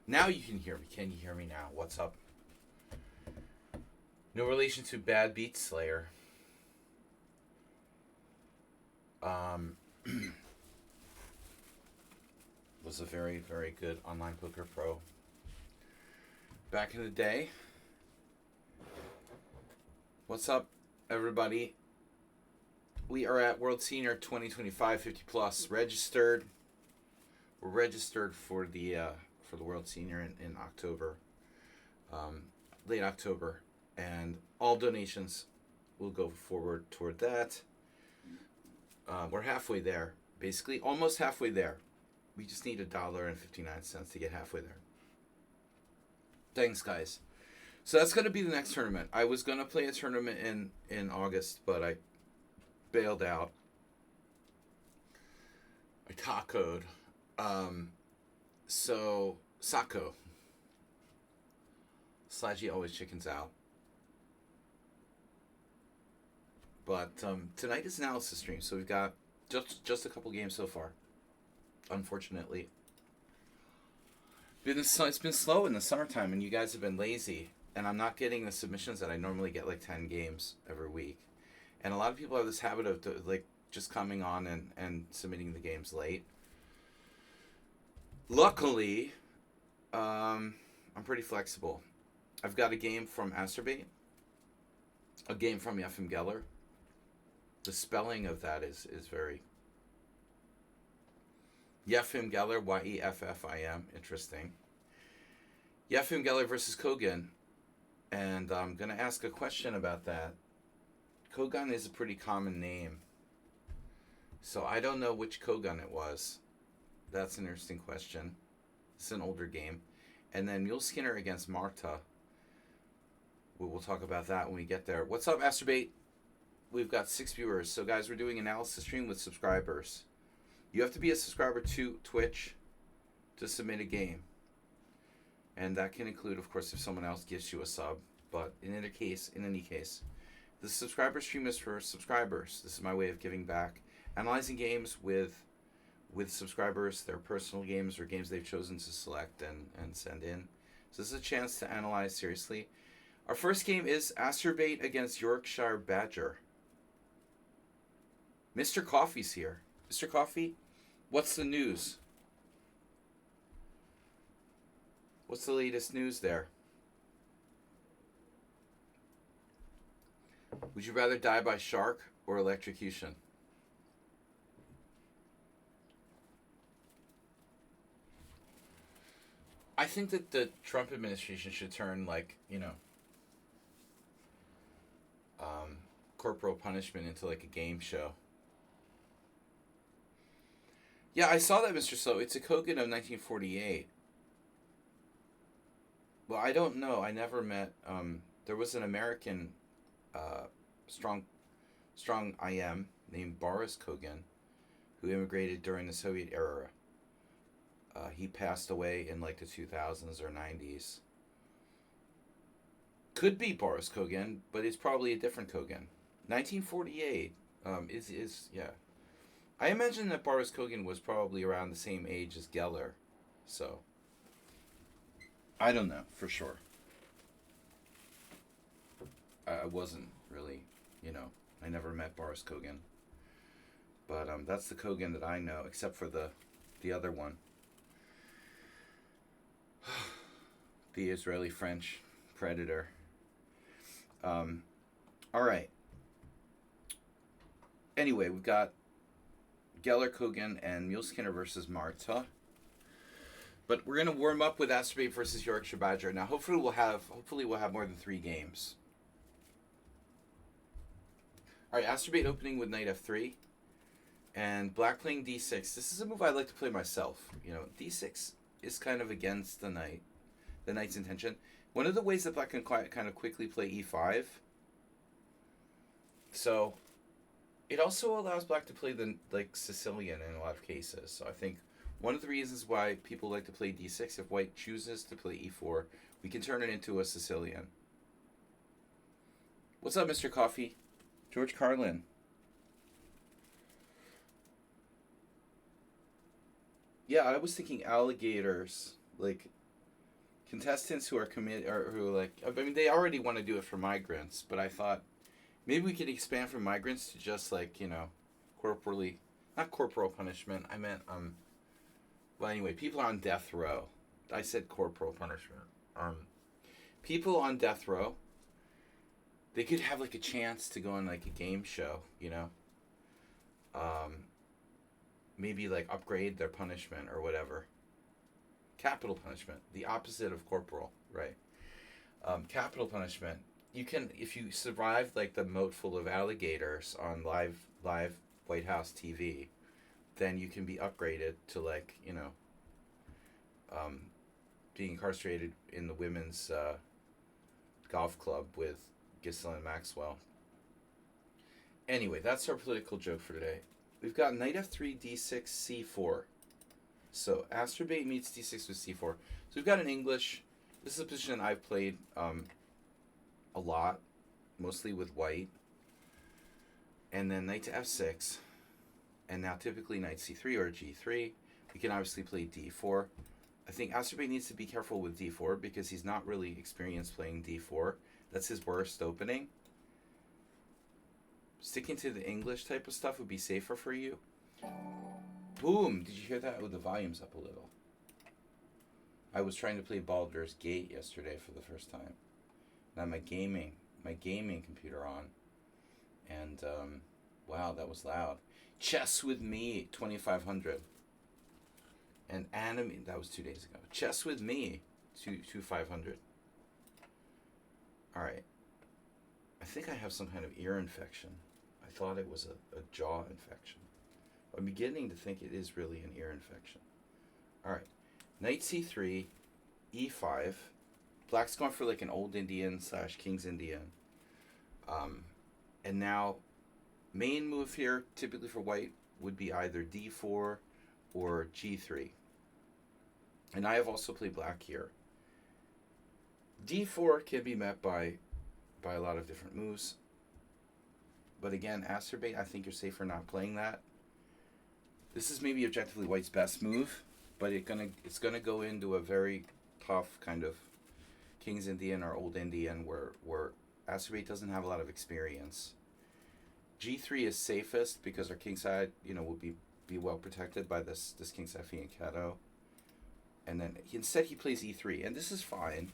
Now you can hear me. Can you hear me now? What's up? No relation to Bad Beat Slayer. Um, was a very, very good online poker pro back in the day. What's up, everybody? We are at World Senior 2025 50 plus registered. We're registered for the World Senior in October, um, late October, and all donations will go forward toward that. We're halfway there, basically, almost halfway there. We just need $1.59 to get halfway there. Thanks, guys. So that's gonna be the next tournament. I was gonna play a tournament in August, but I bailed out. I tacoed. Um, so Sako. Slaggy always chickens out. But tonight is analysis stream, so we've got just a couple games so far. Unfortunately, it's been slow in the summertime, and you guys have been lazy, and I'm not getting the submissions that I normally get, like 10 games every week. And a lot of people have this habit of like just coming on and submitting the games late. Luckily, I'm pretty flexible. I've got a game from Asterbait, a game from Yefim Geller. The spelling of that is very Yefim Geller, Yeffim. Interesting. Yefim Geller versus Kogan, and I'm gonna ask a question about that. Kogan is a pretty common name, so I don't know which Kogan it was. That's an interesting question. It's an older game. And then Mule Skinner against Marta. We'll talk about that when we get there. What's up, Asterbait? We've got 6 viewers. So, guys, we're doing analysis stream with subscribers. You have to be a subscriber to Twitch to submit a game. And that can include, of course, if someone else gives you a sub. But in any case, the subscriber stream is for subscribers. This is my way of giving back. Analyzing games with subscribers, their personal games or games they've chosen to select and send in. So this is a chance to analyze seriously. Our first game is Asterbait against Yorkshire Badger. Mr. Coffee's here. Mr. Coffee, what's the news? What's the latest news there? Would you rather die by shark or electrocution? I think that the Trump administration should turn, like, corporal punishment into like a game show. Yeah, I saw that, Mr. Slow. It's a Kogan of 1948. Well, I don't know. I never met. There was an American strong IM named Boris Kogan who immigrated during the Soviet era. He passed away in like the 2000s or 90s. Could be Boris Kogan, but it's probably a different Kogan. 1948 is yeah. I imagine that Boris Kogan was probably around the same age as Geller, so I don't know for sure. I wasn't really, I never met Boris Kogan, but that's the Kogan that I know, except for the other one, the Israeli French predator. All right. Anyway, we've got Geller, Kogan, and Mule Skinner versus Marta. But we're gonna warm up with Asterbait versus Yorkshire Badger. Now, hopefully we'll have more than 3 games. All right, Asterbait opening with Knight F3, and Black playing D6. This is a move I like to play myself. D6 is kind of against the knight's intention. One of the ways that Black can kind of quickly play E5. So it also allows Black to play the Sicilian in a lot of cases. So I think one of the reasons why people like to play D6, if White chooses to play E4, we can turn it into a Sicilian. What's up, Mr. Coffee? George Carlin. Yeah, I was thinking alligators. Like, contestants who are committed or who like, I mean, they already want to do it for migrants, but I thought maybe we could expand from migrants to just like, corporally, not corporal punishment. I meant well, anyway, people on death row. I said corporal punishment. People on death row, they could have like a chance to go on like a game show, maybe like upgrade their punishment or whatever. Capital punishment, the opposite of corporal, right? Capital punishment. You can, if you survive like the moat full of alligators on live White House TV, then you can be upgraded to like being incarcerated in the women's golf club with Ghislaine Maxwell. Anyway, that's our political joke for today. We've got knight f3, d6, c4. So astrobate meets d6 with c4. So we've got an English. This is a position I've played a lot, mostly with white. And then knight to f6. And now typically knight c3 or g3. We can obviously play d4. I think astrobate needs to be careful with d4 because he's not really experienced playing d4. That's his worst opening. Sticking to the English type of stuff would be safer for you. Boom! Did you hear that? Oh, the volume's up a little. I was trying to play Baldur's Gate yesterday for the first time. And I have my gaming computer on. And, wow, that was loud. Chess with Me, 2500. And anime, that was 2 days ago. Chess with Me, 2500. Alright. I think I have some kind of ear infection. I thought it was a jaw infection. I'm beginning to think it is really an ear infection. Alright. Knight c3, e5. Black's going for like an old Indian / King's Indian. And now, main move here, typically for white, would be either d4 or g3. And I have also played black here. d4 can be met by a lot of different moves. But again, astrobate, I think you're safer not playing that. This is maybe objectively white's best move, but it's gonna go into a very tough kind of King's Indian or Old Indian where astrobate doesn't have a lot of experience. G3 is safest because our king side, will be well protected by this King Side Fianchetto. And then instead he plays e3, and this is fine.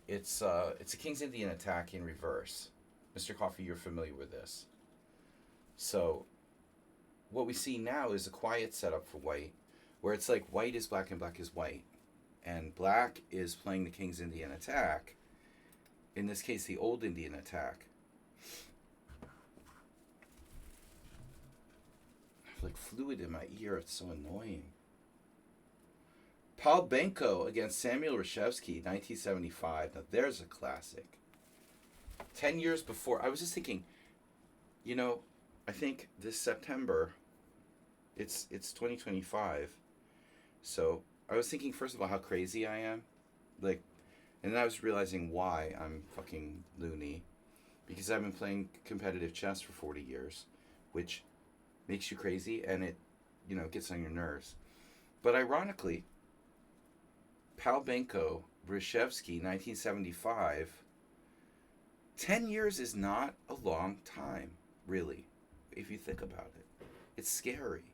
It's a King's Indian attack in reverse. Mr. Coffee, you're familiar with this. So what we see now is a quiet setup for white, where it's like white is black and black is white. And black is playing the King's Indian attack. In this case, the Old Indian attack. I have like fluid in my ear. It's so annoying. Paul Benko against Samuel Reshevsky, 1975. Now there's a classic. 10 years before. I was just thinking, I think this September, it's 2025. So I was thinking first of all how crazy I am. And then I was realizing why I'm fucking loony. Because I've been playing competitive chess for 40 years, which makes you crazy and it, gets on your nerves. But ironically, Pal Benko, Brishevsky, 1975, 10 years is not a long time, really, if you think about it. It's scary.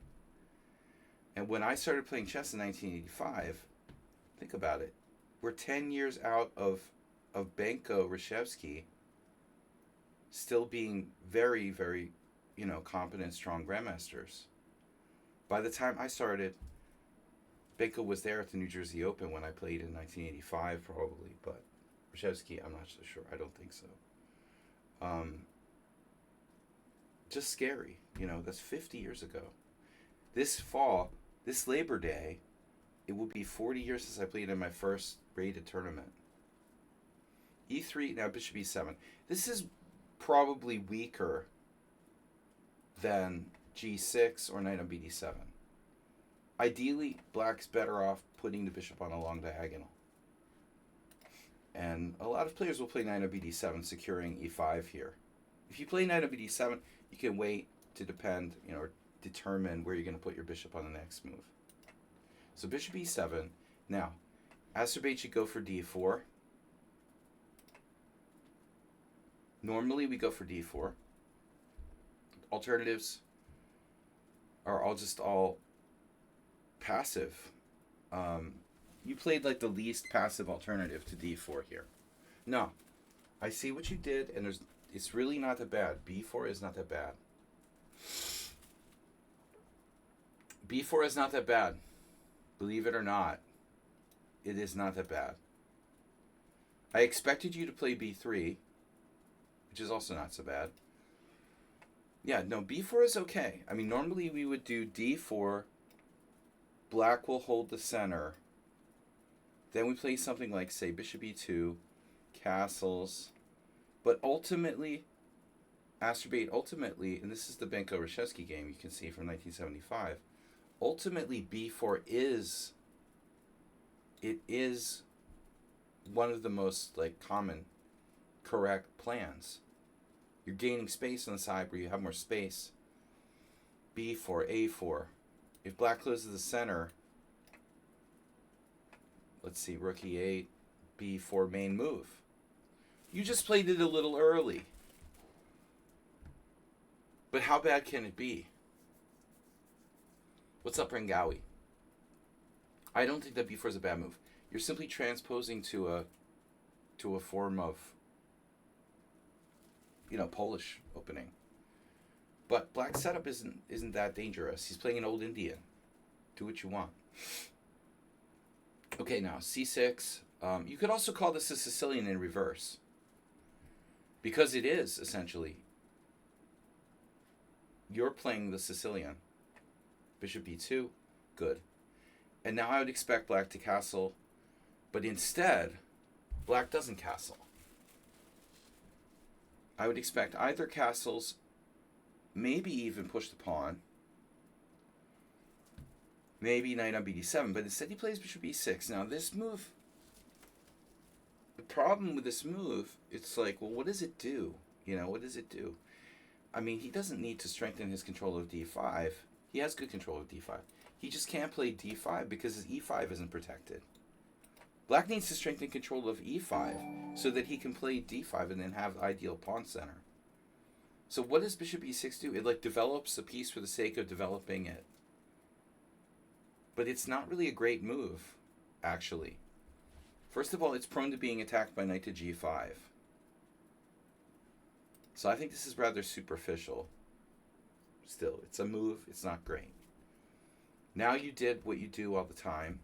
And when I started playing chess in 1985, think about it. We're 10 years out of Benko, Reshevsky still being very, very, competent, strong grandmasters. By the time I started, Benko was there at the New Jersey Open when I played in 1985, probably, but Reshevsky, I'm not so sure. I don't think so. Just scary. That's 50 years ago. This fall, this Labor Day, it will be 40 years since I played in my first rated tournament. E3, now bishop e7. This is probably weaker than g6 or knight on bd7. Ideally, black's better off putting the bishop on a long diagonal. And a lot of players will play knight on bd7, securing e5 here. If you play knight on bd7, you can wait to or determine where you're going to put your bishop on the next move. So bishop e7. Now, Acerbate should go for d4. Normally we go for d4. Alternatives are all passive. You played like the least passive alternative to d4 here. No, I see what you did, and it's really not that bad. b4 is not that bad. b4 is not that bad. Believe it or not, it is not that bad. I expected you to play b3, which is also not so bad. Yeah, no, b4 is okay. I mean, normally we would do d4, black will hold the center. Then we play something like, say, bishop e2, castles. But ultimately, Acerbate ultimately, and this is the Benko-Reshevsky game you can see from 1975, ultimately b4 is one of the most like common correct plans. You're gaining space on the side where you have more space. b4, a4. If black closes the center, let's see, rook e8, b4 main move. You just played it a little early. But how bad can it be? What's up, Rangawi? I don't think that b4 is a bad move. You're simply transposing to a form of, Polish opening. But black's setup isn't that dangerous. He's playing an old Indian. Do what you want. Okay, now c6. You could also call this a Sicilian in reverse, because it is essentially. You're playing the Sicilian. Bishop b2, good. And now I would expect black to castle, but instead, black doesn't castle. I would expect either castles, maybe even push the pawn, maybe knight on bd7, but instead he plays bishop e6. Now this move, the problem with this move, it's like, well, what does it do? What does it do? I mean, he doesn't need to strengthen his control of d5. He has good control of d5. He just can't play d5 because his e5 isn't protected. Black needs to strengthen control of e5 so that he can play d5 and then have ideal pawn center. So what does bishop e6 do? It develops a piece for the sake of developing it. But it's not really a great move, actually. First of all, it's prone to being attacked by knight to g5. So I think this is rather superficial. Still, it's a move. It's not great. Now you did what you do all the time,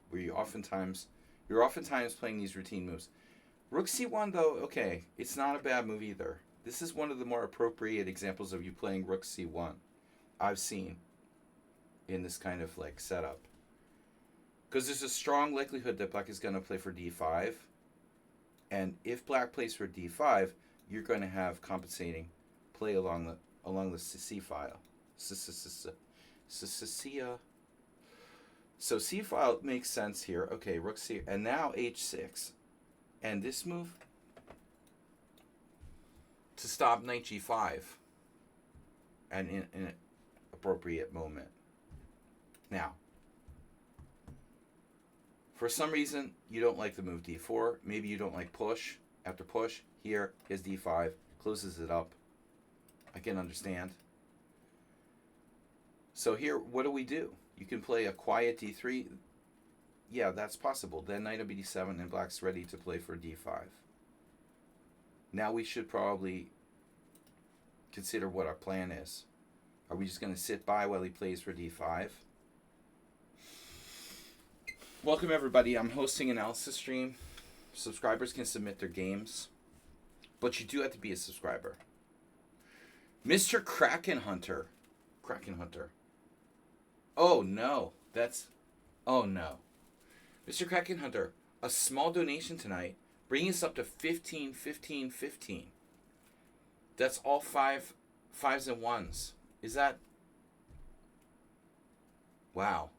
where you're oftentimes playing these routine moves. Rook c1, though, okay, it's not a bad move either. This is one of the more appropriate examples of you playing rook c1 I've seen in this kind of setup. Because there's a strong likelihood that black is going to play for d5. And if black plays for d5, you're going to have compensating play along the c file. So c file makes sense here. Okay, rook c, and now h6. And this move to stop knight g5 and in an appropriate moment. Now, for some reason, you don't like the move d4. Maybe you don't like push. After push, here is d5, closes it up. I can understand. So here, what do we do? You can play a quiet d3. Yeah, that's possible. Then knight on bd7, and black's ready to play for d5. Now we should probably consider what our plan is. Are we just going to sit by while he plays for d5? Welcome, everybody. I'm hosting an analysis stream. Subscribers can submit their games, but you do have to be a subscriber. Mr. Kraken Hunter. Oh, no. Oh, no. Mr. Kraken Hunter, a small donation tonight, bringing us up to 15, 15, 15. That's all fives and ones. Is that... Wow.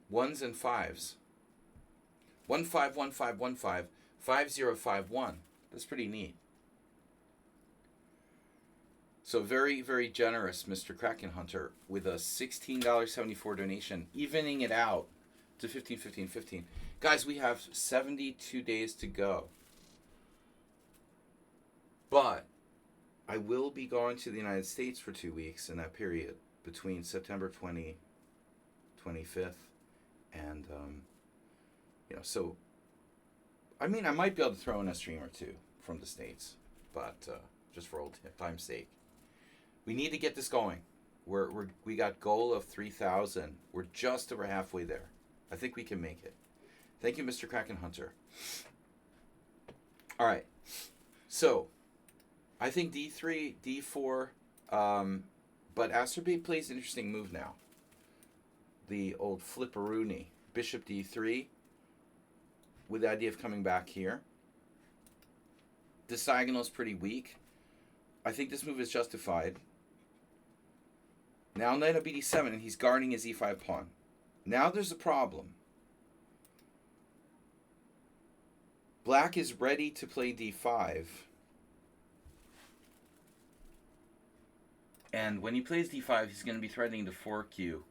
Ones and fives. 151515 5051. That's pretty neat. So very, very generous, Mr. Kraken Hunter, with a $16.74 donation, evening it out to 15, 15, 15. Guys, we have 72 days to go. But I will be going to the United States for 2 weeks in that period between September 25th and, so, I mean, I might be able to throw in a stream or two from the States, but just for old time's sake. We need to get this going. We got goal of 3,000. We're just over halfway there. I think we can make it. Thank you, Mr. Kraken Hunter. All right. So, I think D3, D4, but Asterbait plays an interesting move now. The old flipperoonie. Bishop D3, with the idea of coming back here. This diagonal is pretty weak. I think this move is justified. Now knight on BD7, and he's guarding his E5 pawn. Now there's a problem. Black is ready to play D5. And when he plays D5, he's going to be threatening to fork you.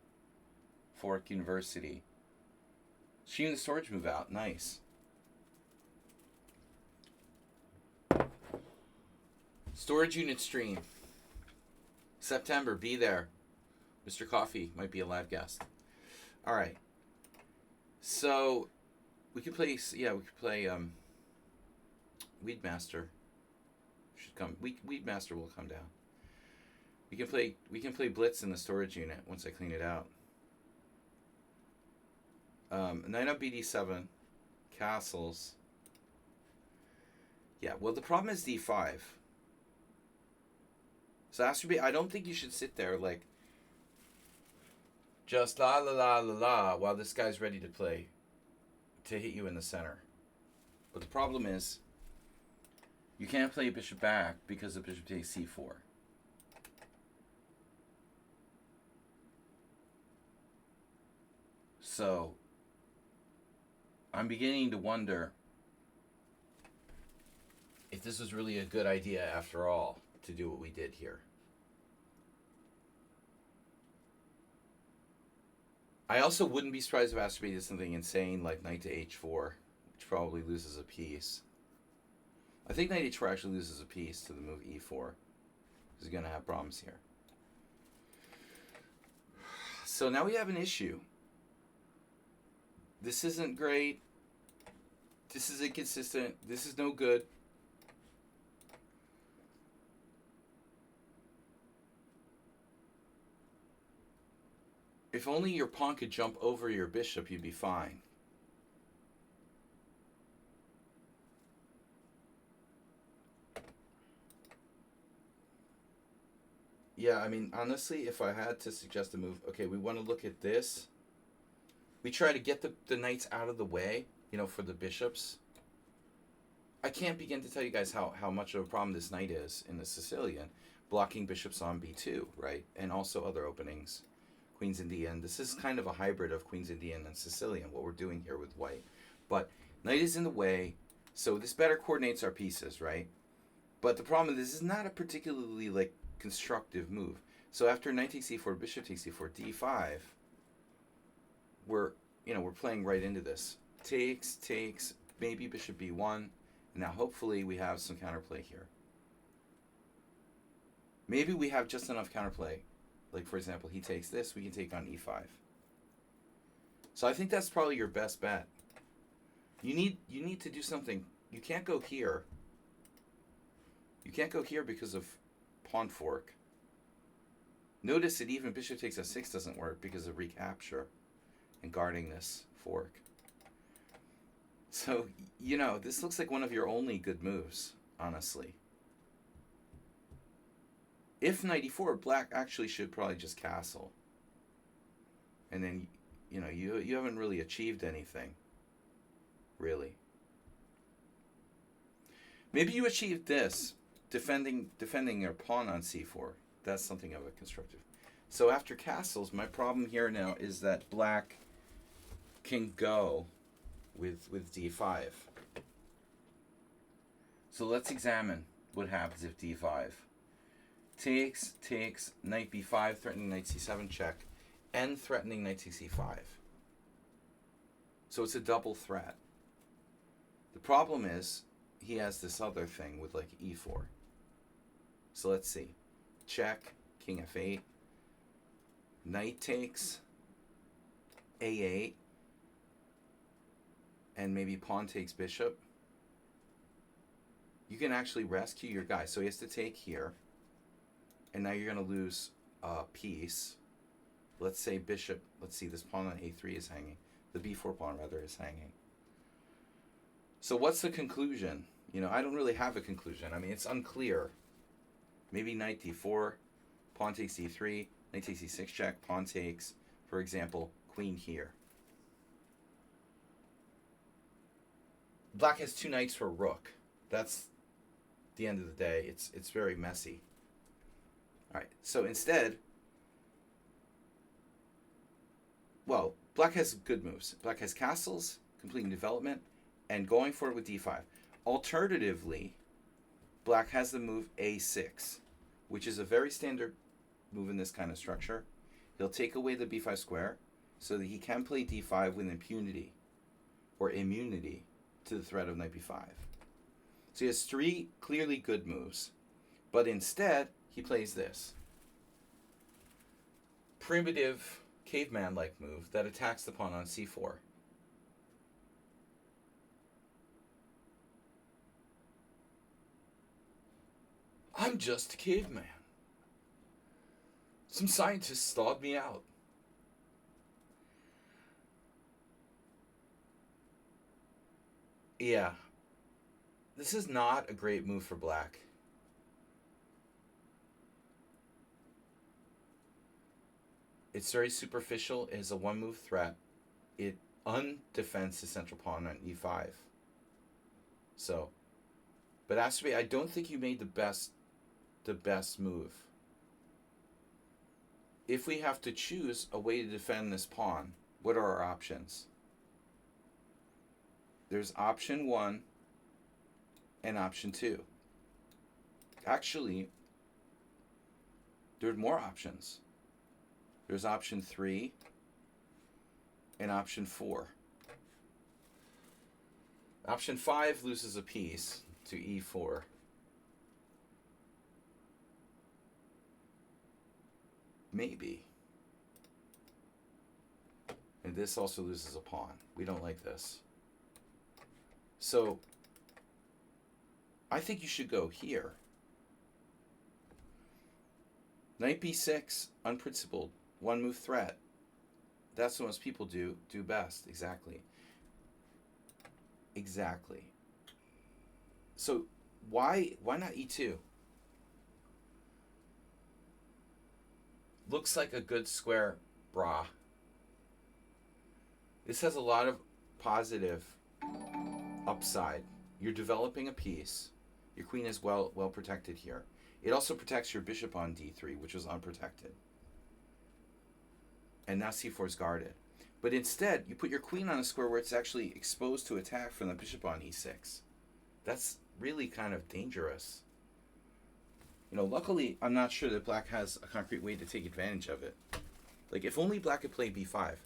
Fork University. Shooting the storage move out. Nice. Storage unit stream. September, be there. Mr. Coffee might be a live guest. All right. So we could play. Yeah, we could play. Weedmaster should come. Weedmaster will come down. We can play. We can play Blitz in the storage unit once I clean it out. Knight on BD7, castles. Yeah. Well, the problem is D5. So Asterbait, I don't think you should sit there like just la la la la la while this guy's ready to play to hit you in the center. But the problem is you can't play bishop back because the bishop takes C4. So I'm beginning to wonder if this was really a good idea after all to do what we did here. I also wouldn't be surprised if Asterbait did something insane like knight to h4, which probably loses a piece. I think knight h4 actually loses a piece to the move e4. He's going to have problems here. So now we have an issue. This isn't great. This is inconsistent. This is no good. If only your pawn could jump over your bishop, you'd be fine. Yeah, I mean, honestly, if I had to suggest a move, okay, we want to look at this. We try to get the knights out of the way, for the bishops. I can't begin to tell you guys how much of a problem this knight is in the Sicilian, blocking bishops on b2, right? And also other openings. Queen's Indian. This is kind of a hybrid of Queen's Indian and Sicilian, what we're doing here with white. But knight is in the way, so this better coordinates our pieces, right? But the problem is this is not a particularly, constructive move. So after knight takes e4, bishop takes e4, d5, we're playing right into this. Takes, maybe bishop b1, and now hopefully we have some counterplay here. Maybe we have just enough counterplay. Like, for example, he takes this, we can take on e5. So I think that's probably your best bet. You need to do something. You can't go here. You can't go here because of pawn fork. Notice that even bishop takes f6 doesn't work because of recapture and guarding this fork. So, this looks like one of your only good moves, honestly. If knight e4, black actually should probably just castle. And then, you haven't really achieved anything. Really. Maybe you achieved this, defending your pawn on c4. That's something of a constructive. So after castles, my problem here now is that black can go with d5. So let's examine what happens if d5. Takes, knight b5, threatening knight c7 check, and threatening knight takes e5. So it's a double threat. The problem is he has this other thing with like e4. So let's see. Check, king f8, knight takes, a8, and maybe pawn takes bishop. You can actually rescue your guy. So he has to take here, and now you're going to lose a piece. Let's say bishop, let's see, this pawn on a3 is hanging. The b4 pawn, rather, is hanging. So what's the conclusion? You know, I don't really have a conclusion. I mean, it's unclear. Maybe knight d4, pawn takes d3, knight takes d6 check, pawn takes, for example, queen here. Black has two knights for rook. That's the end of the day. It's very messy. All right, so instead, well, black has good moves. Black has castles, completing development, and going for it with d5. Alternatively, black has the move a6, which is a very standard move in this kind of structure. He'll take away the b5 square so that he can play d5 with impunity or immunity to the threat of knight b5. So he has three clearly good moves, but instead he plays this primitive caveman-like move that attacks the pawn on c4. I'm just a caveman. Some scientists thawed me out. Yeah. This is not a great move for black. It's very superficial. It is a one-move threat. It undefends the central pawn on e5. So, but Asterby, I don't think you made the best move. If we have to choose a way to defend this pawn, what are our options? There's option 1 and option 2. Actually, there's more options. There's option 3 and option 4. Option 5 loses a piece to e4. Maybe. And this also loses a pawn. We don't like this. So, I think you should go here. Knight b6, unprincipled, one move threat. That's what most people do best. Exactly. Exactly. So, why not e2? Looks like a good square, brah. This has a lot of positive upside. You're developing a piece. Your queen is well protected here. It also protects your bishop on d3, which was unprotected. And now c4 is guarded. But instead, you put your queen on a square where it's actually exposed to attack from the bishop on e6. That's really kind of dangerous. You know, luckily, I'm not sure that black has a concrete way to take advantage of it. Like, if only black could play b5,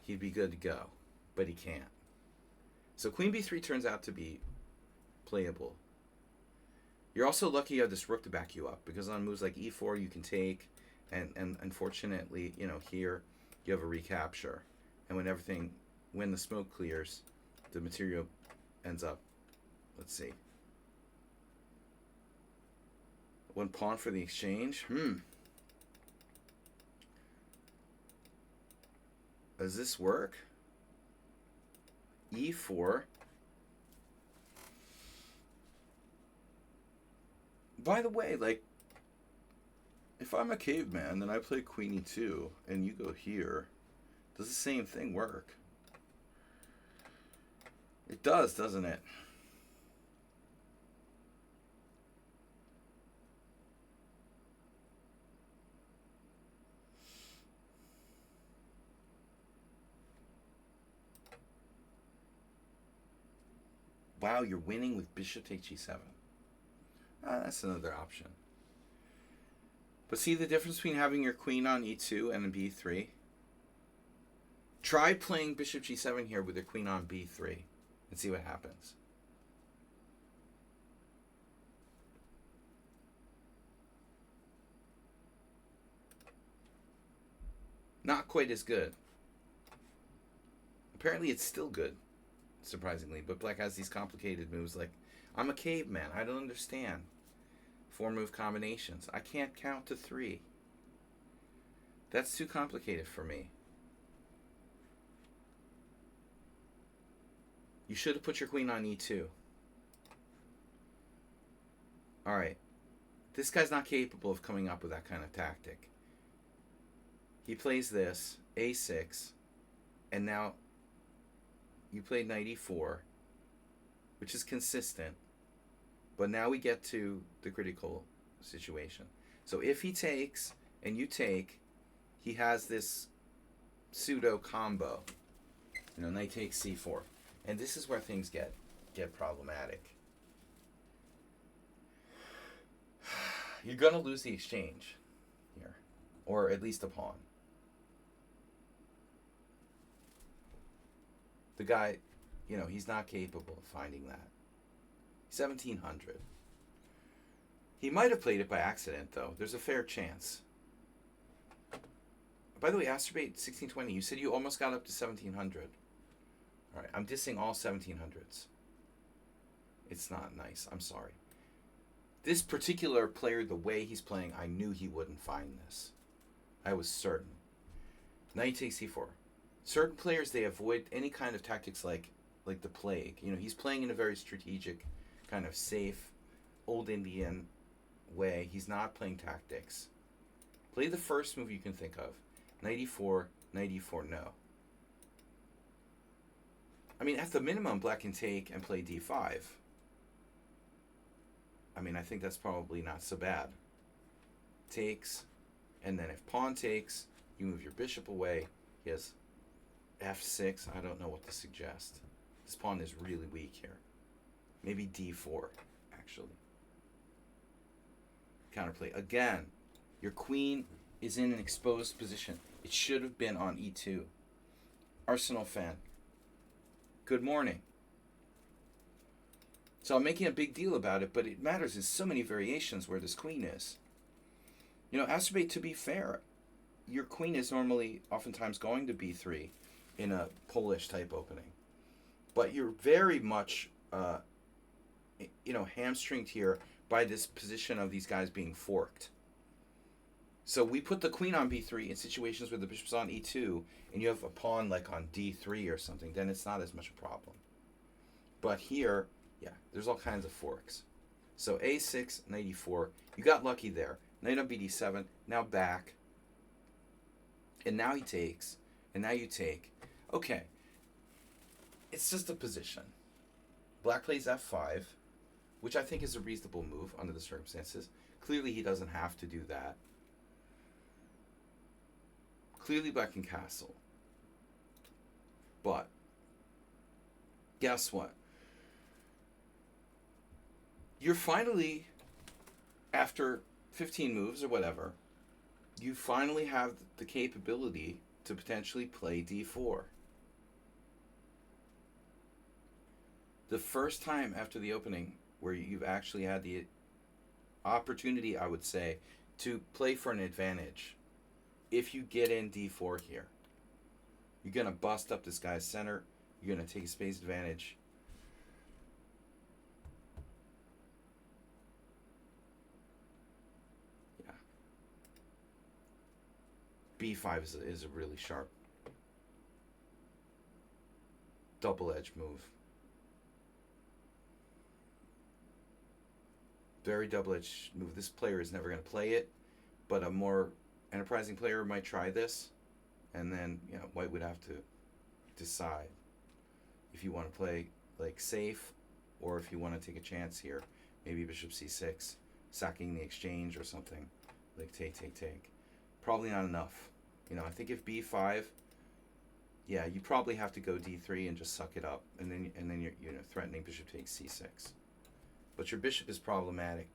he'd be good to go. But he can't. So queen b3 turns out to be playable. You're also lucky you have this rook to back you up, because on moves like e4 you can take, and unfortunately, you know, here you have a recapture. And when the smoke clears, the material ends up, let's see. One pawn for the exchange. Does this work? e4. By the way, like, if I'm a caveman, then I play queen e2, and you go here. Does the same thing work? It does, doesn't it? Wow, you're winning with bishop takes g7. That's another option. But see the difference between having your queen on e2 and b3? Try playing bishop g7 here with your queen on b3 and see what happens. Not quite as good. Apparently it's still good, surprisingly, but black has these complicated moves like, I'm a caveman, I don't understand. 4-move combinations. I can't count to 3. That's too complicated for me. You should have put your queen on e2. Alright. This guy's not capable of coming up with that kind of tactic. He plays this, a6, and now you played knight e4, which is consistent. But now we get to the critical situation. So if he takes and you take, he has this pseudo combo. You know, knight takes c4. And this is where things get problematic. You're going to lose the exchange here, or at least a pawn. The guy, you know, he's not capable of finding that. 1700. He might have played it by accident, though. There's a fair chance. By the way, Astrobate 1620, you said you almost got up to 1700. All right, I'm dissing all 1700s. It's not nice. I'm sorry. This particular player, the way he's playing, I knew he wouldn't find this. I was certain. Knight takes c4. Certain players, they avoid any kind of tactics like the plague. You know, he's playing in a very strategic, kind of safe, old Indian way. He's not playing tactics. Play the first move you can think of. Knight e4, no. I mean, at the minimum, black can take and play d5. I mean, I think that's probably not so bad. Takes, and then if pawn takes, you move your bishop away. He has f6. I don't know what to suggest. This pawn is really weak here. Maybe d4, actually. Counterplay. Again, your queen is in an exposed position. It should have been on e2. Arsenal fan, good morning. So I'm making a big deal about it, but it matters in so many variations where this queen is. You know, Astrobate, to be fair, your queen is normally oftentimes going to b3 in a Polish type opening. But you're very much, you know, hamstringed here by this position of these guys being forked. So we put the queen on b3 in situations where the bishop's on e2 and you have a pawn like on d3 or something, then it's not as much a problem. But here, yeah, there's all kinds of forks. So a6, knight e4, you got lucky there. Knight on bd7, now back. And now he takes, and now you take. Okay, it's just a position. Black plays f5, which I think is a reasonable move under the circumstances. Clearly he doesn't have to do that. Clearly black can castle. But, guess what? You're finally, after 15 moves or whatever, you finally have the capability to potentially play d4. The first time after the opening where you've actually had the opportunity, I would say, to play for an advantage. If you get in d4 here, you're going to bust up this guy's center. You're going to take a space advantage. Yeah. b5 is a really sharp double-edged move. Very double-edged move. This player is never going to play it, but a more enterprising player might try this, and then, you know, white would have to decide if you want to play like safe or if you want to take a chance here. Maybe bishop c6, sacking the exchange or something, like take. Probably not enough. You know, I think if b5, yeah, you probably have to go d3 and just suck it up, and then you're, you know, threatening bishop takes c6. But your bishop is problematic.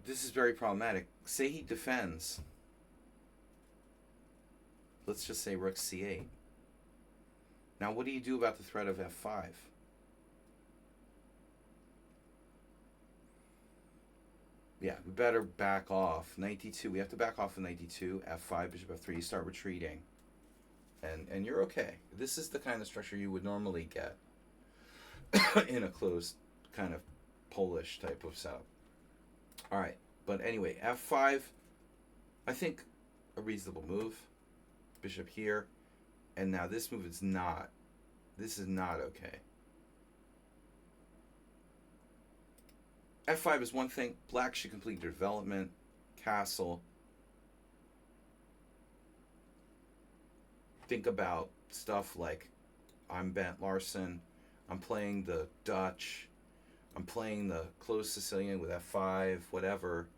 This is very problematic. Say he defends. let's just say rook c8. Now, what do you do about the threat of f5? Yeah, we better back off. Knight d2. We have to back off of knight d2, f5, bishop f3. You start retreating. And you're okay. This is the kind of structure you would normally get in a closed kind of Polish type of setup. All right. But anyway, f5, I think a reasonable move. Bishop here. And now this move is not. This is not okay. f5 is one thing. Black should complete their development. Castle. Think about stuff like I'm Bent Larson. I'm playing the Dutch. I'm playing the closed Sicilian with f5, whatever.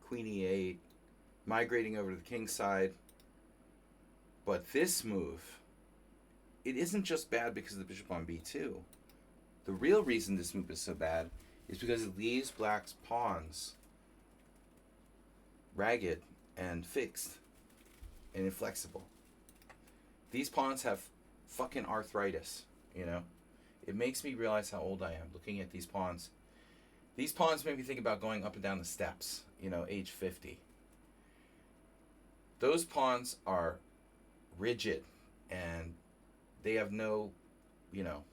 Queen e8. Migrating over to the king side. But this move, it isn't just bad because of the bishop on b2. The real reason this move is so bad is because it leaves black's pawns ragged and fixed and inflexible. These pawns have fucking arthritis, you know? It makes me realize how old I am looking at these pawns. These pawns make me think about going up and down the steps, you know, age 50. Those pawns are rigid and they have no, you know,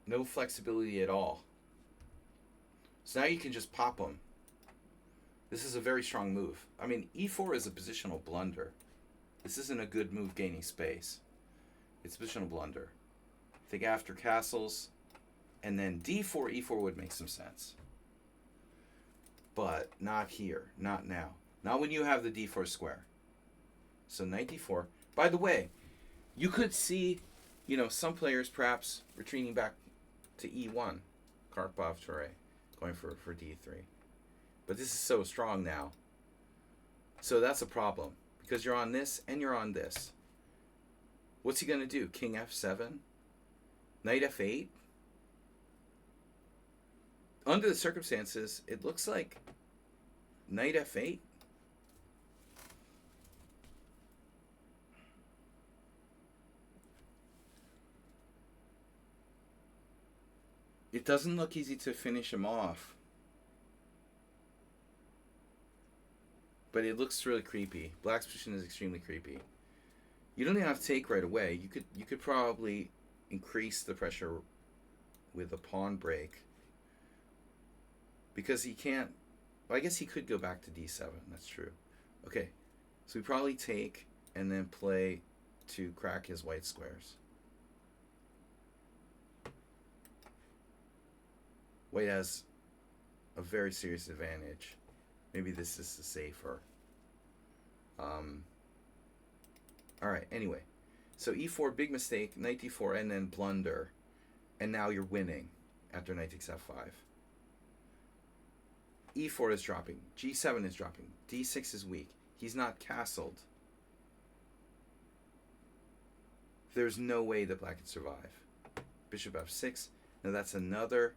no flexibility at all. So now you can just pop them. This is a very strong move. I mean, e4 is a positional blunder. This isn't a good move gaining space. It's a positional blunder. I think after castles, and then d4, e4 would make some sense. But not here, not now. Not when you have the d4 square. So knight d4. By the way, you could see, you know, some players perhaps retreating back to e1. Karpov, Toure, going for d3. But this is so strong now. So that's a problem. Because you're on this and you're on this. What's he going to do? King f7? Knight f8? Under the circumstances, it looks like knight f8. It doesn't look easy to finish him off. But it looks really creepy. Black's position is extremely creepy. You don't even have to take right away. You could probably increase the pressure with a pawn break. Because he can't... Well, I guess he could go back to d7. That's true. Okay. So we probably take and then play to crack his white squares. White has a very serious advantage. Maybe this is the safer. Alright, anyway. So e4, big mistake. Knight d4, and then blunder. And now you're winning after knight takes f5. e4 is dropping. g7 is dropping. d6 is weak. He's not castled. There's no way that black can survive. Bishop f6. Now that's another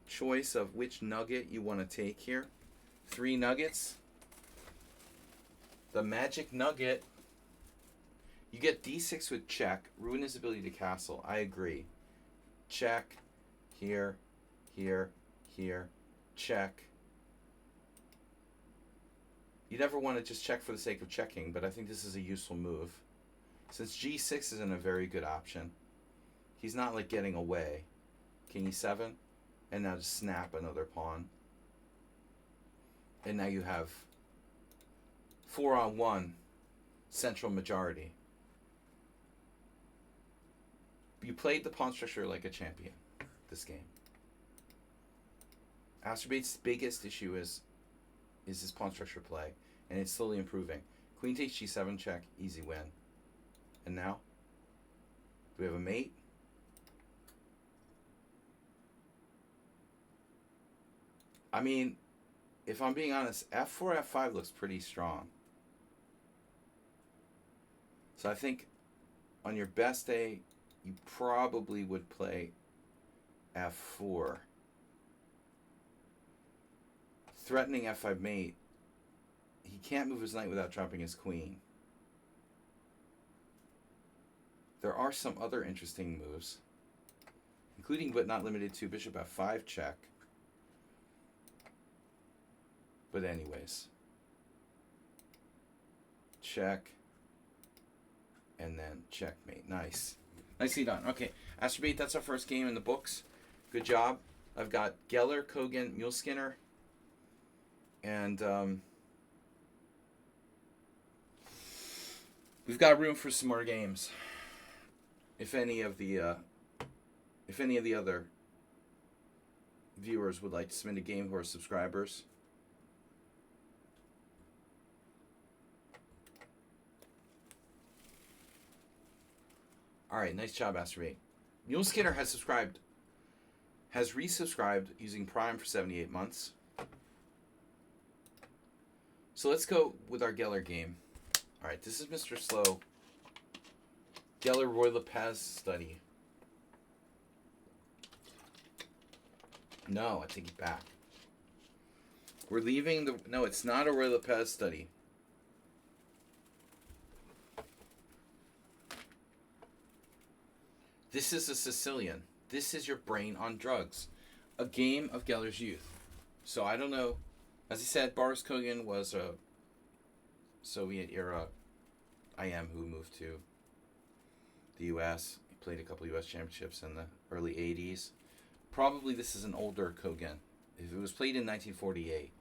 choice of which nugget you want to take here. 3 nuggets. The magic nugget. You get d6 with check. Ruin his ability to castle. I agree. Check. Here. Here. Here. Check. You never want to just check for the sake of checking, but I think this is a useful move. Since g6 isn't a very good option. He's not like getting away. King e7. And now just snap another pawn. And now you have 4-on-1 central majority. You played the pawn structure like a champion this game. Asterbate's biggest issue is his pawn structure play, and it's slowly improving. Queen takes g7 check, easy win. And now, do we have a mate? I mean, if I'm being honest, f4, f5 looks pretty strong. So I think on your best day, you probably would play f4. Threatening f5 mate he can't move his knight without dropping his queen. There are some other interesting moves, including but not limited to bishop f5 check. But anyways, check, and then checkmate. Nice. Nicely done. Okay, Astrobate, that's our first game in the books. Good job. I've got Geller, Kogan, Muleskinner, and we've got room for some more games. If any of the other viewers would like to submit a game who are subscribers. All right, nice job, Astrobate. Muleskinner has resubscribed using Prime for 78 months. So let's go with our Geller game. All right, this is Mr. Slow. Geller Roy Lopez study. No, I take it back. We're leaving the... No, it's not a Roy Lopez study. This is a Sicilian. This is your brain on drugs. A game of Geller's youth. So I don't know. As I said, Boris Kogan was a Soviet-era IM who moved to the U.S. He played a couple U.S. championships in the early 80s. Probably this is an older Kogan. If it was played in 1948,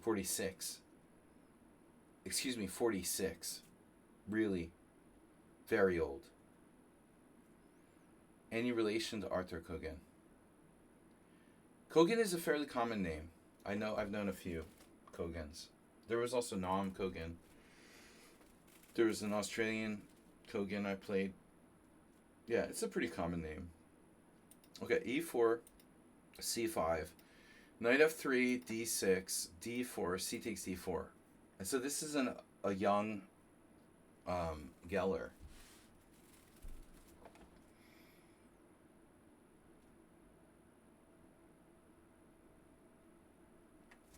46. Excuse me, 46. Really very old. Any relation to Arthur Kogan? Kogan is a fairly common name. I've known a few Kogans. There was also Noam Kogan. There was an Australian Kogan I played. Yeah, it's a pretty common name. Okay, e4, c5, knight f3, d6, d4, c takes d4. And so this is a young Geller.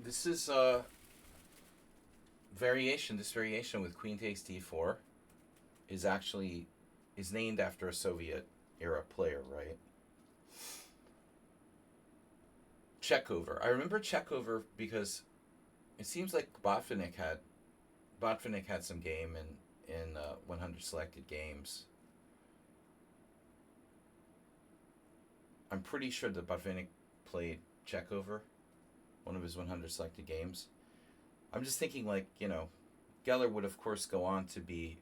This is variation. This variation with queen takes d4 is named after a Soviet era player, right? Checkover. I remember checkover because it seems like Botvinnik had some game in 100 selected games. I'm pretty sure that Botvinnik played checkover, one of his 100 selected games. I'm just thinking, like, Geller would of course go on to be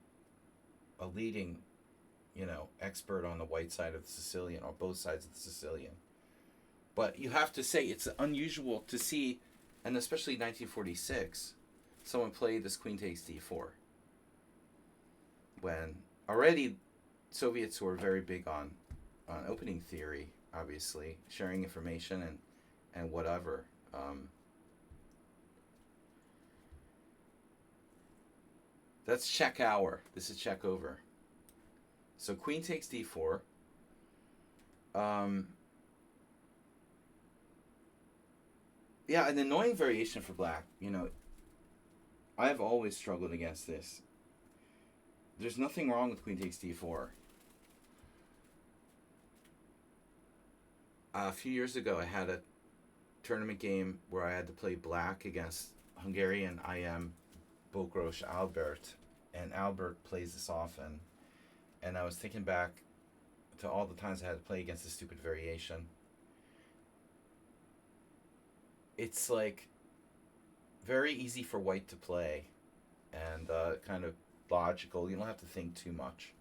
a leading, expert on the white side of the Sicilian, or both sides of the Sicilian. But you have to say it's unusual to see, and especially 1946, someone play this queen takes d4. When already Soviets were very big on opening theory, obviously, sharing information and whatever. That's check hour. This is check over. So queen takes d4. Yeah, an annoying variation for black. I've always struggled against this. There's nothing wrong with queen takes d4. A few years ago, I had a tournament game where I had to play black against Hungarian IM Bokros Albert, and Albert plays this often. And I was thinking back to all the times I had to play against this stupid variation. It's like very easy for white to play, and kind of logical. You don't have to think too much.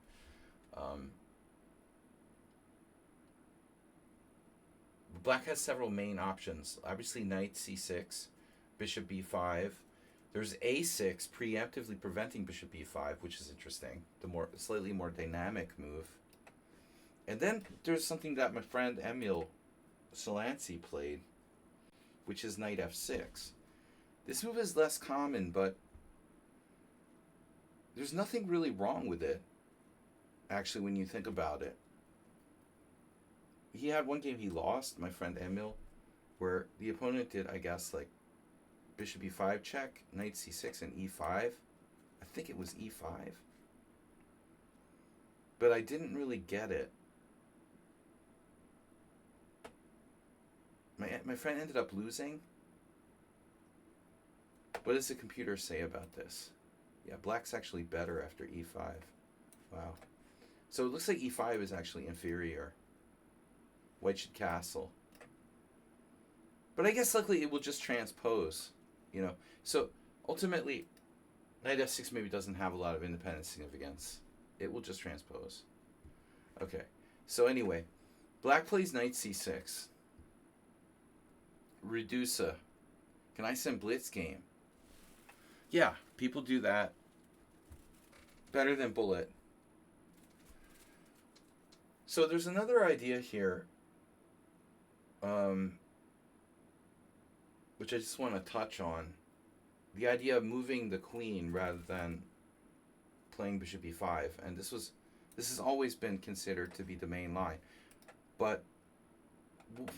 Black has several main options. Obviously, knight c6, bishop b5. There's a6 preemptively preventing bishop b5, which is interesting. The slightly more dynamic move. And then there's something that my friend Emil Solanci played, which is knight f6. This move is less common, but there's nothing really wrong with it, actually, when you think about it. He had one game he lost, my friend Emil, where the opponent did, I guess, like bishop e5 check, knight c6 and e5. I think it was e5. But I didn't really get it. My friend ended up losing. What does the computer say about this? Yeah, black's actually better after e5. Wow. So it looks like e5 is actually inferior. White should castle. But I guess luckily it will just transpose, you know. So ultimately, knight f6 maybe doesn't have a lot of independent significance. It will just transpose. Okay. So anyway, black plays knight c6. Reducer. Can I send blitz game? Yeah, people do that. Better than bullet. So there's another idea here, which I just want to touch on. The idea of moving the queen rather than playing bishop e5. And this has always been considered to be the main line. But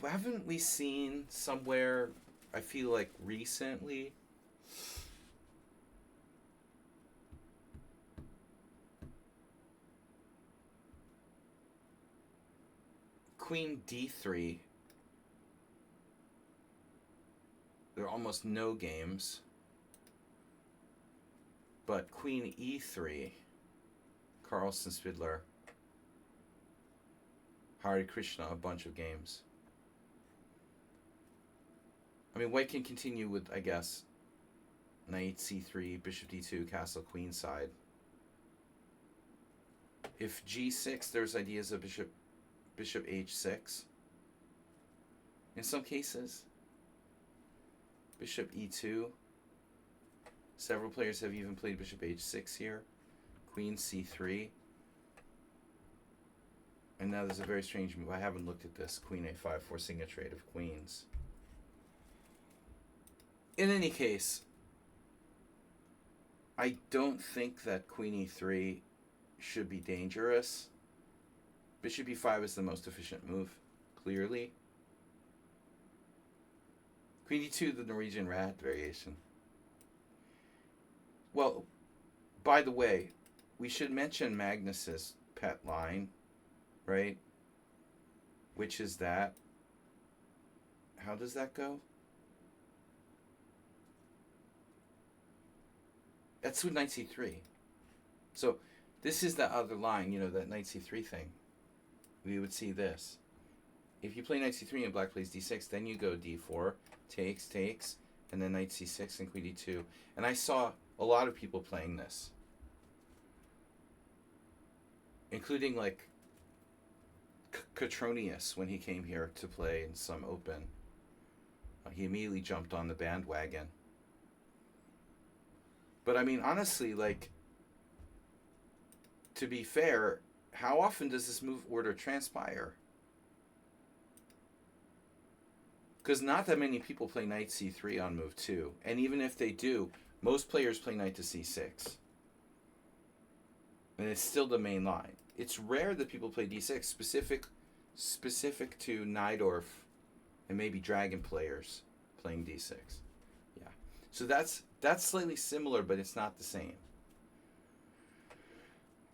haven't we seen somewhere, I feel like recently, queen d3, there are almost no games, but queen e3, Carlson, Spidler, Hare Krishna, a bunch of games. I mean, white can continue with, I guess, knight c3, bishop d2, castle queenside. If g6, there's ideas of bishop h6. In some cases, bishop e2. Several players have even played bishop h6 here. Queen c3. And now there's a very strange move. I haven't looked at this. Queen a5, forcing a trade of queens. In any case, I don't think that queen e3 should be dangerous. Bishop e5 is the most efficient move, clearly. Queen e2, the Norwegian rat variation. Well, by the way, we should mention Magnus's pet line, right? Which is that. How does that go? That's with knight c3. So this is the other line, you know, that knight c3 thing. We would see this. If you play knight c3 and black plays d6, then you go d4, takes, and then knight c6 and queen d2. And I saw a lot of people playing this, including like Catronius when he came here to play in some open. He immediately jumped on the bandwagon. But I mean, honestly, like, to be fair, how often does this move order transpire? Because not that many people play knight c3 on move 2. And even if they do, most players play knight to c6. And it's still the main line. It's rare that people play d6, specific to Najdorf and maybe Dragon players playing d6. Yeah. So that's slightly similar, but it's not the same.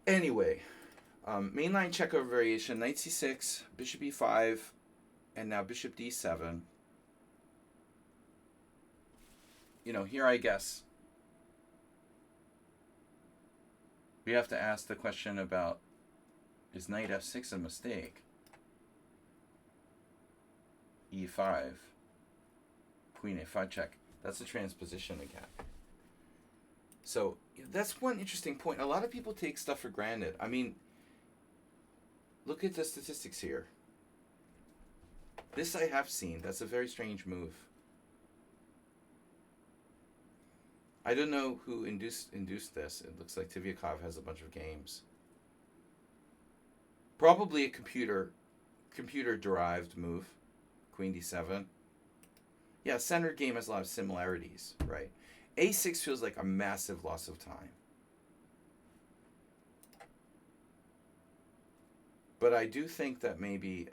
Anyway, mainline checkover variation, knight c6, bishop e5, and now bishop d7. You know, here I guess we have to ask the question about, is knight f6 a mistake? e5, queen a5 check. That's a transposition again. So that's one interesting point. A lot of people take stuff for granted. I mean, look at the statistics here. This I have seen. That's a very strange move. I don't know who induced this. It looks like Tivyakov has a bunch of games. Probably a computer-derived move. Queen d7. Yeah, centered game has a lot of similarities, right? a6 feels like a massive loss of time. But I do think that maybe,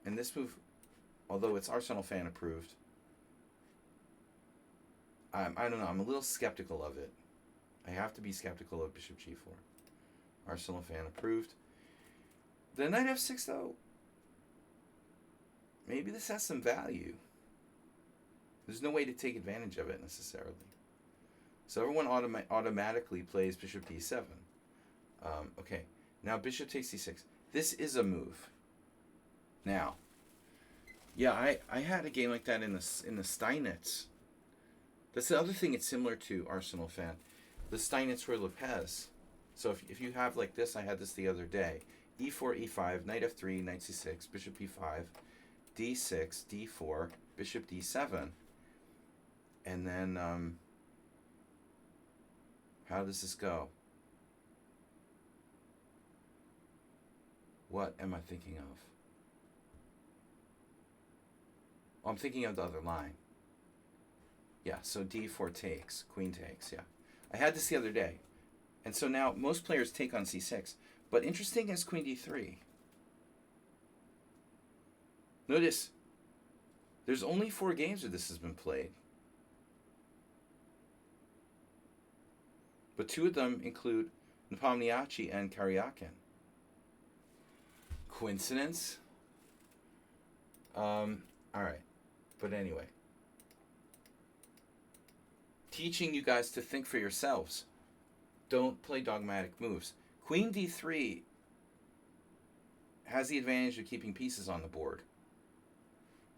and this move, although it's Arsenal fan approved, I don't know. I'm a little skeptical of it. I have to be skeptical of bishop g4. Arsenal fan approved. The knight f6 though. Maybe this has some value. There's no way to take advantage of it necessarily. So everyone automatically plays bishop d7. Okay, now bishop takes d6. This is a move. Now, yeah, I had a game like that in the Steinitz. That's the other thing it's similar to, Arsenal fan. The Steinitz or Lopez. So if you have like this, I had this the other day. e4, e5, knight f3, knight c6, bishop e5, d6, d4, bishop d7. And then, how does this go? What am I thinking of? Oh, I'm thinking of the other line. Yeah, so d4 takes, queen takes, yeah. I had this the other day. And so now most players take on c6. But interesting is queen d3. Notice, there's only 4 games where this has been played. But 2 of them include Nepomniachtchi and Karyakin. Coincidence? All right. But anyway. Teaching you guys to think for yourselves. Don't play dogmatic moves. Queen d3 has the advantage of keeping pieces on the board,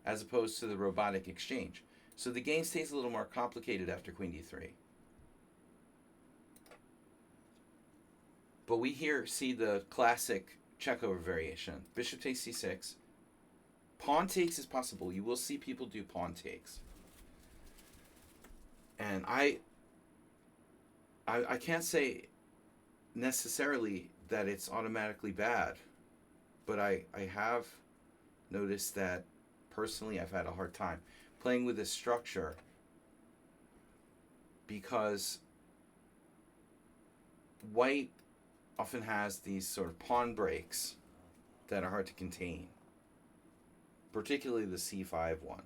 as opposed to the robotic exchange. So the game stays a little more complicated after queen d3. But we here see the classic checkover variation. Bishop takes c6. Pawn takes is possible. You will see people do pawn takes. And I can't say necessarily that it's automatically bad, but I have noticed that personally I've had a hard time playing with this structure because white often has these sort of pawn breaks that are hard to contain, particularly the c5 one.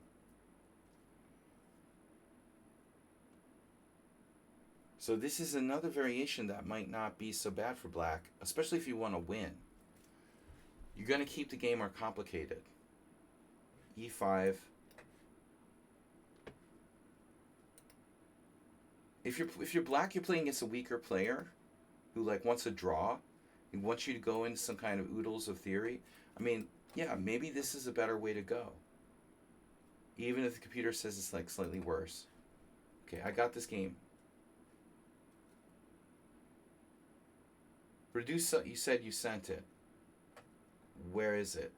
So this is another variation that might not be so bad for black, especially if you want to win. You're going to keep the game more complicated. e5. If you're black, you're playing against a weaker player who like wants a draw. He wants you to go into some kind of oodles of theory. I mean, yeah, maybe this is a better way to go. Even if the computer says it's like slightly worse. Okay, I got this game. Reduce, you said you sent it. Where is it?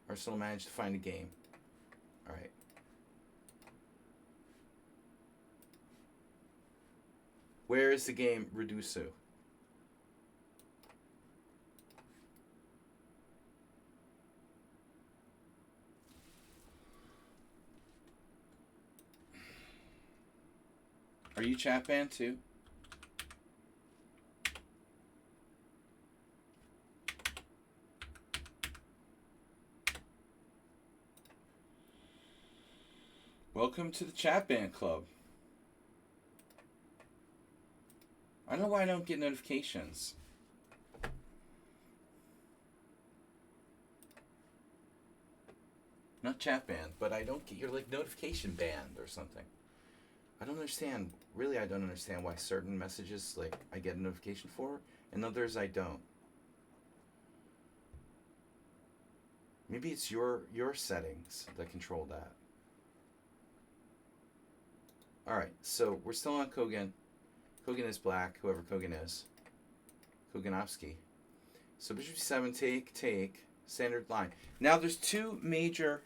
Arsenal managed to find a game. All right. Where is the game Redusu? Are you chat banned too? Welcome to the chat band club. I don't know why I don't get notifications. Not chat banned, but I don't get, you're like notification banned or something. I don't understand. Really, I don't understand why certain messages like I get a notification for and others I don't. Maybe it's your settings that control that. All right, so we're still on Kogan. Kogan is black, whoever Kogan is. Koganovsky. So bishop c7, take, standard line. Now there's two major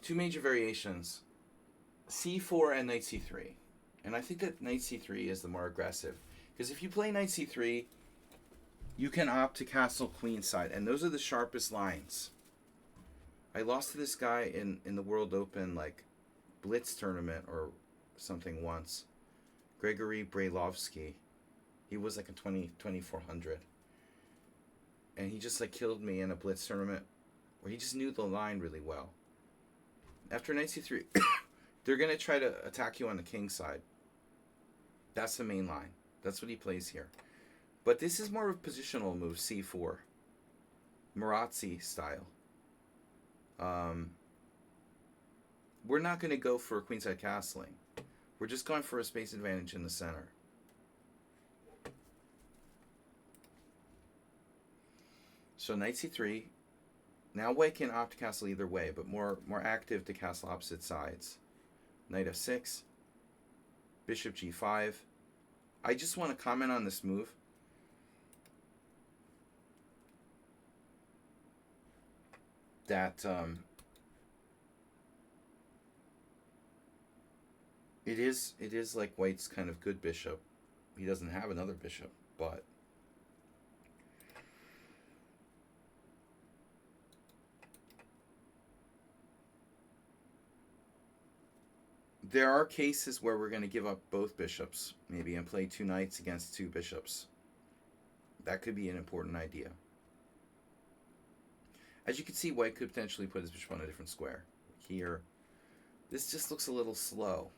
variations. c4 and knight c3. And I think that knight c3 is the more aggressive. Because if you play knight c3, you can opt to castle queenside. And those are the sharpest lines. I lost to this guy in the World Open, like, Blitz tournament or something once. Gregory Brailovsky. He was like a 2400. And he just like killed me in a Blitz tournament. or he just knew the line really well. After knight c3, they're going to try to attack you on the king side. That's the main line. That's what he plays here. But this is more of a positional move, c4. Marazzi style. We're not going to go for queenside castling. We're just going for a space advantage in the center. So knight c3. Now white can opt to castle either way, but more active to castle opposite sides. Knight f6. Bishop g5. I just want to comment on this move. That it is like white's kind of good bishop. He doesn't have another bishop, but there are cases where we're going to give up both bishops, maybe, and play two knights against two bishops. That could be an important idea. As you can see, white could potentially put his bishop on a different square. Here, this just looks a little slow.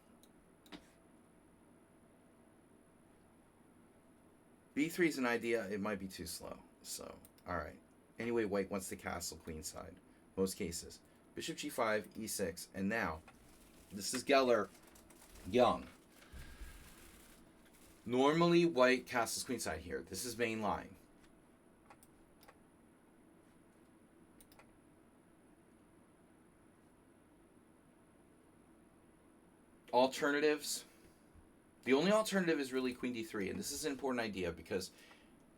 b3 is an idea. It might be too slow. So, all right. Anyway, white wants to castle queenside. Most cases. Bishop g5, e6, and now, this is Geller young. Normally, white castles queenside here. This is main line. Alternatives. The only alternative is really queen d3, and this is an important idea because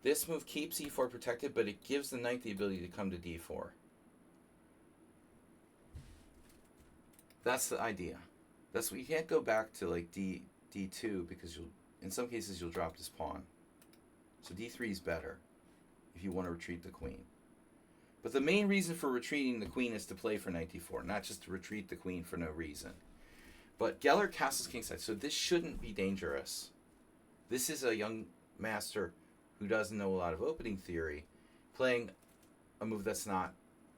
this move keeps e4 protected, but it gives the knight the ability to come to d4. That's the idea. That's what you can't go back to like d2 because you'll, in some cases, you'll drop this pawn. So d3 is better if you want to retreat the queen. But the main reason for retreating the queen is to play for knight d4, not just to retreat the queen for no reason. But Geller castles kingside, so this shouldn't be dangerous. This is a young master who doesn't know a lot of opening theory, playing a move that's not,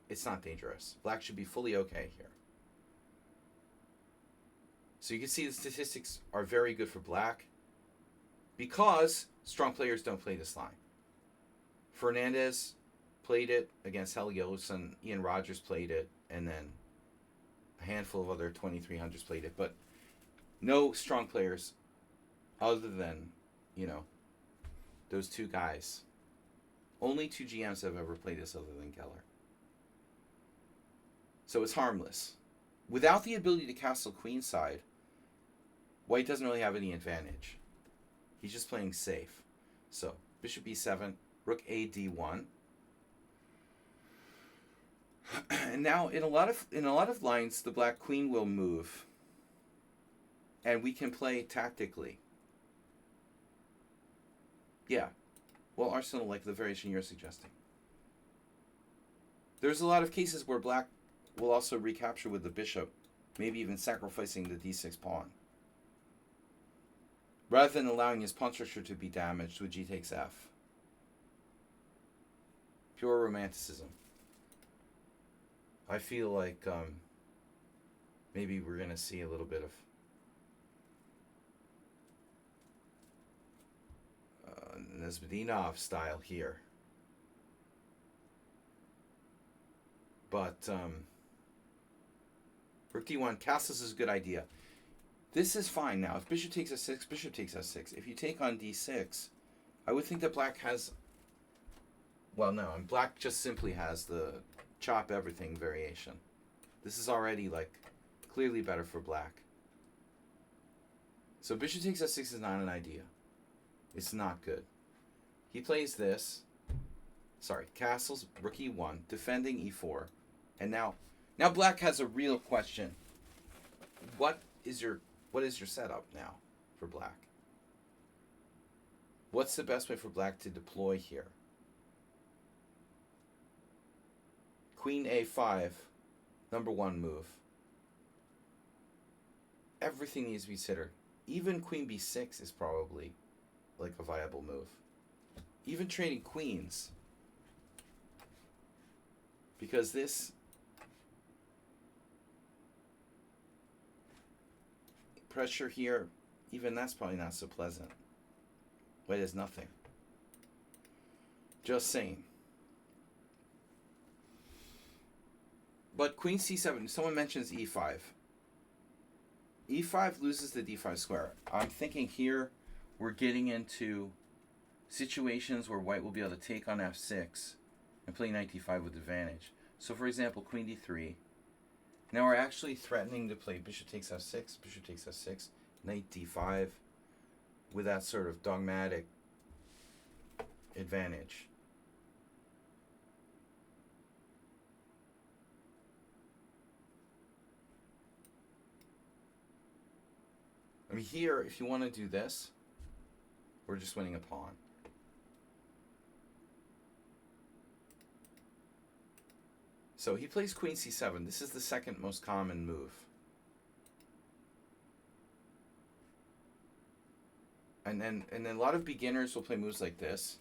it's not dangerous. Black should be fully okay here. So you can see the statistics are very good for black because strong players don't play this line. Fernandez played it against Helios, and Ian Rogers played it, and then a handful of other 2300s played it, but no strong players other than, you know, those two guys. Only two GMs have ever played this other than Geller. So it's harmless. Without the ability to castle queenside, white doesn't really have any advantage. He's just playing safe. So bishop e7, rook a d1. And now in a lot of lines, the black queen will move, and we can play tactically. Yeah, well, Arsenal, like the variation you're suggesting. There's a lot of cases where black will also recapture with the bishop, maybe even sacrificing the d6 pawn, rather than allowing his pawn structure to be damaged with g takes f. Pure romanticism. I feel like maybe we're going to see a little bit of Nesbedinov style here. But rook d1, castles is a good idea. This is fine now. If bishop takes f6, bishop takes f6. If you take on d6, I would think that black has... Well, no, and black just simply has the chop everything variation. This is already, like, clearly better for black. So bishop takes f6 is not an idea. It's not good. He plays this. Sorry, castles, rook e1, defending e4. And now black has a real question. What is your setup now for black? What's the best way for black to deploy here? Queen a5, number one move. Everything needs to be considered. Even queen b6 is probably like a viable move. Even trading queens. Because this pressure here, even that's probably not so pleasant. White has nothing. Just saying. But queen c7, someone mentions e5. e5 loses the d5 square. I'm thinking here we're getting into situations where white will be able to take on f6 and play knight d5 with advantage. So for example, queen d3. Now we're actually threatening to play bishop takes f6, knight d5 with that sort of dogmatic advantage. I mean, here, if you want to do this, we're just winning a pawn. So he plays queen c7. This is the second most common move. And then a lot of beginners will play moves like this.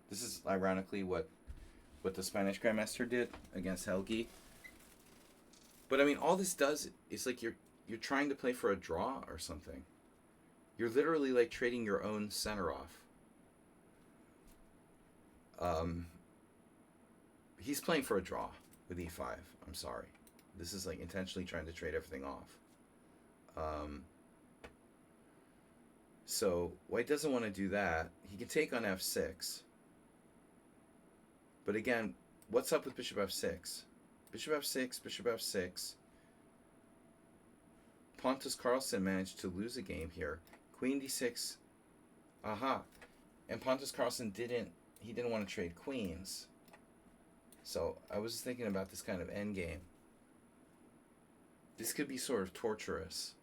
This is ironically what the Spanish Grandmaster did against Helgi. But I mean, all this does is like you're trying to play for a draw or something. You're literally like trading your own center off. He's playing for a draw with e5. I'm sorry. This is like intentionally trying to trade everything off. So white doesn't want to do that. He can take on f6. But again, what's up with bishop f6? Bishop f6, bishop f6. Pontus Carlsen managed to lose a game here. Queen d6. Aha. And Pontus Carlsen didn't want to trade queens. So I was thinking about this kind of endgame. This could be sort of torturous.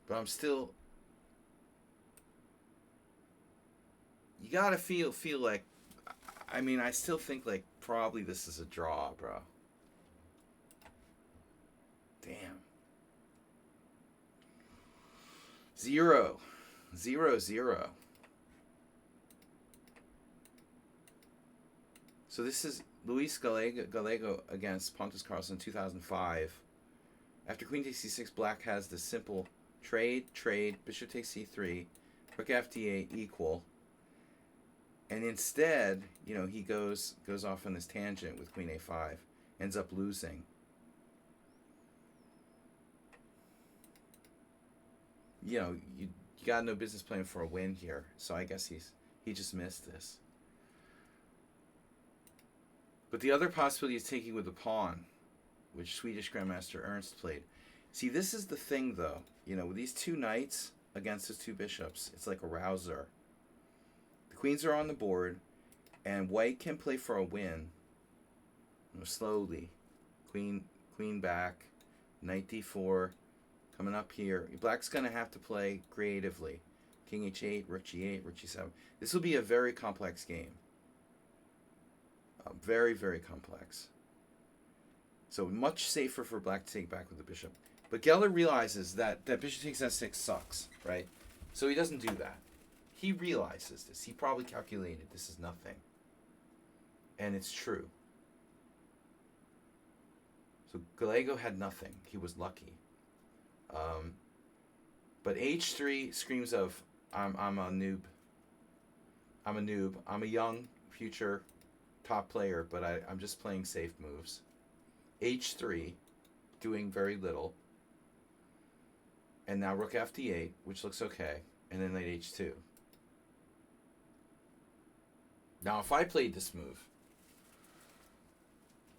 But I'm still... You gotta feel like... I mean, I still think like probably this is a draw, bro. Damn. 0-0. So this is Luis Gallego against Pontus Carlsen 2005. After queen takes c6, black has the simple trade, bishop takes c3, rook f8 equal. And instead, you know, he goes off on this tangent with queen a5, ends up losing. You know, you got no business playing for a win here. So I guess he just missed this. But the other possibility is taking with the pawn, which Swedish Grandmaster Ernst played. See, this is the thing, though. You know, with these two knights against his two bishops, it's like a rouser. The queens are on the board, and white can play for a win. You know, slowly. Queen back, knight d4, coming up here. Black's going to have to play creatively. King h8, rook g8, rook g7. This will be a very complex game. Very, very complex. So much safer for black to take back with the bishop. But Geller realizes that bishop takes f6 sucks, right? So he doesn't do that. He realizes this. He probably calculated this is nothing. And it's true. So Gallego had nothing. He was lucky. But h3 screams of, I'm a noob. I'm a noob. I'm a young future top player, but I'm just playing safe moves. h3, doing very little. And now rook f8, which looks okay. And then knight h2. Now, if I played this move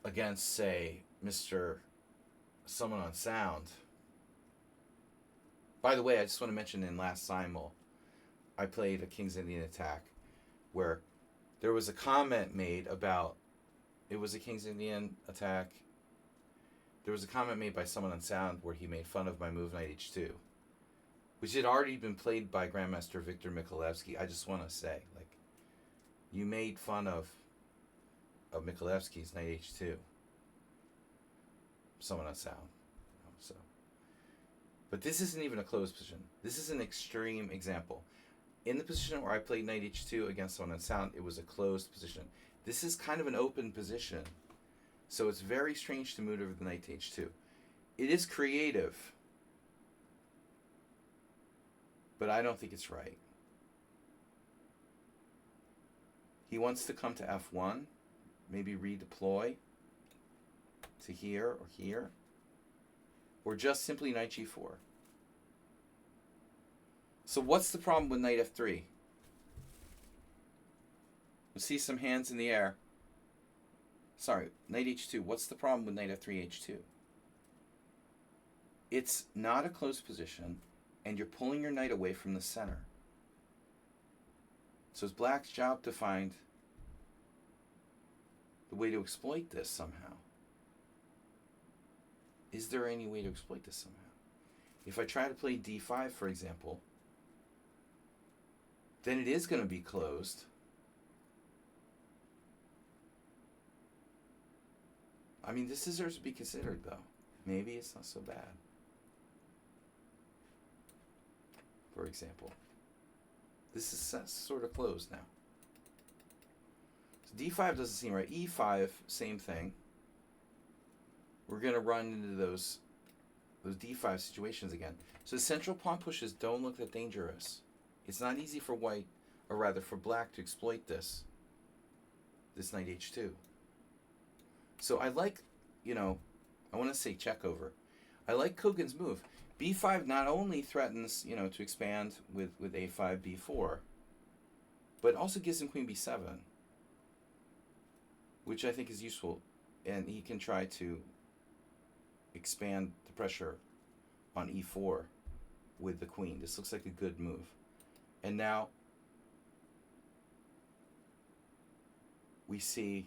against, say, someone on sound. By the way, I just want to mention in last Simul, I played a King's Indian attack where there was a comment made about, it was a King's Indian attack. There was a comment made by someone on sound where he made fun of my move knight h2, which had already been played by Grandmaster Viktor Michalewski. I just want to say, like, you made fun of Michalewski's knight h2. Someone on sound. So, but this isn't even a closed position. This is an extreme example. In the position where I played knight h2 against someone on sound, it was a closed position. This is kind of an open position. So it's very strange to move over the knight to h2. It is creative, but I don't think it's right. He wants to come to f1, maybe redeploy to here or here, or just simply knight g4. So what's the problem with knight f3? We'll see some hands in the air. Sorry, knight h2. What's the problem with knight f3, h2? It's not a close position, and you're pulling your knight away from the center. So it's black's job to find the way to exploit this somehow. Is there any way to exploit this somehow? If I try to play d5, for example, then it is going to be closed. I mean, this deserves to be considered, though. Maybe it's not so bad. For example, this is sort of closed now. So d5 doesn't seem right. e5, same thing. We're going to run into those d5 situations again. So central pawn pushes don't look that dangerous. It's not easy for white, or rather for black, to exploit this knight h2. So I like, I want to say check over. I like Kogan's move. b5 not only threatens, to expand with a5, b4, but also gives him queen b7, which I think is useful. And he can try to expand the pressure on e4 with the queen. This looks like a good move. And now we see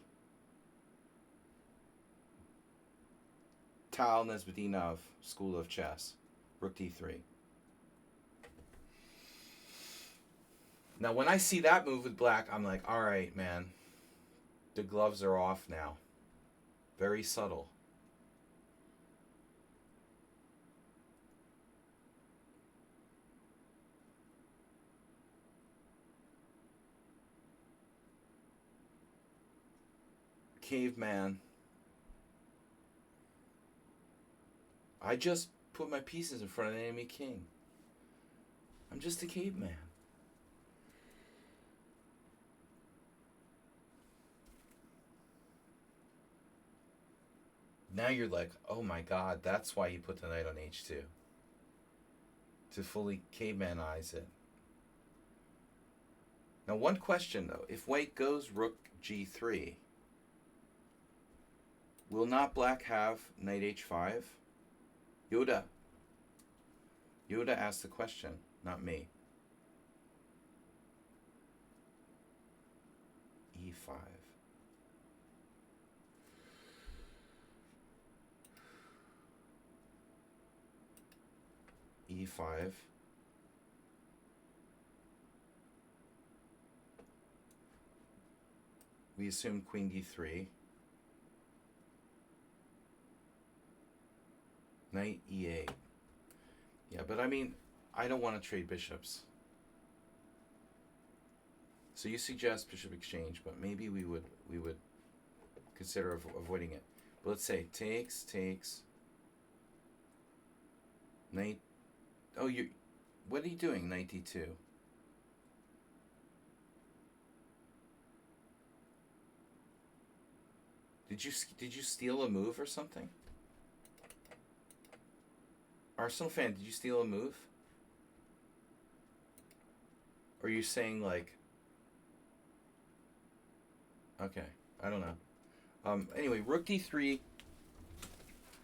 Tal Nesbedinov, School of Chess, rook d3. Now when I see that move with black, I'm like, all right, man, the gloves are off now. Very subtle. Caveman. I just put my pieces in front of the enemy king. I'm just a caveman. Now you're like, oh my god, that's why you put the knight on h2. To fully cavemanize it. Now one question though, if white goes rook g3, will not black have knight h5? Yoda asked the question, not me. e5. e5. We assume queen d3. Knight e8. Yeah, but I mean, I don't want to trade bishops. So you suggest bishop exchange, but maybe we would consider avoiding it. But let's say takes. Knight. Oh, what are you doing? Knight d2. Did you steal a move or something? Arsenal fan, did you steal a move? Or are you saying like... Okay, I don't know. Anyway, rook d3.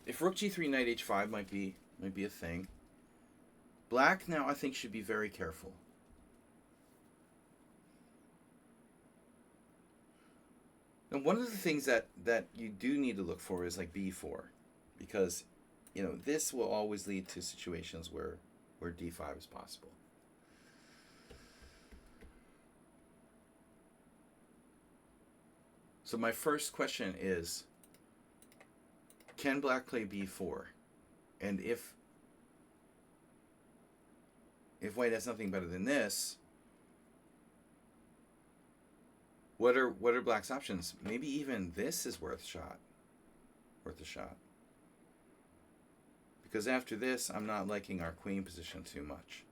If rook g3, knight h5 might be a thing. Black now I think should be very careful. And one of the things that you do need to look for is like b4, because this will always lead to situations where d5 is possible. So my first question is, can black play b4? And if white has nothing better than this, what are black's options? Maybe even this is worth a shot. Because after this, I'm not liking our queen position too much.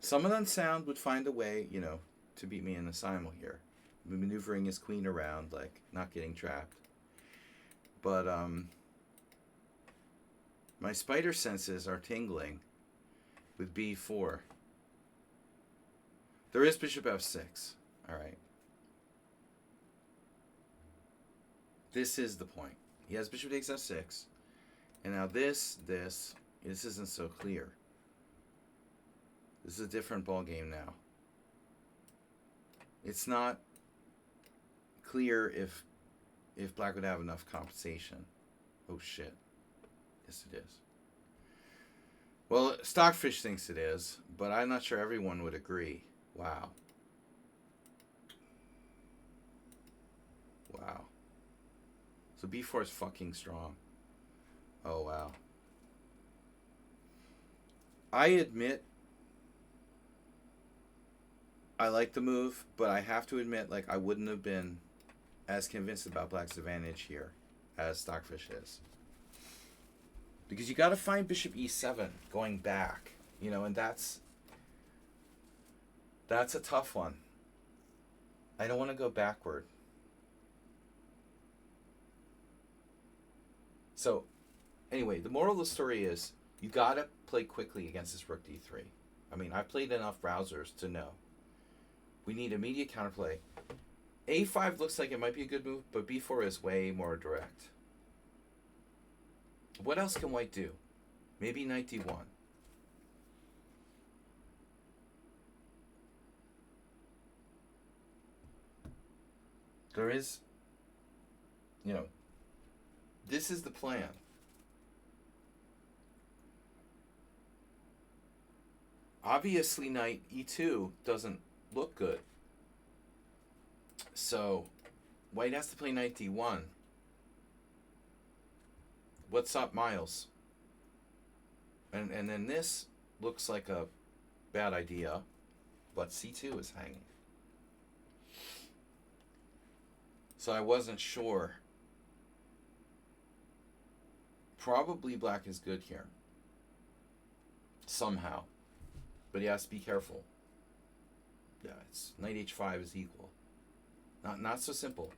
Some of them sound would find a way, to beat me in the simul here. Maneuvering his queen around, like, not getting trapped. But, my spider senses are tingling with b4. There is bishop f6. Alright. This is the point. He has bishop takes f6. And now this isn't so clear. This is a different ball game now. It's not clear if black would have enough compensation. Oh shit. Yes, it is. Well, Stockfish thinks it is, but I'm not sure everyone would agree. Wow. Wow. So b4 is fucking strong. Oh, wow. I admit I like the move, but I have to admit, like, I wouldn't have been as convinced about black's advantage here as Stockfish is. Because you got to find bishop e7 going back, and that's a tough one. I don't want to go backward. So, anyway, the moral of the story is you got to play quickly against this rook d3. I mean, I've played enough browsers to know. We need immediate counterplay. a5 looks like it might be a good move, but b4 is way more direct. What else can white do? Maybe knight d1. There is, this is the plan. Obviously, knight e2 doesn't look good. So, white has to play knight d1. What's up, Miles? And then this looks like a bad idea, but c2 is hanging. So I wasn't sure. Probably black is good here. Somehow. But he has to be careful. Yeah, it's knight h5 is equal. Not so simple.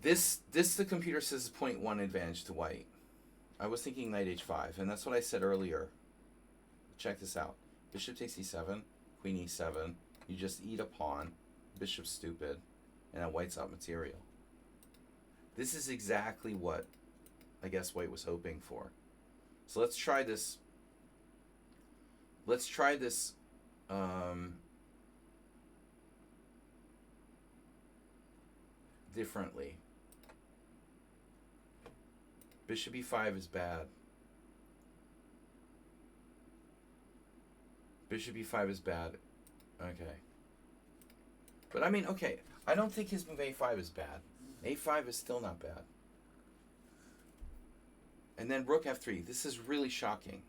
This the computer says is 0.1 advantage to white. I was thinking knight h5, and that's what I said earlier. Check this out. Bishop takes e7, queen e7. You just eat a pawn. Bishop's stupid. And now white's out material. This is exactly what I guess white was hoping for. So let's try this. Let's try this differently. Bishop e5 is bad. Bishop e5 is bad. Okay. But I mean, okay. I don't think his move a5 is bad. a5 is still not bad. And then rook f3. This is really shocking.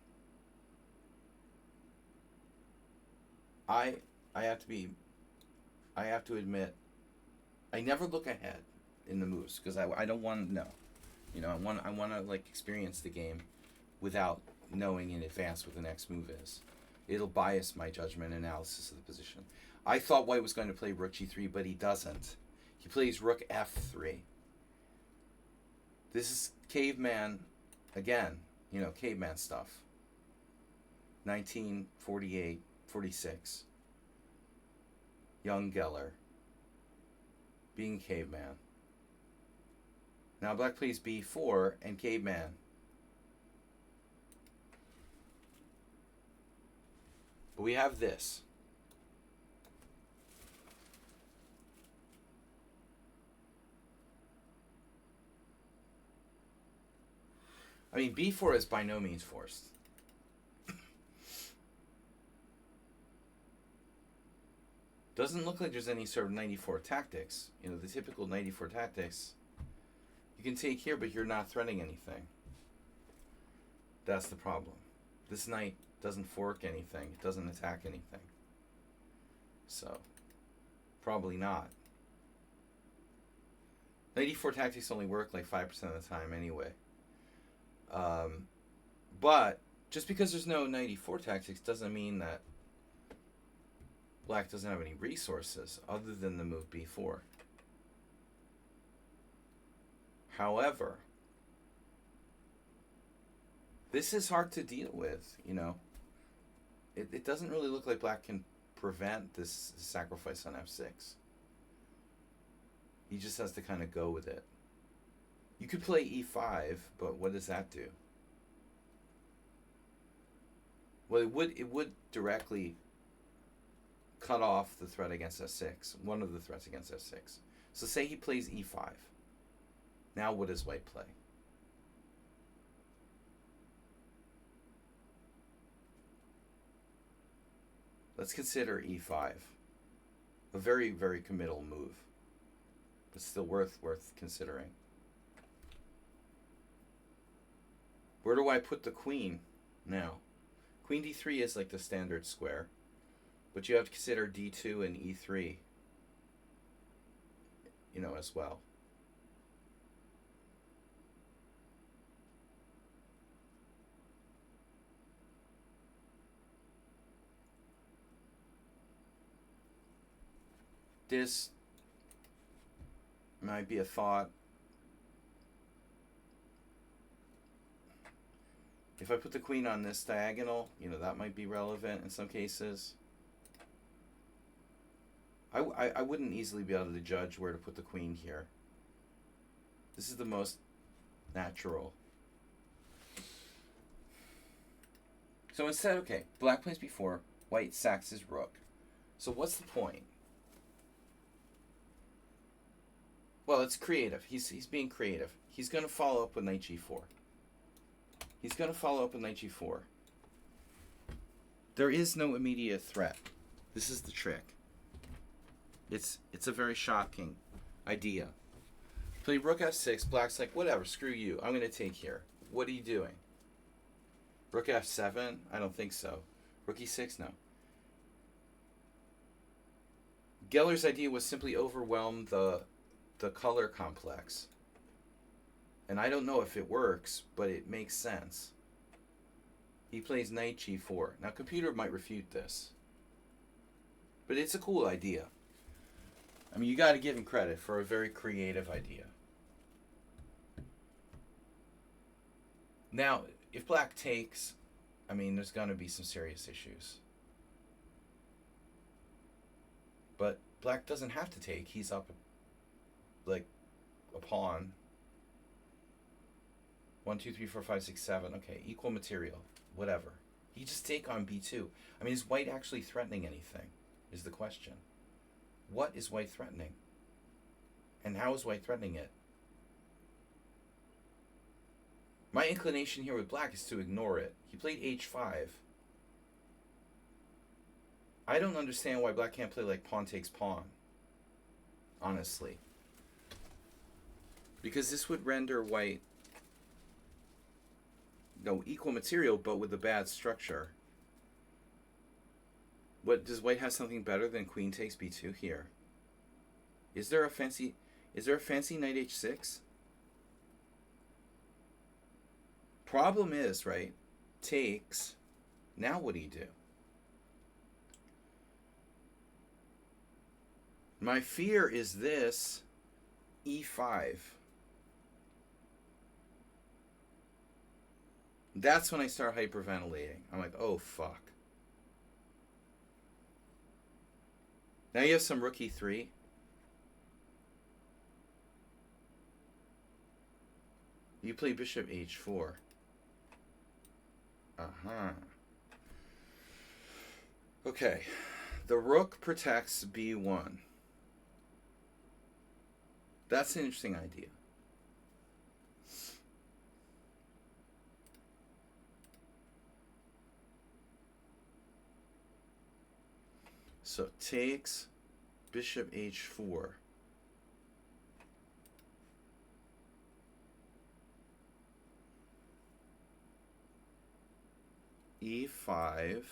I have to admit, I never look ahead in the moves because I don't want to know. I want to like experience the game without knowing in advance what the next move is. It'll bias my judgment and analysis of the position. I thought white was going to play rook g3, but he doesn't. He plays rook f3. This is caveman, again, caveman stuff. 1948, 46. Young Geller. Being caveman. Now black plays b4 and caveman. But we have this. I mean, b4 is by no means forced. Doesn't look like there's any sort of 94 tactics. The typical 94 tactics. You can take here, but you're not threatening anything. That's the problem. This knight doesn't fork anything. It doesn't attack anything. So, probably not. 94 tactics only work like 5% of the time anyway. But Just because there's no knight e4 tactics doesn't mean that black doesn't have any resources other than the move b4. However, this is hard to deal with, you know. It doesn't really look like black can prevent this sacrifice on f6. He just has to kind of go with it. You could play e5, but what does that do? Well, it would directly cut off the threat against f6, one of the threats against f6. So say he plays e5. Now what does white play? Let's consider e5. A very, very committal move, but still worth considering. Where do I put the queen now? Queen d3 is like the standard square, but you have to consider d2 and e3, you know, as well. This might be a thought. If I put the queen on this diagonal, you know, that might be relevant in some cases. I wouldn't easily be able to judge where to put the queen here. This is the most natural. So instead, okay, black plays b4, white sacks his rook. So what's the point? Well, it's creative. He's being creative. He's going to follow up with knight g4. He's going to follow up with knight g4. There is no immediate threat. This is the trick. It's a very shocking idea. Play rook f6. Black's like, whatever, screw you. I'm going to take here. What are you doing? Rook f7? I don't think so. Rook e6? No. Geller's idea was simply overwhelm the color complex. And I don't know if it works, but it makes sense. He plays knight g4. Now, computer might refute this, but it's a cool idea. I mean, you got to give him credit for a very creative idea. Now, if black takes, I mean, there's going to be some serious issues. But black doesn't have to take. He's up like a pawn. 1, 2, 3, 4, 5, 6, 7. Okay, equal material. Whatever. He just take on b2. I mean, is white actually threatening anything? Is the question. What is white threatening? And how is white threatening it? My inclination here with black is to ignore it. He played h5. I don't understand why black can't play like pawn takes pawn. Honestly. Because this would render white equal material, but with a bad structure. What does white have something better than queen takes b2 here? Is there a fancy knight h6? Problem is, right? Takes. Now what do you do? My fear is this e5. That's when I start hyperventilating. I'm like, oh, fuck. Now you have some rook e3. You play bishop h4. Okay. The rook protects b1. That's an interesting idea. So takes bishop h4. e5.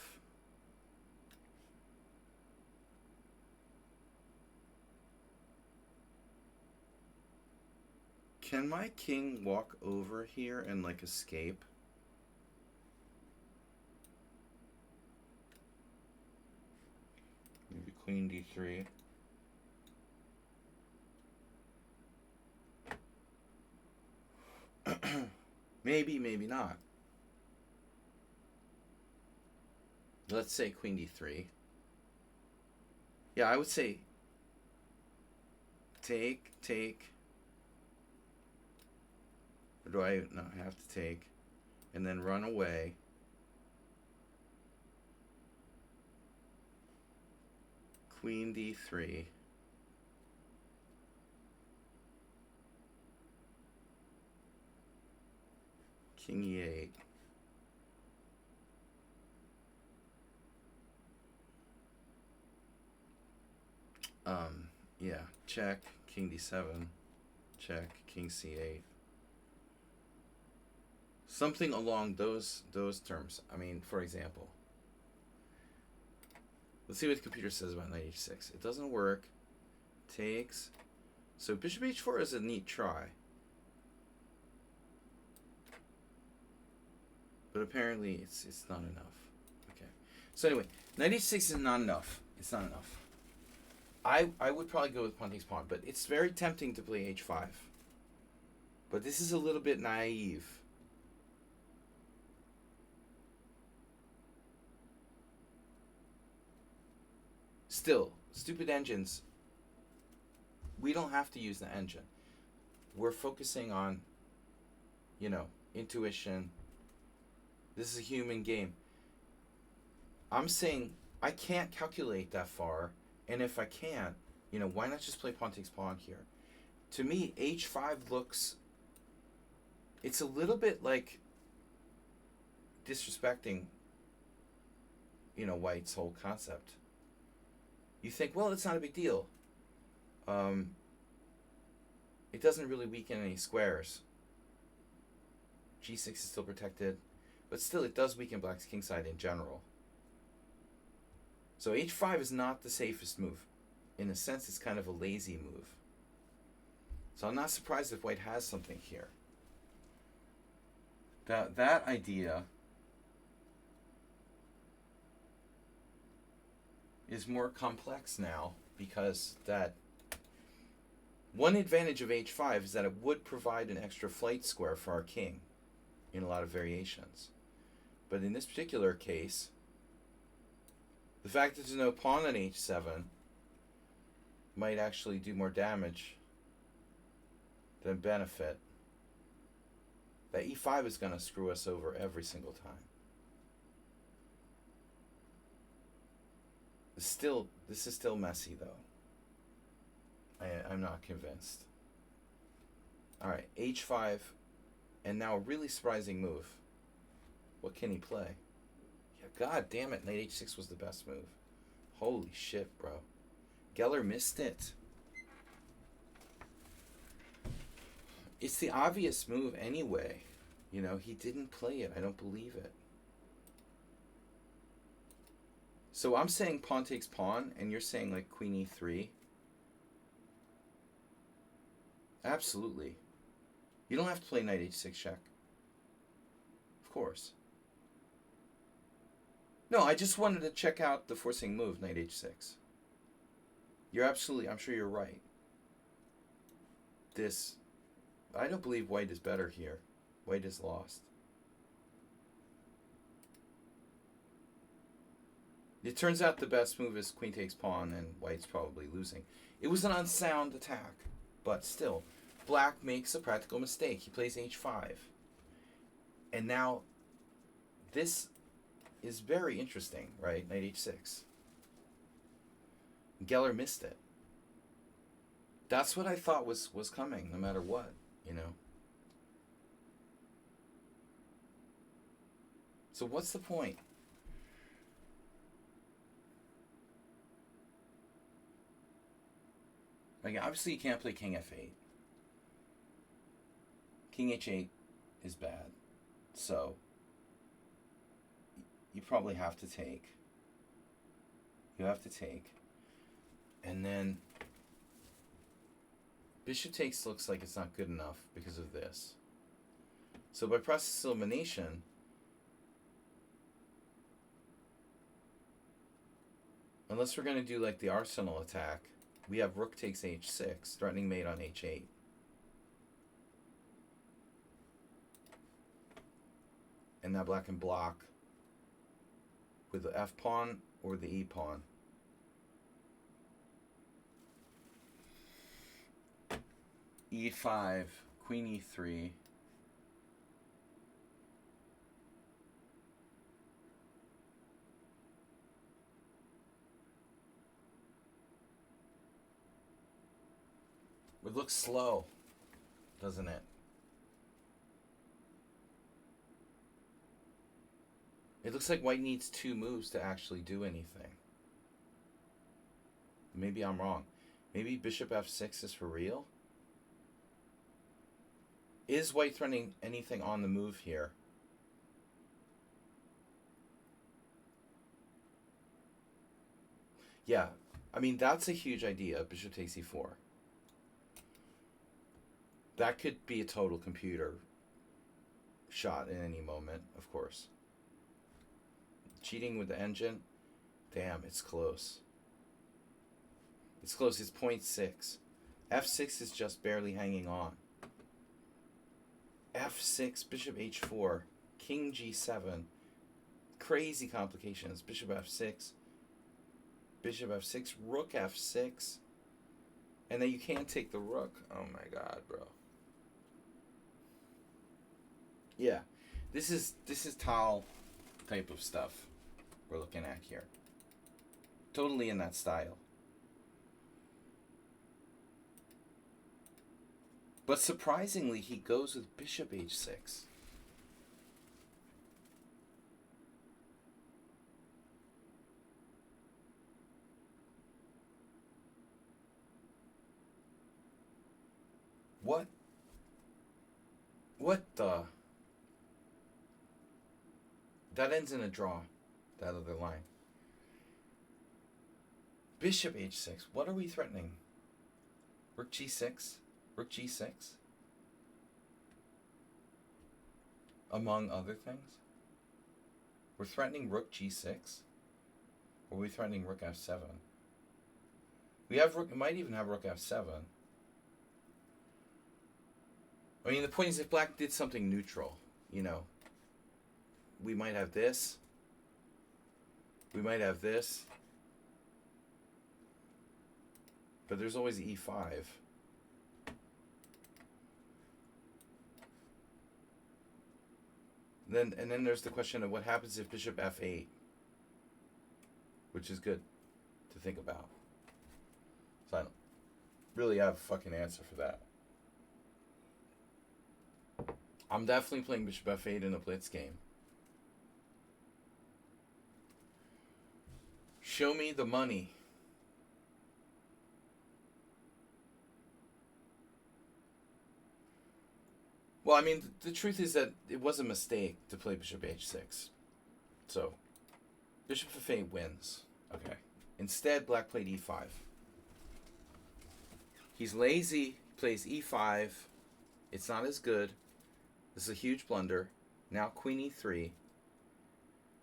Can my king walk over here and like escape? queen d3. Maybe, maybe not. Let's say queen d3. Yeah, I would say take, take. Or do I? No, I have to take. And then run away. Queen d3. King e8. Yeah, check, king d7, check, king c8. Something along those terms. I mean, for example, let's see what the computer says about knight h6. It doesn't work. Takes. So bishop h4 is a neat try. But apparently it's not enough. Okay. So anyway, knight h6 is not enough. It's not enough. I would probably go with pawn takes pawn, but it's very tempting to play h5. But this is a little bit naive. Still, stupid engines. We don't have to use the engine. We're focusing on, intuition. This is a human game. I'm saying I can't calculate that far. And if I can't, why not just play pawn takes pawn here? To me, h5 looks... It's a little bit like disrespecting, White's whole concept. You think, well, it's not a big deal. It doesn't really weaken any squares. g6 is still protected. But still, it does weaken black's kingside in general. So h5 is not the safest move. In a sense, it's kind of a lazy move. So I'm not surprised if white has something here. That idea is more complex now because that one advantage of h5 is that it would provide an extra flight square for our king in a lot of variations. But in this particular case, the fact that there's no pawn on h7 might actually do more damage than benefit. That e5 is going to screw us over every single time. This is still messy, though. I'm not convinced. Alright, h5, and now a really surprising move. What can he play? Yeah, god damn it, knight h6 was the best move. Holy shit, bro. Geller missed it. It's the obvious move anyway. He didn't play it. I don't believe it. So I'm saying pawn takes pawn, and you're saying like queen e3. Absolutely. You don't have to play knight h6 check. Of course. No, I just wanted to check out the forcing move, knight h6. You're absolutely, I'm sure you're right. I don't believe white is better here. White is lost. It turns out the best move is queen takes pawn, and white's probably losing. It was an unsound attack, but still, black makes a practical mistake. He plays h5. And now, this is very interesting, right? Knight h6. Geller missed it. That's what I thought was coming, no matter what, So what's the point? Like, obviously you can't play king f8. King h8 is bad. So you probably have to take. You have to take. And then bishop takes looks like it's not good enough because of this. So by process of elimination, Unless we're going to do like the arsenal attack, we have rook takes h6, threatening mate on h8. And now black can block with the f pawn or the e pawn. e5, queen e3. It looks slow, doesn't it? It looks like white needs 2 moves to actually do anything. Maybe I'm wrong. Maybe bishop f6 is for real? Is white threatening anything on the move here? Yeah, I mean, that's a huge idea, bishop takes e4. That could be a total computer shot in any moment, of course. Cheating with the engine? Damn, it's close. It's close, it's 0.6. f6 is just barely hanging on. f6, bishop h4, king g7. Crazy complications. Bishop f6, rook f6. And then you can't take the rook. Oh my god, bro. Yeah, this is Tal type of stuff we're looking at here. Totally in that style. But surprisingly, he goes with bishop h6. What the? That ends in a draw, that other line. Bishop h6. What are we threatening? Rook g6? Rook g6? Among other things? We're threatening rook g6? Or are we threatening rook f7? We have rook, might even have rook f7. I mean, the point is if black did something neutral, you know, we might have this. We might have this. But there's always e5. And then there's the question of what happens if bishop f8, which is good to think about. So I don't really have a fucking answer for that. I'm definitely playing bishop f8 in a blitz game. Show me the money. Well, I mean, the truth is that it was a mistake to play bishop h6. So, bishop f8 wins. Okay. Instead, black played e5. He's lazy, plays e5. It's not as good. This is a huge blunder. Now queen e3.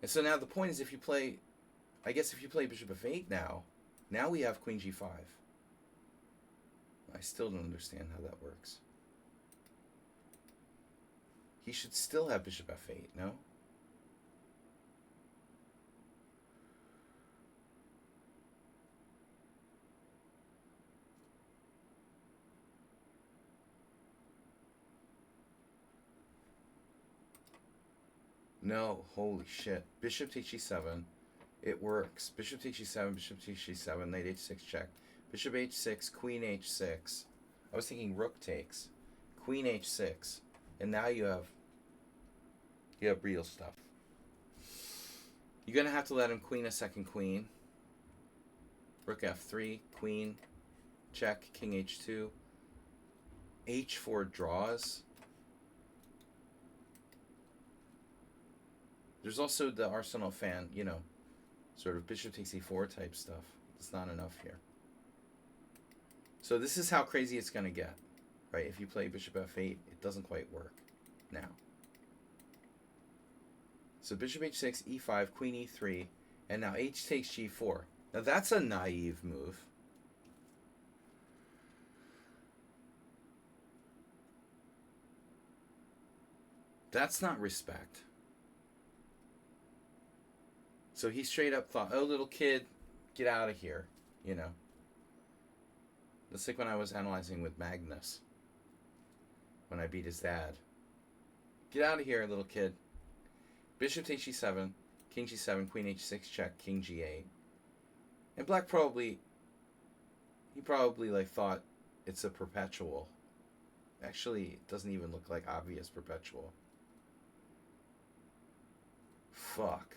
And so now the point is if you play, I guess if you play bishop f8 now we have queen g5. I still don't understand how that works. He should still have bishop f8, no? No, holy shit. Bishop takes g7. It works. Bishop takes g7, bishop takes g7, knight h6 check. Bishop h6, queen h6. I was thinking rook takes. Queen h6. And now you have real stuff. You're going to have to let him queen a second queen. Rook f3, queen, check, king h2. h4 draws. There's also the Arsenal fan, you know, sort of bishop takes e4 type stuff. It's not enough here. So this is how crazy it's going to get, right? If you play bishop f8, it doesn't quite work now. So bishop h6, e5, queen e3, and now h takes g4. Now that's a naive move. That's not respect. So he straight up thought, oh, little kid, get out of here. You know. That's like when I was analyzing with Magnus. When I beat his dad. Get out of here, little kid. Bishop takes g7, king g7, queen h6, check, king g8. And black probably, he probably like thought it's a perpetual. Actually, it doesn't even look like obvious perpetual. Fuck.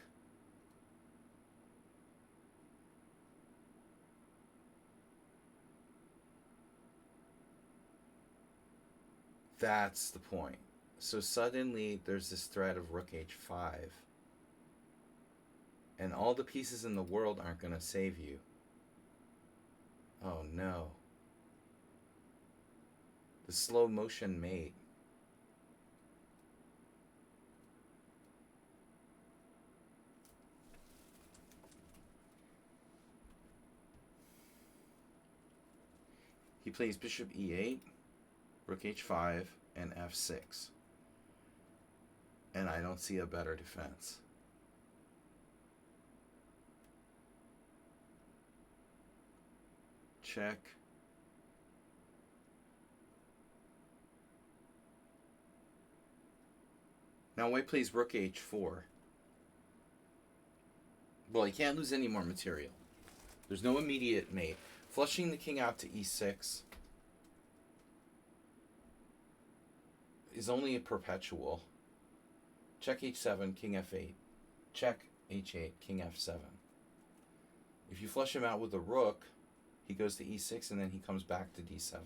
That's the point. So suddenly there's this threat of rook h5. And all the pieces in the world aren't going to save you. Oh no. The slow motion mate. He plays bishop e8, rook h5, and f6. And I don't see a better defense. Check. Now white plays rook h4. Well, he can't lose any more material. There's no immediate mate. Flushing the king out to e6 is only a perpetual. Check h7, king f8. Check h8, king f7. If you flush him out with a rook, he goes to e6 and then he comes back to d7.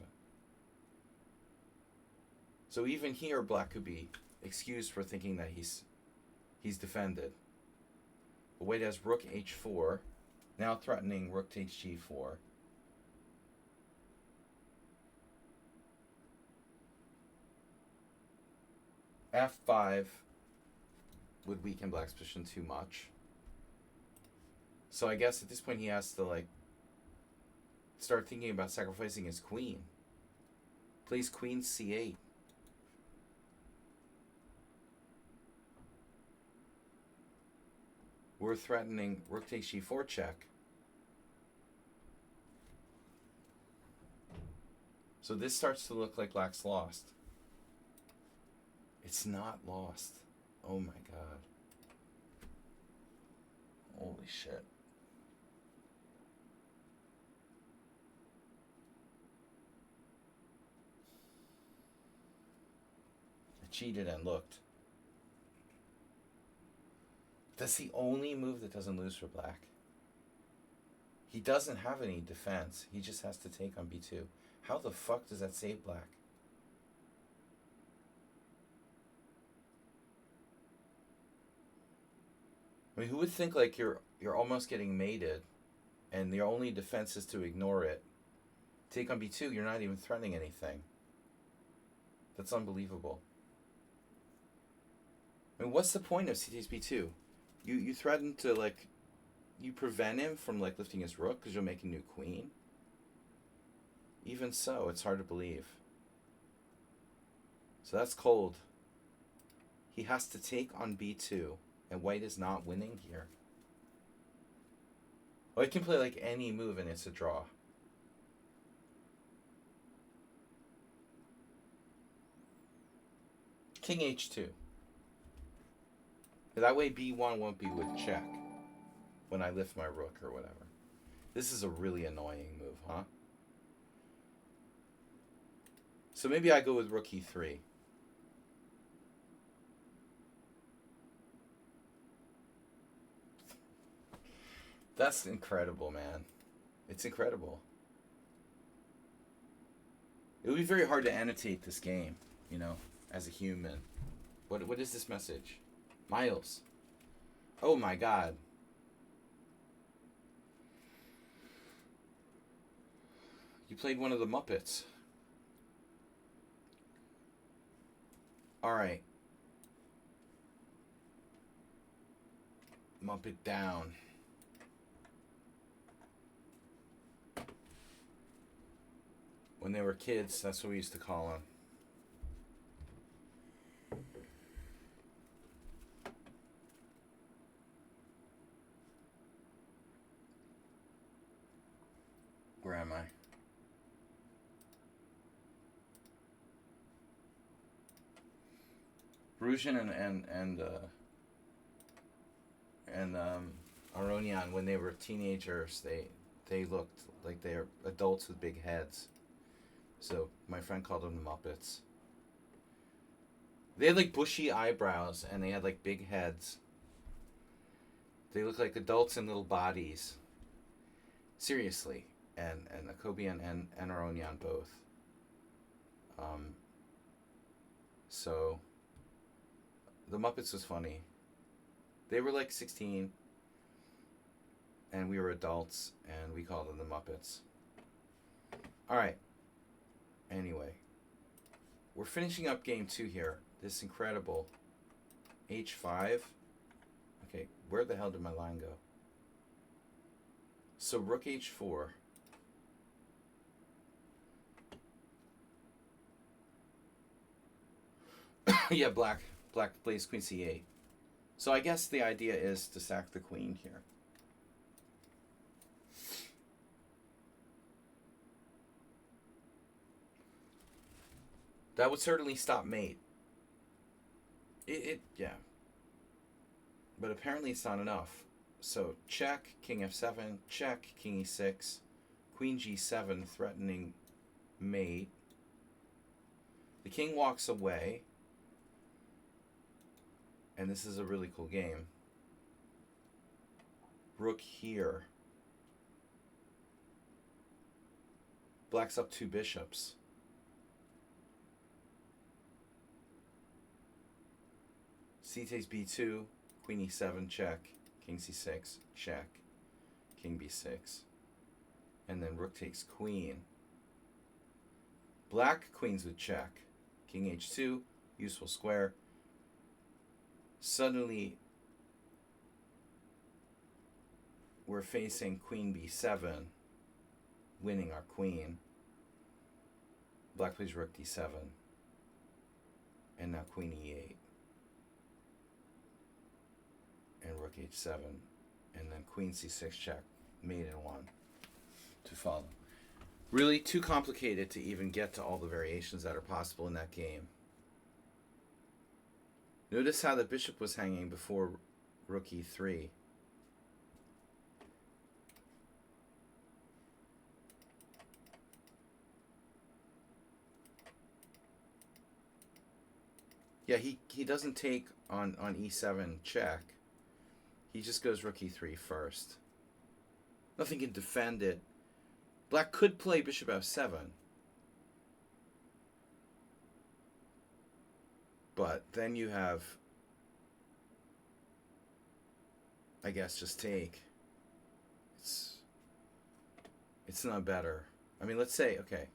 So even here, black could be excused for thinking that he's defended. But white has rook h4, now threatening rook takes g4. f5 would weaken black's position too much. So I guess at this point he has to like start thinking about sacrificing his queen. Plays queen c8. We're threatening rook takes g4 check. So this starts to look like black's lost. It's not lost. Oh my god. Holy shit. I cheated and looked. That's the only move that doesn't lose for black. He doesn't have any defense. He just has to take on b2. How the fuck does that save black? I mean, who would think like you're almost getting mated and your only defense is to ignore it? Take on b2, you're not even threatening anything. That's unbelievable. I mean, what's the point of c takes b2? You threaten to like, you prevent him from like lifting his rook because you'll make a new queen. Even so, it's hard to believe. So that's cold. He has to take on b2, and white is not winning here. White can play like any move and it's a draw. King h2. That way b1 won't be with check when I lift my rook or whatever. This is a really annoying move, huh? So maybe I go with rook e3. That's incredible, man. It's incredible. It would be very hard to annotate this game, you know, as a human. What is this message? Miles. Oh my god. You played one of the Muppets. Alright. Muppet down. When they were kids, that's what we used to call them. Where am I? Brujan and Aronian, when they were teenagers, they looked like they're adults with big heads. So my friend called them the Muppets. They had like bushy eyebrows and they had like big heads. They looked like adults in little bodies. Seriously. And Akobian and Aronian both. So the Muppets was funny. They were like 16 and we were adults and we called them the Muppets. Alright. Anyway. We're finishing up game 2 here. This incredible H5. Okay, where the hell did my line go? So Rook H4. Yeah, black plays Queen C8. So I guess the idea is to sack the queen here. That would certainly stop mate. Yeah. But apparently it's not enough. So check, King F7, check, King E6, Queen G7 threatening mate. The king walks away. And this is a really cool game. Rook here. Black's up 2 bishops. C takes B2, Queen E7, check, King C6, check, King B6. And then Rook takes Queen. Black queens would check. King H2, useful square. Suddenly, we're facing Queen B7, winning our queen. Black plays Rook D7. And now Queen E8. And Rook H7. And then Queen C6 check, mate in 1 to follow. Really too complicated to even get to all the variations that are possible in that game. Notice how the bishop was hanging before Rook E3. Yeah, he doesn't take on E7 check. He just goes Rook E3 first. Nothing can defend it. Black could play Bishop F7. But then you have, I guess, just take. It's not better. I mean, let's say, okay.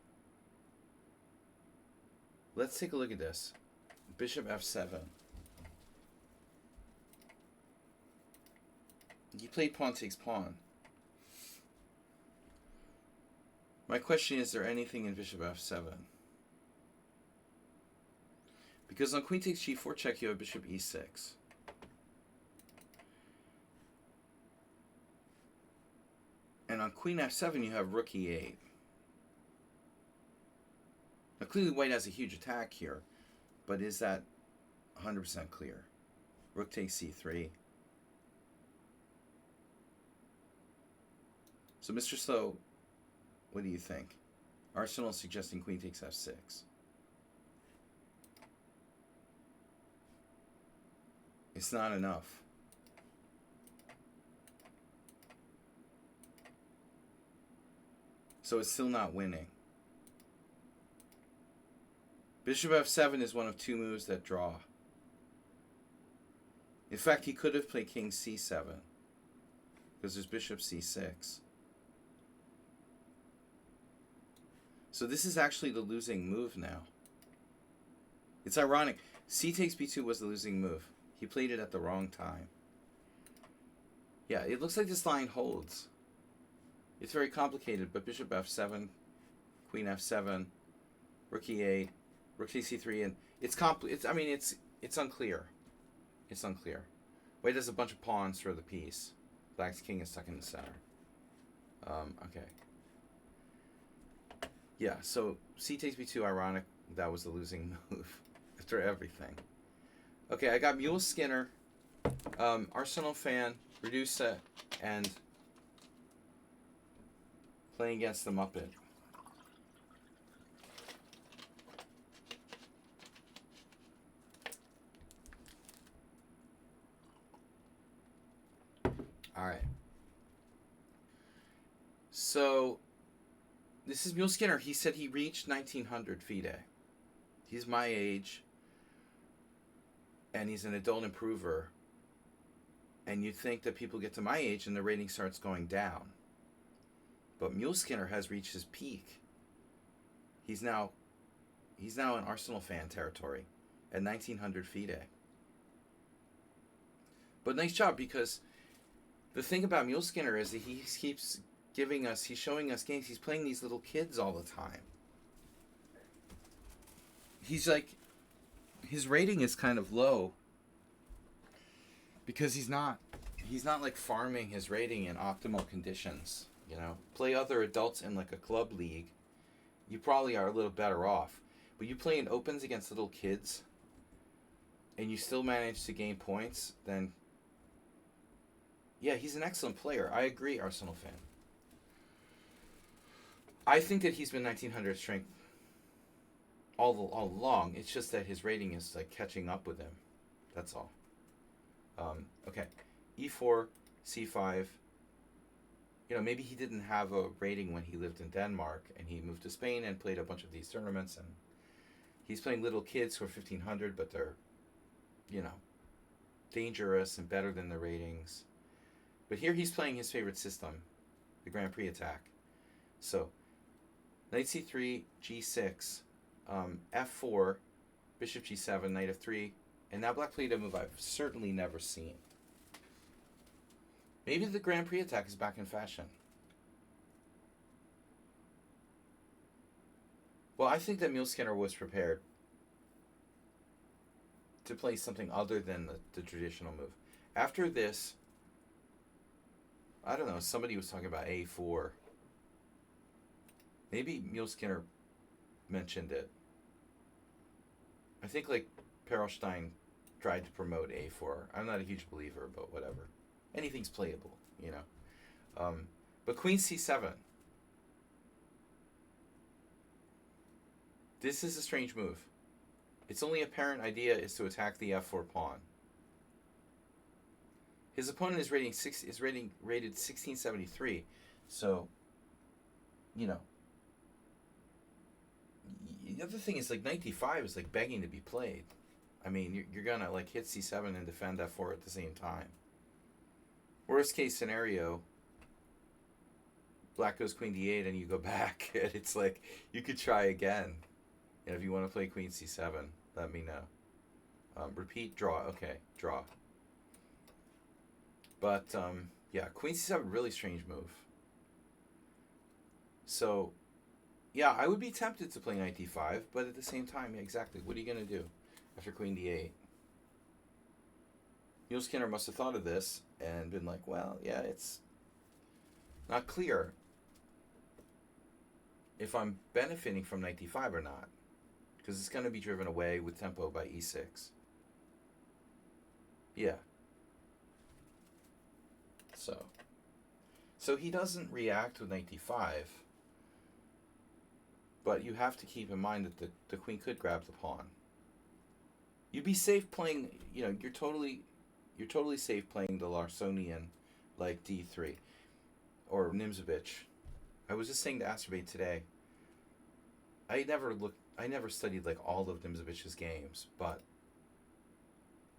Let's take a look at this. Bishop F7. You played pawn takes pawn. My question is there anything in Bishop F7? Because on Queen takes G4 check, you have Bishop E6. And on Queen F7, you have Rook E8. Now, clearly White has a huge attack here, but is that 100% clear? Rook takes C3. So, Mr. Slow, what do you think? Arsenal suggesting Queen takes F6. It's not enough. So it's still not winning. Bishop F7 is one of 2 moves that draw. In fact, he could have played King C7 because there's Bishop C6. So this is actually the losing move now. It's ironic. C takes B2 was the losing move. He played it at the wrong time. Yeah, it looks like this line holds. It's very complicated, but Bishop F7, queen f7, rook e8, rook c3, and it's unclear. It's unclear. White has a bunch of pawns for the piece. Black's king is stuck in the center. Okay. Yeah, so c takes b2, ironic. That was the losing move after everything. Okay, I got Mule Skinner, Arsenal fan, Redusa, and playing against the Muppet. All right. So, this is Mule Skinner. He said he reached 1900 FIDE. He's my age, and he's an adult improver. And you'd think that people get to my age and the rating starts going down. But Mule Skinner has reached his peak. He's now in Arsenal fan territory at 1900 FIDE. But nice job, because the thing about Mule Skinner is that he keeps he's showing us games. He's playing these little kids all the time. He's like, his rating is kind of low because he's not like farming his rating in optimal conditions. You know, play other adults in like a club league, you probably are a little better off. But you play in opens against little kids, and you still manage to gain points, then yeah, he's an excellent player. I agree, Arsenal fan. I think that he's been 1900 strength all along. It's just that his rating is like catching up with him. That's all. Okay, e4, c5. You know, maybe he didn't have a rating when he lived in Denmark, and he moved to Spain and played a bunch of these tournaments, and he's playing little kids who are 1500, but they're, you know, dangerous and better than the ratings. But here he's playing his favorite system, the Grand Prix attack. So, knight c3, g6, f4, bishop g7, knight f3, and now black played a move I've certainly never seen. Maybe the Grand Prix attack is back in fashion. Well, I think that Mule Skinner was prepared to play something other than the traditional move. After this, I don't know, somebody was talking about a4. Maybe Mule Skinner mentioned it. I think like Perelstein tried to promote a4. I'm not a huge believer, but whatever. Anything's playable, you know. But queen c7. This is a strange move. Its only apparent idea is to attack the f4 pawn. His opponent is rated 1673, so, you know. The other thing is, like, knight d5 is like begging to be played. I mean, you're gonna like hit c7 and defend f4 at the same time. Worst case scenario, black goes queen d8 and you go back, and it's like you could try again. And if you want to play queen c7, let me know. Repeat, draw. Okay, draw. But yeah, queen c7, really strange move. So yeah, I would be tempted to play knight d5, but at the same time, yeah, exactly. What are you gonna do after queen d8? Mule Skinner must have thought of this and been like, well, yeah, it's not clear if I'm benefiting from knight d5 or not, because it's going to be driven away with tempo by e6. Yeah. So he doesn't react with knight d5, but you have to keep in mind that the queen could grab the pawn. You'd be safe playing, you know, you're totally safe playing the Larsonian, like d3 or Nimzovich. I was just saying to Asterbate today, I never studied like all of Nimzovich's games, but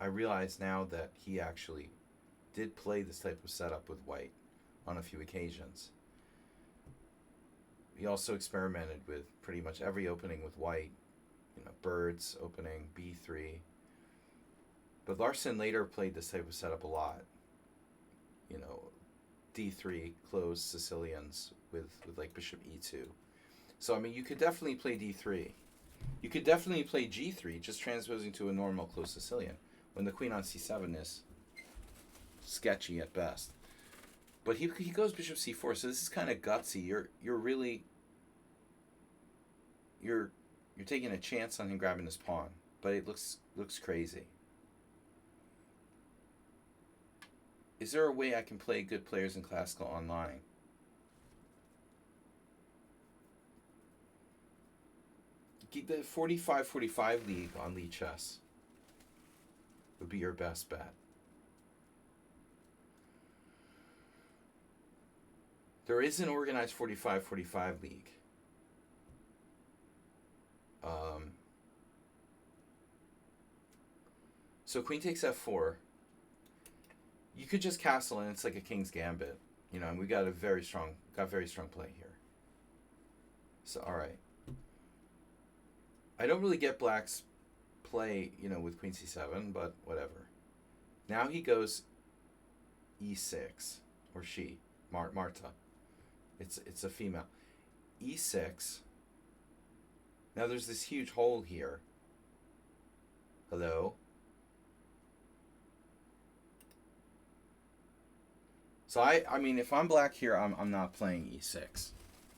I realize now that he actually did play this type of setup with white on a few occasions. He also experimented with pretty much every opening with white, you know, birds opening, b3. But Larson later played this type of setup a lot. You know, d3, closed Sicilians with like bishop e2. So, I mean, you could definitely play d3. You could definitely play g3, just transposing to a normal closed Sicilian, when the queen on c7 is sketchy at best. But he goes bishop c4, so this is kind of gutsy. You're really you're taking a chance on him grabbing this pawn, but it looks crazy. Is there a way I can play good players in classical online? The 45-45 league on lichess would be your best bet. There is an organized 45-45 league. So queen takes f4. You could just castle and it's like a king's gambit, you know. And we got very strong play here. So all right. I don't really get black's play, you know, with queen c7, but whatever. Now he goes e6, or she, Marta. It's a female. e6. Now there's this huge hole here. Hello? So I mean, if I'm black here, I'm not playing e6.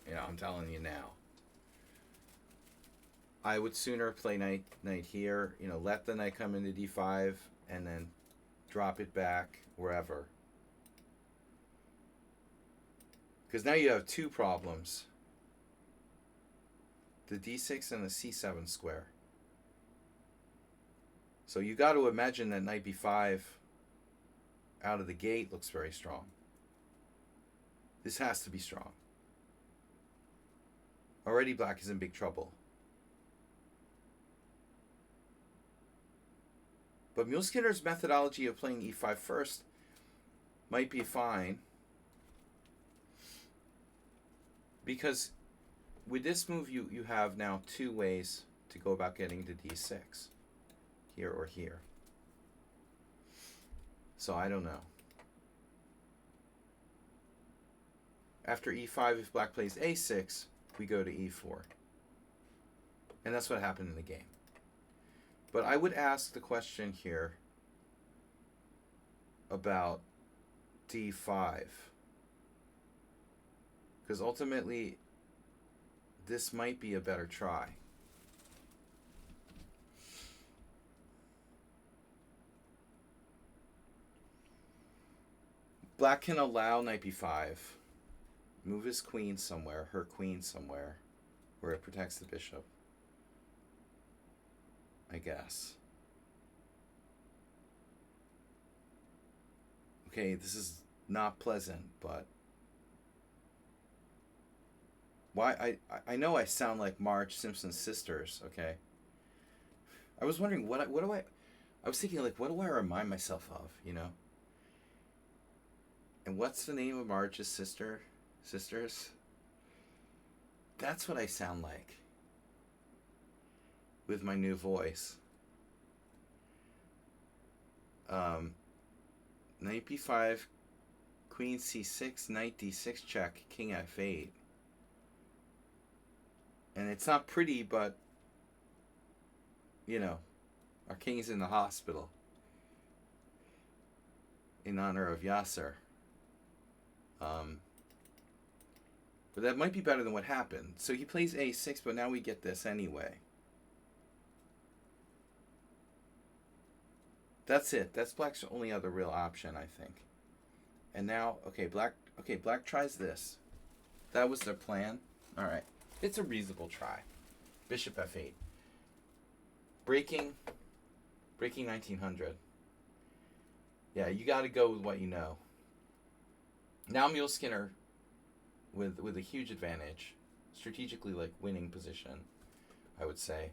You know, I'm telling you now. I would sooner play knight here, you know, let the knight come into d5 and then drop it back wherever. Because now you have two problems. The d6 and the c7 square. So you got to imagine that knight b5 out of the gate looks very strong. This has to be strong. Already black is in big trouble. But Muleskinner's methodology of playing e5 first might be fine. Because with this move, you have now two ways to go about getting to d6. Here or here. So I don't know. After e5, if black plays a6, we go to e4. And that's what happened in the game. But I would ask the question here about d5. Because ultimately, this might be a better try. Black can allow knight b5, move his queen somewhere, her queen somewhere, where it protects the bishop, I guess. Okay, this is not pleasant, but why I know I sound like Marge Simpson's sisters, okay? I was wondering what do I was thinking, like, what do I remind myself of, you know? And what's the name of Marge's sisters? That's what I sound like with my new voice. Knight b5, queen c6, knight d6 check, king f8. And it's not pretty, but, you know, our king is in the hospital in honor of Yasser. But that might be better than what happened. So he plays a6, but now we get this anyway. That's it. That's black's only other real option, I think. And now, okay, black tries this. That was their plan. All right. It's a reasonable try. Bishop f8. Breaking 1900. Yeah, you got to go with what you know. Now Muleskinner with a huge advantage, strategically, like, winning position, I would say.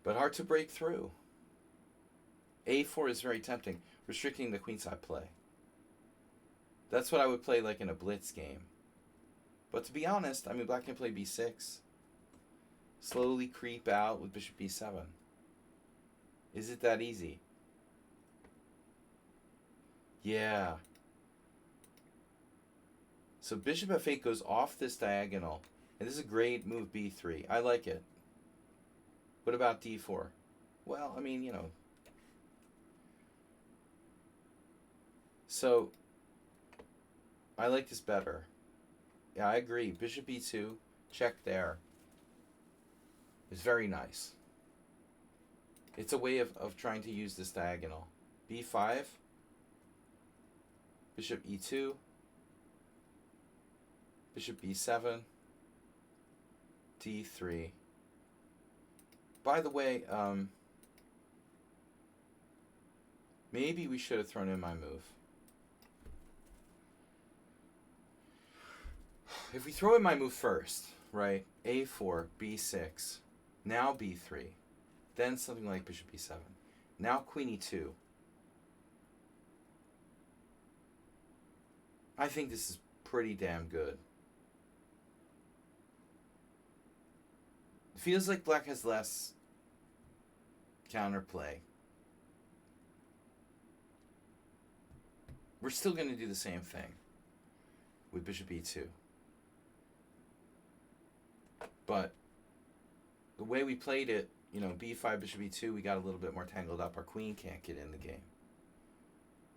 But hard to break through. a4 is very tempting, restricting the queenside play. That's what I would play, like, in a blitz game. But to be honest, I mean, black can play b6. Slowly creep out with bishop b7. Is it that easy? Yeah. So bishop f8 goes off this diagonal. And this is a great move, b3. I like it. What about d4? Well, I mean, you know. So, I like this better. Yeah, I agree. Bishop e2, check there. It's very nice. It's a way of trying to use this diagonal. b5, bishop e2, bishop b7, d3. By the way, maybe we should have thrown in my move. If we throw in my move first, right? a4, b6, now b3, then something like bishop b7, now queen e2. I think this is pretty damn good. It feels like black has less counterplay. We're still going to do the same thing with bishop e2. But the way we played it, you know, b5, bishop e2, we got a little bit more tangled up. Our queen can't get in the game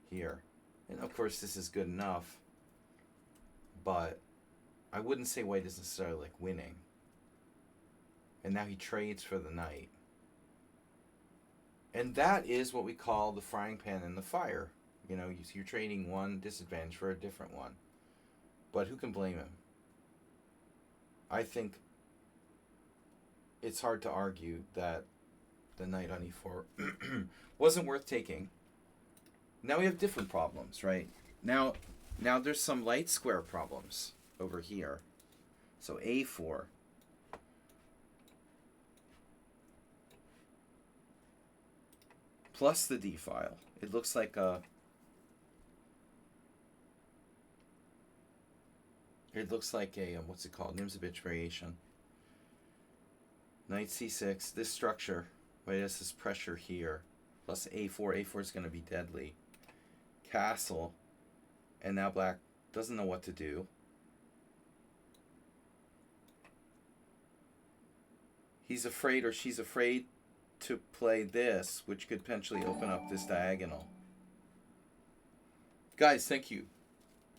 here. And of course, this is good enough. But I wouldn't say white is necessarily like winning. And now he trades for the knight. And that is what we call the frying pan in the fire. You know, you're trading one disadvantage for a different one. But who can blame him? I think it's hard to argue that the knight on e4 wasn't worth taking. Now we have different problems, right? Now there's some light square problems over here. So a4. Plus the d file. It looks like a... what's it called? Nimzovich variation. Knight c6. This structure, right, has this pressure here. Plus a4. a4 is going to be deadly. Castle. And now black doesn't know what to do. He's afraid, or she's afraid, to play this, which could potentially open up this diagonal. Guys, thank you.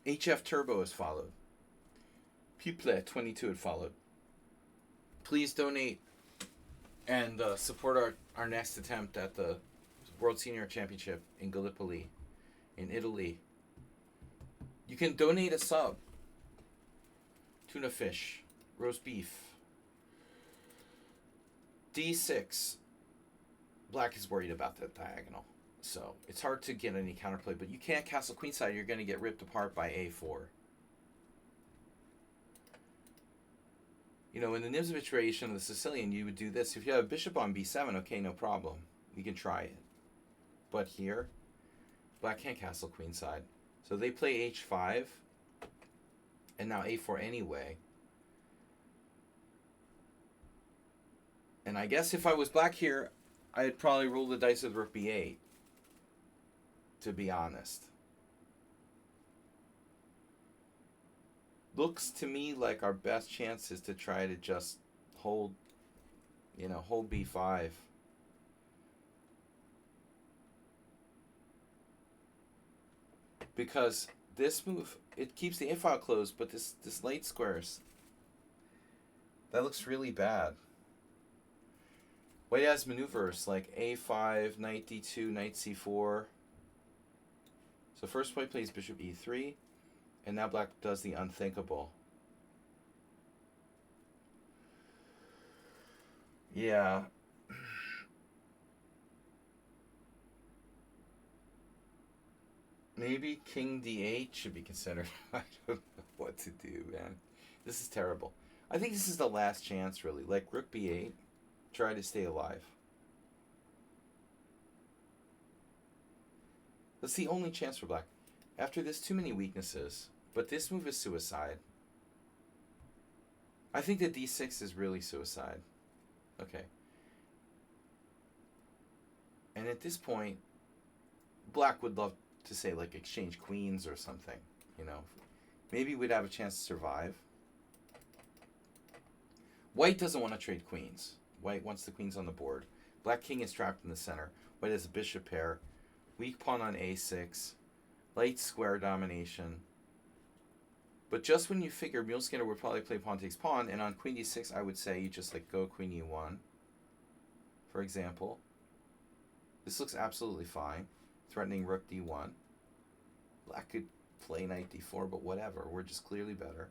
HF Turbo has followed. People22 had followed. Please donate and support our next attempt at the World Senior Championship in Gallipoli, in Italy. You can donate a sub. Tuna fish, roast beef. D6. Black is worried about that diagonal. So it's hard to get any counterplay, but you can't castle queenside. You're going to get ripped apart by a4. You know, in the Nimzovich variation of the Sicilian, you would do this. If you have a bishop on b7, okay, no problem. We can try it. But here, black can't castle queenside. So they play h5, and now a4 anyway. And I guess if I was black here, I'd probably roll the dice with rook b8, to be honest. Looks to me like our best chance is to try to just hold, you know, hold b5. Because this move, it keeps the a-file closed, but this late squares, that looks really bad. White has maneuvers like a5, knight d2, knight c4. So first white plays bishop e3, and now black does the unthinkable. Yeah. Maybe king d8 should be considered. I don't know what to do, man. This is terrible. I think this is the last chance, really. Like rook b8. Try to stay alive. That's the only chance for black. After this, too many weaknesses. But this move is suicide. I think that d6 is really suicide. Okay. And at this point, black would love to say, like, exchange queens or something. You know, maybe we'd have a chance to survive. White doesn't want to trade queens. White wants the queens on the board. Black king is trapped in the center. White has a bishop pair. Weak pawn on a6. Light square domination. But just when you figure Mule Skinner would probably play pawn takes pawn, and on queen d6, I would say you just like go queen e1, for example. This looks absolutely fine. Threatening rook d1. Black could play knight d4, but whatever. We're just clearly better.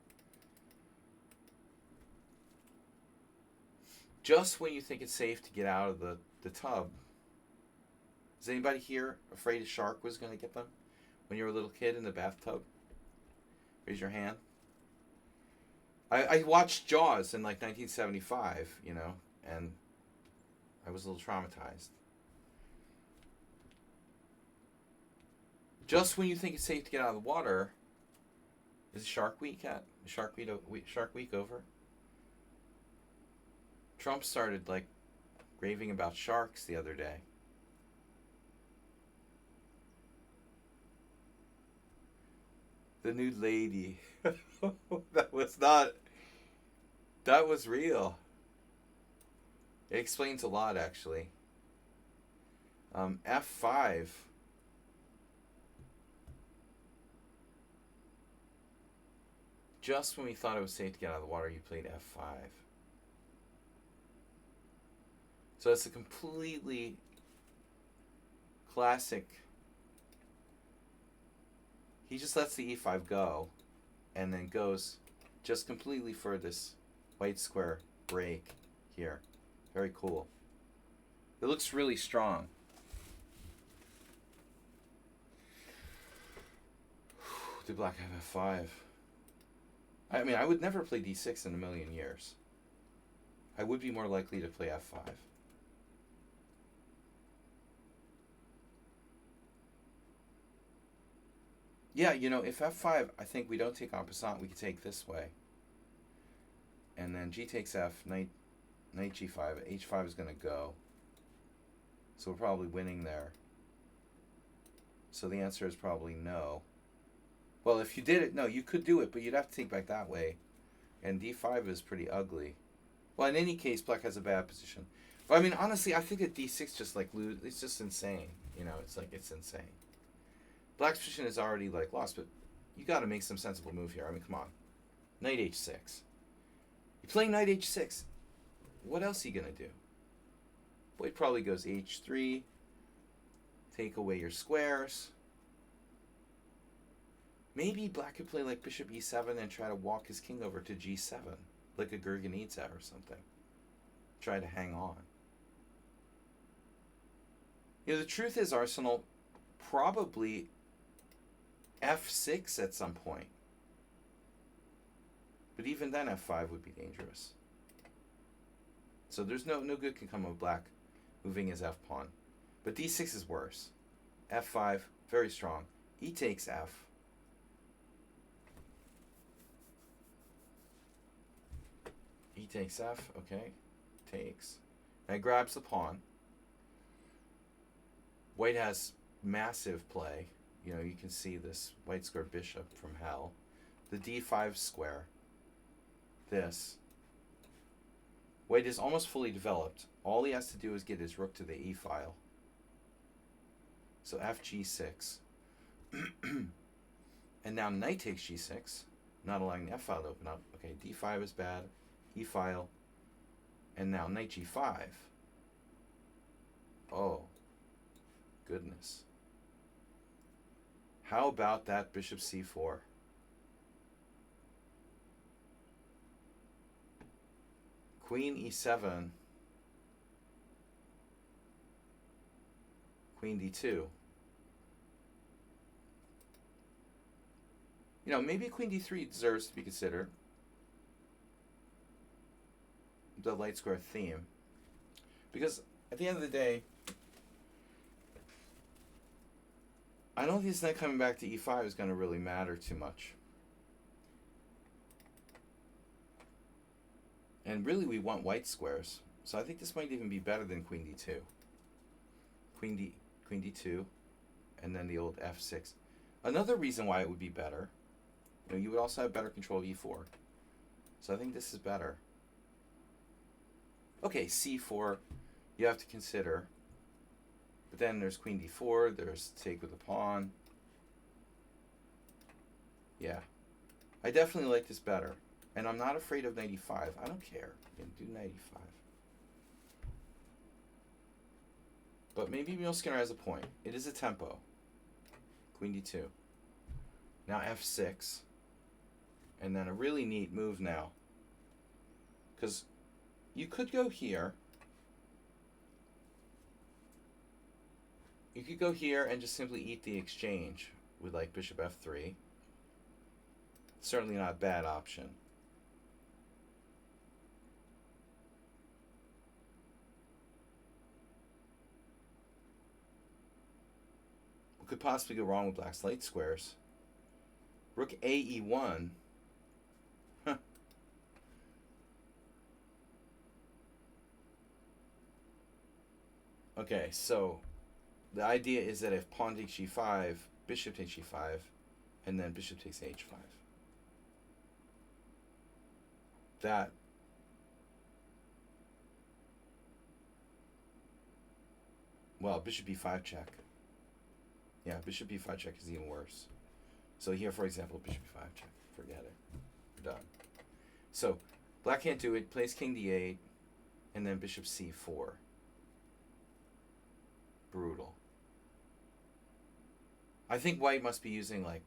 Just when you think it's safe to get out of the tub. Is anybody here afraid a shark was going to get them when you were a little kid in the bathtub? Raise your hand. I watched Jaws in like 1975, you know, and I was a little traumatized. Just when you think it's safe to get out of the water, is Shark Week at Shark Week over? Trump started like raving about sharks the other day. The nude lady. That was real. It explains a lot, actually. F5. Just when we thought it was safe to get out of the water, you played F5. So it's a completely classic. He just lets the e5 go and then goes just completely for this white square break here. Very cool. It looks really strong. Did black have f5? I mean, I would never play d6 in a million years. I would be more likely to play f5. Yeah, you know, if f5, I think we don't take en passant, we could take this way. And then g takes f, knight g5, h5 is going to go. So we're probably winning there. So the answer is probably no. Well, if you did it, no, you could do it, but you'd have to take back that way. And d5 is pretty ugly. Well, in any case, black has a bad position. But I mean, honestly, I think that d6 just like lose. It's just insane. You know, it's like, it's insane. Black's position is already like lost, but you got to make some sensible move here. I mean, come on. Knight h6. You play knight h6. What else are you going to do? White probably goes h3. Take away your squares. Maybe black could play like bishop e7 and try to walk his king over to g7. Like a Gurgenidze or something. Try to hang on. You know, the truth is Arsenal probably f6 at some point. But even then f5 would be dangerous. So there's no good can come of black moving his f-pawn. But d6 is worse. f5, very strong. E takes f. E takes f, okay. Takes. Now he grabs the pawn. White has massive play. You know, you can see this white square bishop from hell. The d5 square. This. White is almost fully developed. All he has to do is get his rook to the e file. So fg6. And now knight takes g6, not allowing the f file to open up. Okay, d5 is bad. E file. And now knight g5. Oh, goodness. How about that bishop c4? Queen e7. Queen d2. You know, maybe queen d3 deserves to be considered. The light square theme. Because at the end of the day, I don't think this knight coming back to e5 is going to really matter too much. And really we want white squares. So I think this might even be better than queen d2. Queen d2, and then the old f6. Another reason why it would be better, You know, you would also have better control of e4. So I think this is better. Okay, c4, you have to consider. But then there's queen d4, there's take with the pawn. Yeah. I definitely like this better. And I'm not afraid of knight e5. I don't care. You can do knight e5. But maybe Mule Skinner has a point. It is a tempo. Queen d2. Now f6. And then a really neat move now. Because you could go here. You could go here and just simply eat the exchange with like bishop f3. Certainly not a bad option. What could possibly go wrong with black's light squares? Rook a e1. Huh. Okay, so the idea is that if pawn takes g5, bishop takes g5, and then bishop takes h5. That well, bishop b5 check. Yeah, bishop b5 check is even worse. So here, for example, bishop b5 check. Forget it. We're done. So black can't do it. Plays king d8, and then bishop c4. Brutal. I think white must be using like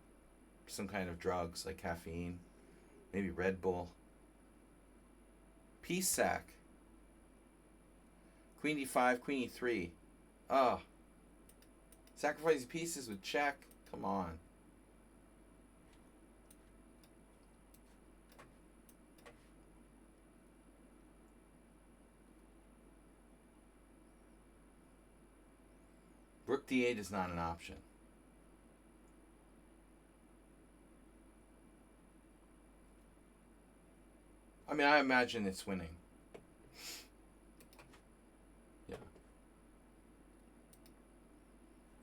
some kind of drugs, like caffeine, maybe Red Bull. Piece sack. Queen d5, queen e3. Ah. Sacrificing pieces with check. Come on. Rook d8 is not an option. I mean, I imagine it's winning. Yeah.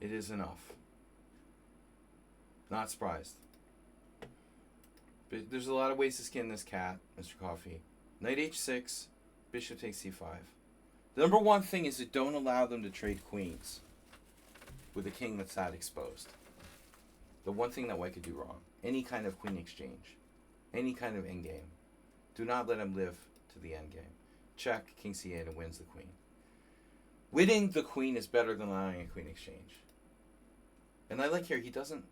It is enough. Not surprised. But there's a lot of ways to skin this cat, Mr. Coffee. Knight h6, bishop takes c5. The number one thing is to don't allow them to trade queens with a king that's that exposed. The one thing that white could do wrong. Any kind of queen exchange. Any kind of endgame. Do not let him live to the endgame. Check, king c8, and wins the queen. Winning the queen is better than allowing a queen exchange. And I like here, he doesn't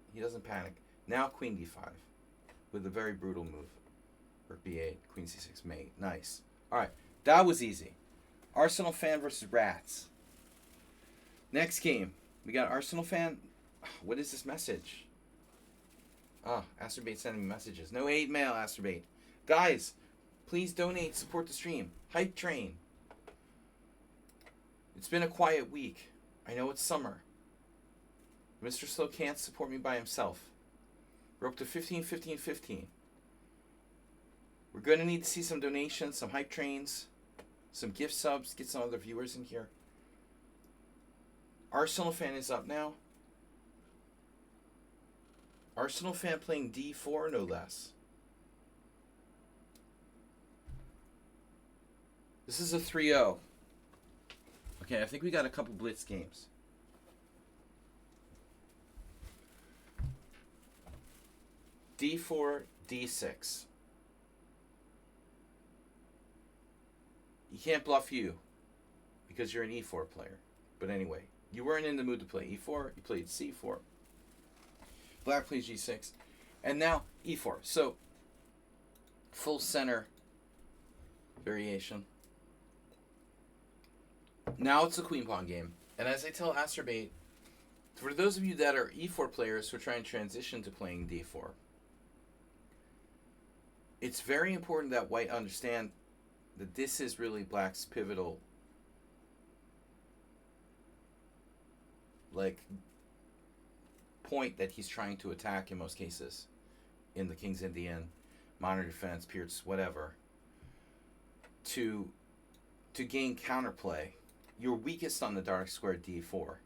panic. Now queen d5 with a very brutal move. Rook b8, queen c6, mate. Nice. All right, that was easy. Arsenal fan versus Rats. Next game, we got Arsenal fan. What is this message? Oh, Asterbait sending me messages. No hate mail, Asterbait. Guys, please donate, support the stream. Hype train. It's been a quiet week. I know it's summer. Mr. Slow can't support me by himself. We're up to 15, 15, 15. We're going to need to see some donations, some hype trains, some gift subs, get some other viewers in here. Arsenal fan is up now. Arsenal fan playing d4, no less. This is a 3-0. Okay, I think we got a couple blitz games. d4, d6. You can't bluff you because you're an e4 player. But anyway, you weren't in the mood to play e4. You played c4. Black plays g6. And now e4. So, full center variation. Now it's a queen pawn game. And as I tell Asterbait, for those of you that are e4 players who are trying to transition to playing d4, it's very important that white understand that this is really black's pivotal, like, point that he's trying to attack in most cases. In the King's Indian, Modern Defense, Pierce, whatever. To gain counterplay. You're weakest on the dark square d4.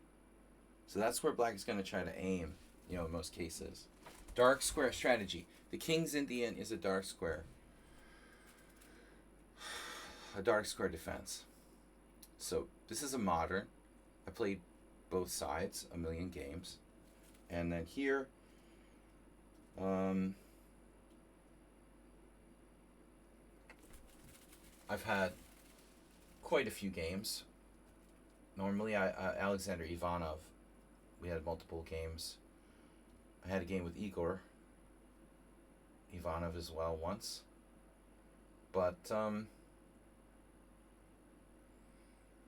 So that's where black is going to try to aim, in most cases. Dark square strategy. The king's Indian is a dark square. A dark square defense. So this is a modern. I played both sides a million games. And then here, I've had quite a few games. Normally, Alexander Ivanov, we had multiple games. I had a game with Igor Ivanov as well once. But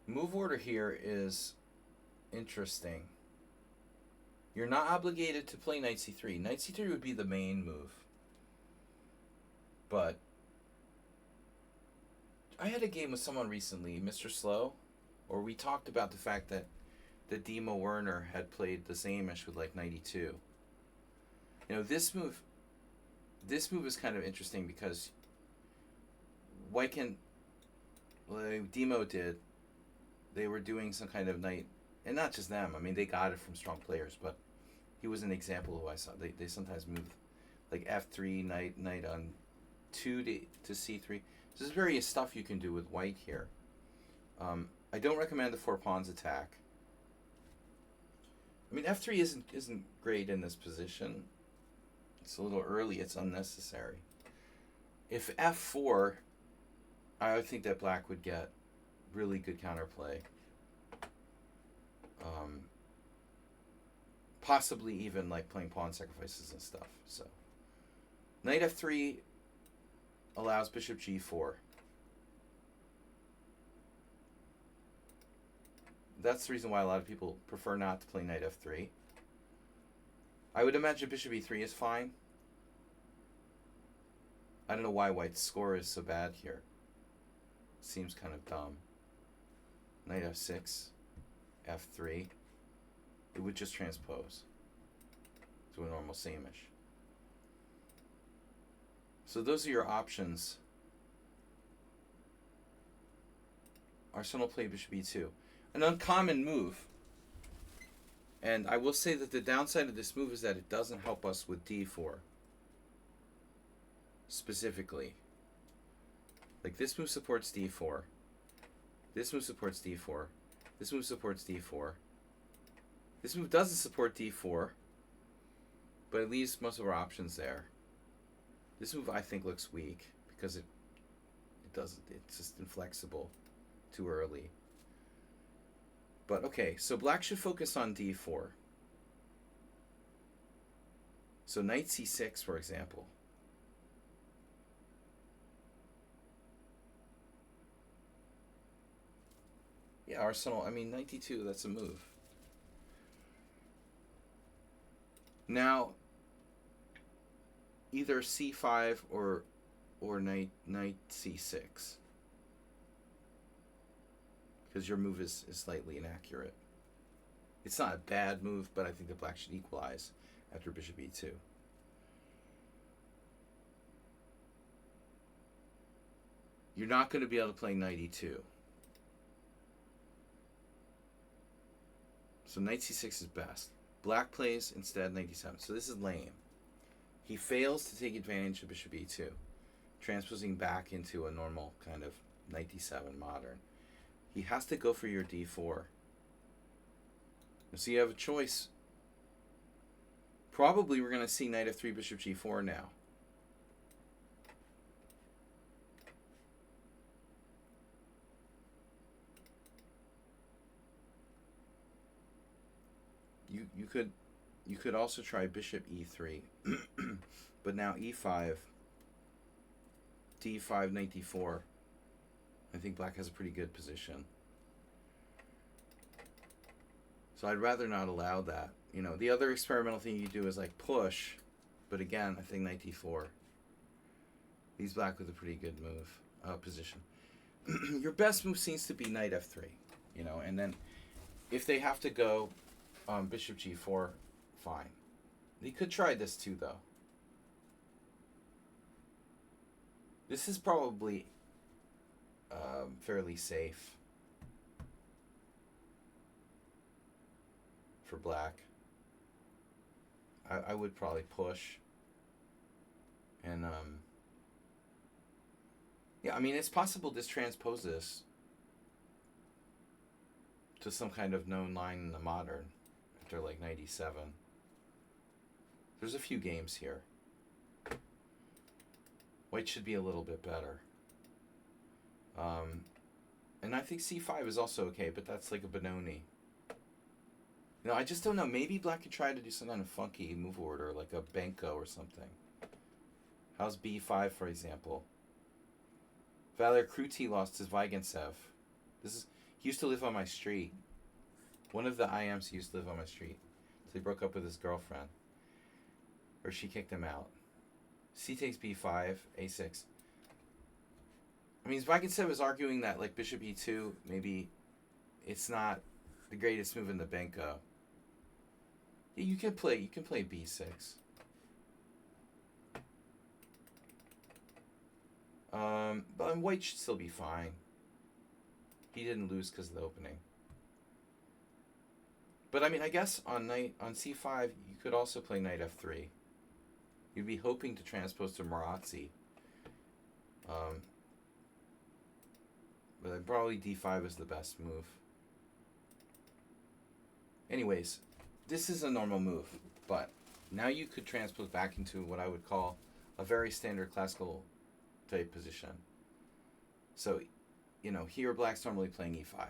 move order here is interesting. You're not obligated to play knight c3. Knight c3 would be the main move. But I had a game with someone recently, Mr. Slow, or we talked about the fact that Dimo Werner had played the same-ish with like knight e2. You know, this move is kind of interesting because white can, like Demo did, they were doing some kind of knight, and not just them, I mean, they got it from strong players, but he was an example who I saw. They sometimes move like f3, knight on 2 to c3. So there's various stuff you can do with white here. I don't recommend the 4 pawns attack. I mean, f3 isn't great in this position. It's a little early. It's unnecessary. If f4, I would think that black would get really good counterplay. Possibly even like playing pawn sacrifices and stuff. So knight f3 allows bishop g4. That's the reason why a lot of people prefer not to play knight f3. I would imagine bishop e3 is fine. I don't know why white's score is so bad here. Seems kind of dumb. Knight f6, f3. It would just transpose to a normal same-ish. So those are your options. Arsenal play bishop e2. An uncommon move. And I will say that the downside of this move is that it doesn't help us with d4. Specifically. Like this move supports d4. This move supports d4. This move supports d4. This move doesn't support d4, but it leaves most of our options there. This move I think looks weak because it doesn't. It's just inflexible, too early. But okay, so black should focus on d4. So knight c6, for example. Yeah, Arsenal. I mean, knight d2. That's a move. Now, either c5 or knight c6, because your move is slightly inaccurate. It's not a bad move, but I think that black should equalize after bishop e2. You're not going to be able to play knight e2. So knight c6 is best. Black plays instead knight d7. So this is lame. He fails to take advantage of bishop e2, transposing back into a normal kind of knight d7 modern. He has to go for your d4. So you have a choice. Probably we're going to see knight f3, bishop g4 now. You could also try bishop e3, but now e5, d5, knight d4. I think black has a pretty good position. So I'd rather not allow that. You know, the other experimental thing you do is like push, but again, I think knight d4. Leaves black with a pretty good move position. Your best move seems to be knight f3, you know, and then if they have to go bishop g4, fine. You could try this too, though. This is probably fairly safe for black. I would probably push. And yeah, I mean, it's possible this transposes to some kind of known line in the modern after like 97. There's a few games here. White should be a little bit better. And I think c5 is also okay, but that's like a Benoni. You know, I just don't know. Maybe black could try to do some kind of funky move order, like a Benko or something. How's b5, for example? Valer Kruti lost his Vigentsev. He used to live on my street. One of the IMs used to live on my street. So he broke up with his girlfriend. Or she kicked him out. C takes b5, a6. I mean, Vigentsev is arguing that, like, bishop e2, maybe it's not the greatest move in the Benko. Yeah, you can play b6. But white should still be fine. He didn't lose because of the opening. But I mean, I guess on c5, you could also play knight f3. You'd be hoping to transpose to Marazzi. But probably d5 is the best move. Anyways, this is a normal move, but now you could transpose back into what I would call a very standard classical type position. So, you know, here black's normally playing e5.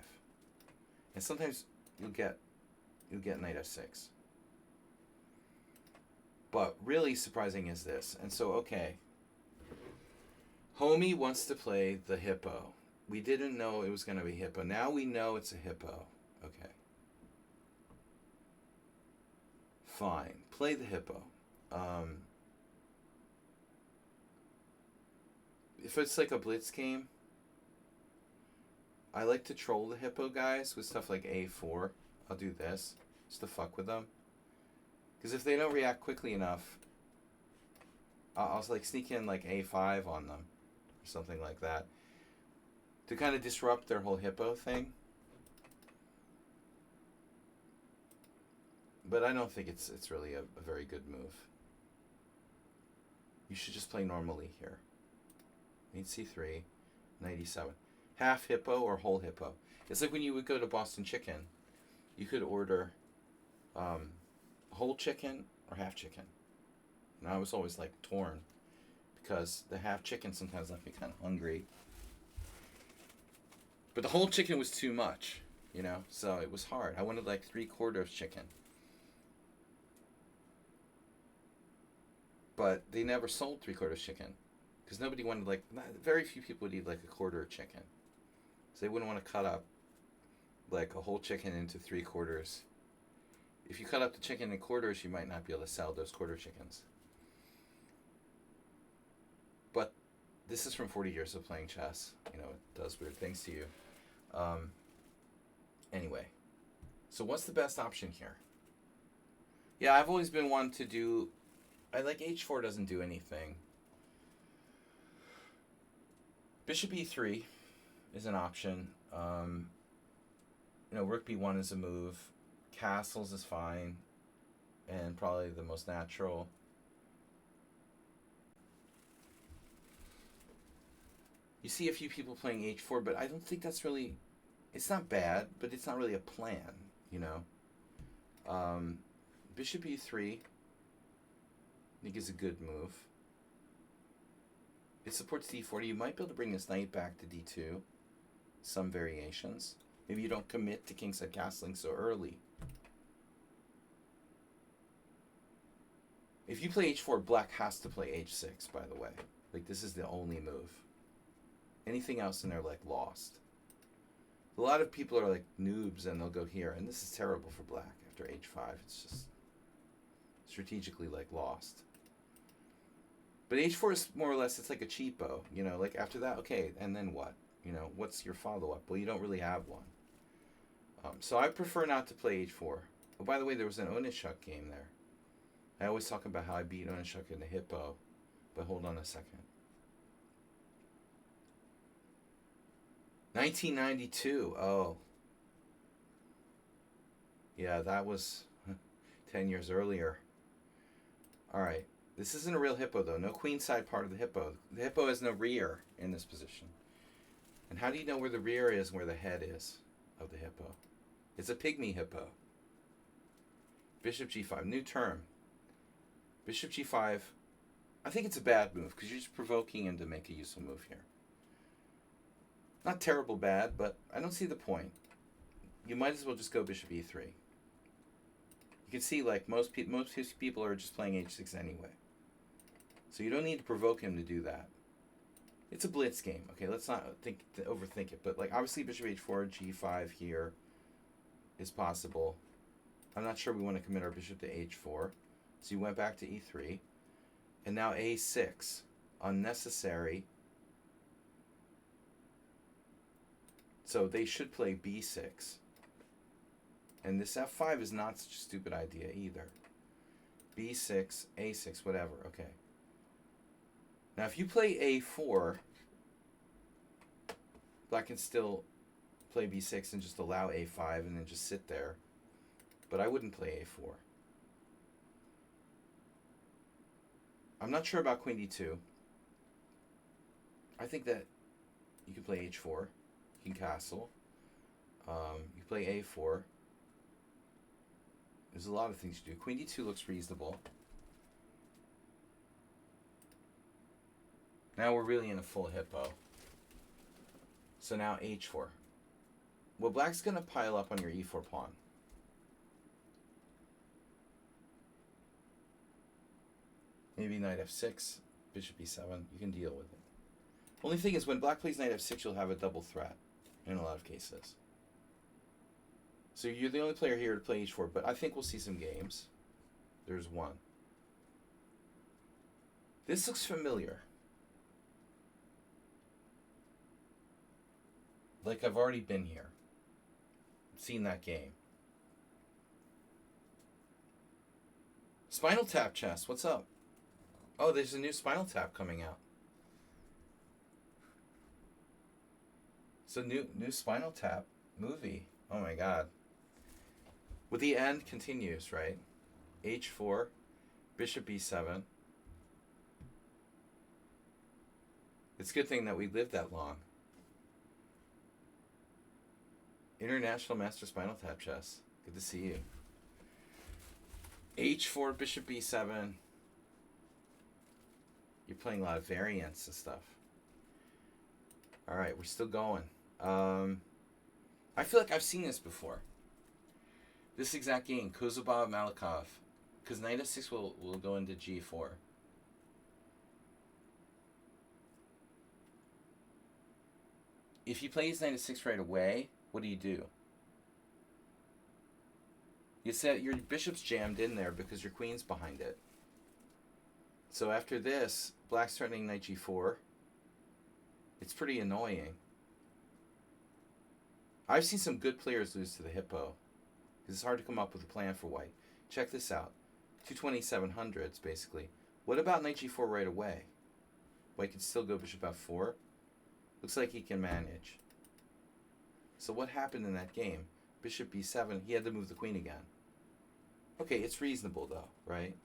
And sometimes you'll get knight f6. But really surprising is this. And so, okay. Homie wants to play the hippo. We didn't know it was going to be hippo. Now we know it's a hippo. Okay. Fine. Play the hippo. If it's like a blitz game, I like to troll the hippo guys with stuff like a4. I'll do this just to fuck with them. Because if they don't react quickly enough, I'll like sneak in like a5 on them or something like that to kind of disrupt their whole hippo thing. But I don't think it's really a very good move. You should just play normally here. Mate c3, knight e7. Half hippo or whole hippo. It's like when you would go to Boston Chicken, you could order whole chicken or half chicken. And I was always like torn because the half chicken sometimes left me kind of hungry. But the whole chicken was too much, you know, so it was hard. I wanted like 3/4 chicken. But they never sold 3/4 chicken because nobody wanted, like, very few people would eat like a quarter chicken. So they wouldn't want to cut up like a whole chicken into 3/4. If you cut up the chicken in quarters, you might not be able to sell those quarter chickens. But this is from 40 years of playing chess. You know, it does weird things to you. Anyway, so what's the best option here? Yeah, I've always been one to do... I like h4 doesn't do anything. Bishop e3 is an option. You know, rook b1 is a move. Castles is fine. And probably the most natural. You see a few people playing h4, but I don't think that's really... It's not bad, but it's not really a plan, you know. Bishop e3, I think, is a good move. It supports d4. You might be able to bring this knight back to d2. Some variations. Maybe you don't commit to kingside castling so early. If you play h4, black has to play h6, by the way. Like, this is the only move. Anything else in there, like, lost. A lot of people are, like, noobs, and they'll go here. And this is terrible for black after h5. It's just strategically, like, lost. But h4 is more or less, it's like a cheapo. You know, like, after that, okay, and then what? You know, what's your follow-up? Well, you don't really have one. So I prefer not to play h4. Oh, by the way, there was an Onishuk game there. I always talk about how I beat Onishuk in the hippo. But hold on a second. 1992. Oh. Yeah, that was 10 years earlier. All right. This isn't a real hippo, though. No queenside part of the hippo. The hippo has no rear in this position. And how do you know where the rear is and where the head is of the hippo? It's a pygmy hippo. Bishop g5. New term. Bishop g5. I think it's a bad move because you're just provoking him to make a useful move here. Not terrible bad, but I don't see the point. You might as well just go bishop e3. You can see like most people are just playing h6 anyway. So you don't need to provoke him to do that. It's a blitz game. Okay, let's not overthink it. But like obviously bishop h4, g5 here is possible. I'm not sure we want to commit our bishop to h4. So you went back to e3. And now a6. Unnecessary. So they should play b6. And this f5 is not such a stupid idea either. b6, a6, whatever. Okay. Now if you play a4, black can still play b6 and just allow a5 and then just sit there. But I wouldn't play a4. I'm not sure about queen d2. I think that you can play h4. You can castle. You play a4. There's a lot of things to do. Queen d2 looks reasonable. Now we're really in a full hippo. So now h4. Well, black's going to pile up on your e4 pawn. Maybe knight f6, bishop e7. You can deal with it. Only thing is, when black plays knight f6, you'll have a double threat in a lot of cases. So you're the only player here to play h4, but I think we'll see some games. There's one. This looks familiar. Like I've already been here. Seen that game. Spinal Tap chess, what's up? Oh, there's a new Spinal Tap coming out. So new Spinal Tap movie. Oh my god. With the end continues, right? h4, bishop b7. It's a good thing that we lived that long. International Master Spinal Tap chess. Good to see you. h4, bishop b7. You're playing a lot of variants and stuff. All right, we're still going. I feel like I've seen this before. This exact game, Kozubov, Malikov. Because knight f6 will go into g4. If he plays knight f6 right away, what do? You said your bishop's jammed in there because your queen's behind it. So after this, black's threatening knight g4. It's pretty annoying. I've seen some good players lose to the hippo. Because it's hard to come up with a plan for white. Check this out. 22700s, basically. What about knight g4 right away? White can still go bishop f4. Looks like he can manage. So what happened in that game? Bishop b7, he had to move the queen again. Okay, it's reasonable though, right?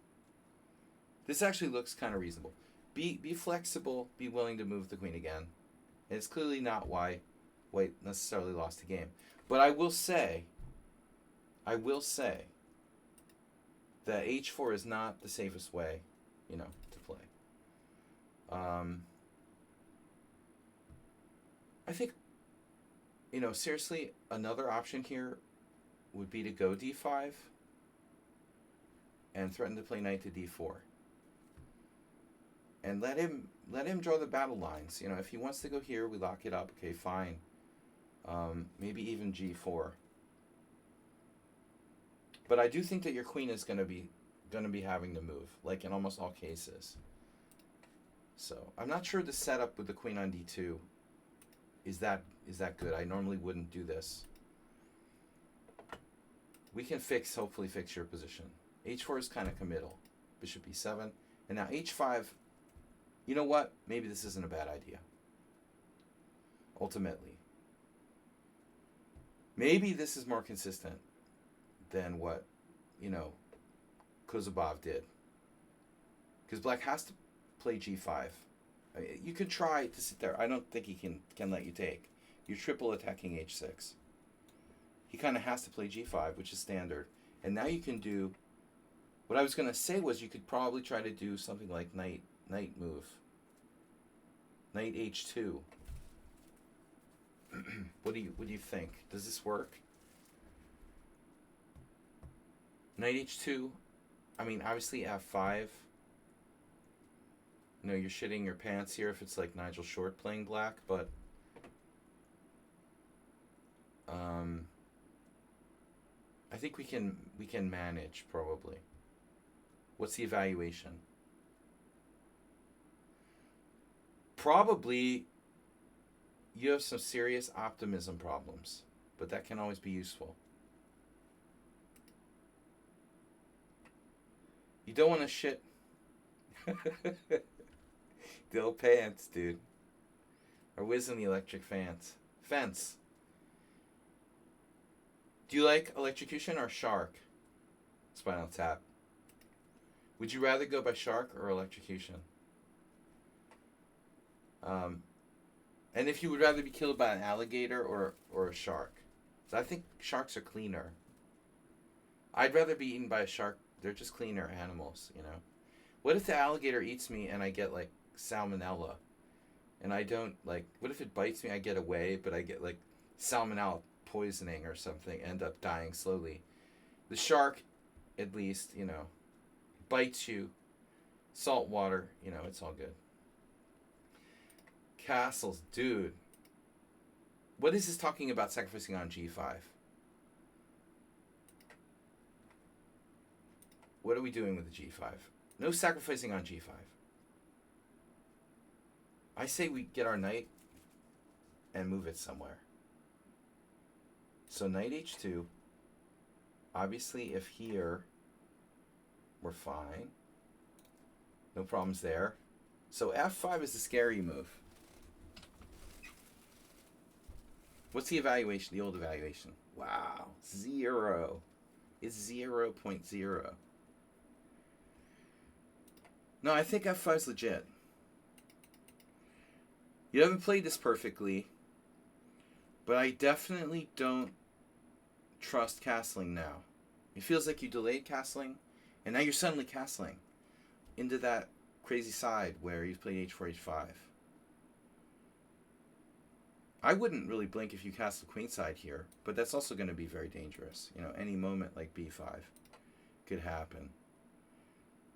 This actually looks kind of reasonable. Be flexible, be willing to move the queen again. And it's clearly not why white necessarily lost the game. But I will say that h4 is not the safest way, to play. I think, seriously, another option here would be to go d5 and threaten to play knight to d4. And let him draw the battle lines. If he wants to go here, we lock it up. Okay, fine. Maybe even g4. But I do think that your queen is going to be having to move, like in almost all cases. So I'm not sure the setup with the queen on d2 is that good. I normally wouldn't do this. We can hopefully fix your position. h4 is kind of committal. Bishop e7. And now h5, you know what? Maybe this isn't a bad idea. Ultimately. Maybe this is more consistent than what, Kozubov did. because black has to play g5. You could try to sit there. I don't think he can let you take. You're triple attacking h6. He kind of has to play g5, which is standard. And now you can do... What I was going to say was you could probably try to do something like knight move. Knight h2. What do you think? Does this work? Knight h2. I mean, obviously f5. You know, you're shitting your pants here if it's like Nigel Short playing black, but I think we can manage probably. What's the evaluation? Probably you have some serious optimism problems, but that can always be useful. You don't want to shit. The old pants, dude. Or whiz in the electric fence. Do you like electrocution or shark? Spinal Tap. Would you rather go by shark or electrocution? And if you would rather be killed by an alligator or a shark. So I think sharks are cleaner. I'd rather be eaten by a shark. They're just cleaner animals, you know. What if the alligator eats me and I get like salmonella? And I don't like, what if it bites me, I get away, but I get like salmonella poisoning or something, end up dying slowly. The shark, at least, you know, bites you, salt water, you know, it's all good. Castles, dude. What is this talking about sacrificing on g5? What are we doing with the g5? No sacrificing on g5. I say we get our knight and move it somewhere. So knight h2. Obviously, if here, we're fine. No problems there. So f5 is the scary move. What's the evaluation, the old evaluation? Wow, 0. It's 0.0. No, I think f5 is legit. You haven't played this perfectly, but I definitely don't trust castling now. It feels like you delayed castling, and now you're suddenly castling into that crazy side where you've played h4, h5. I wouldn't really blink if you castle queenside here, but that's also going to be very dangerous. You know, any moment like b5 could happen.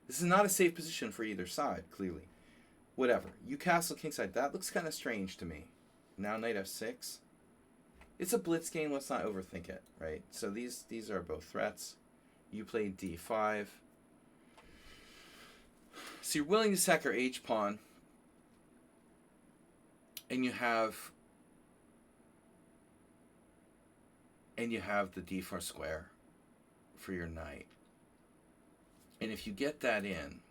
This is not a safe position for either side, clearly. Whatever. You castle kingside. That looks kind of strange to me. Now knight f6. It's a blitz game. Let's not overthink it, right? So these are both threats. You played d5. So you're willing to sack your h-pawn. And you have the d4 square for your knight. And if you get that in,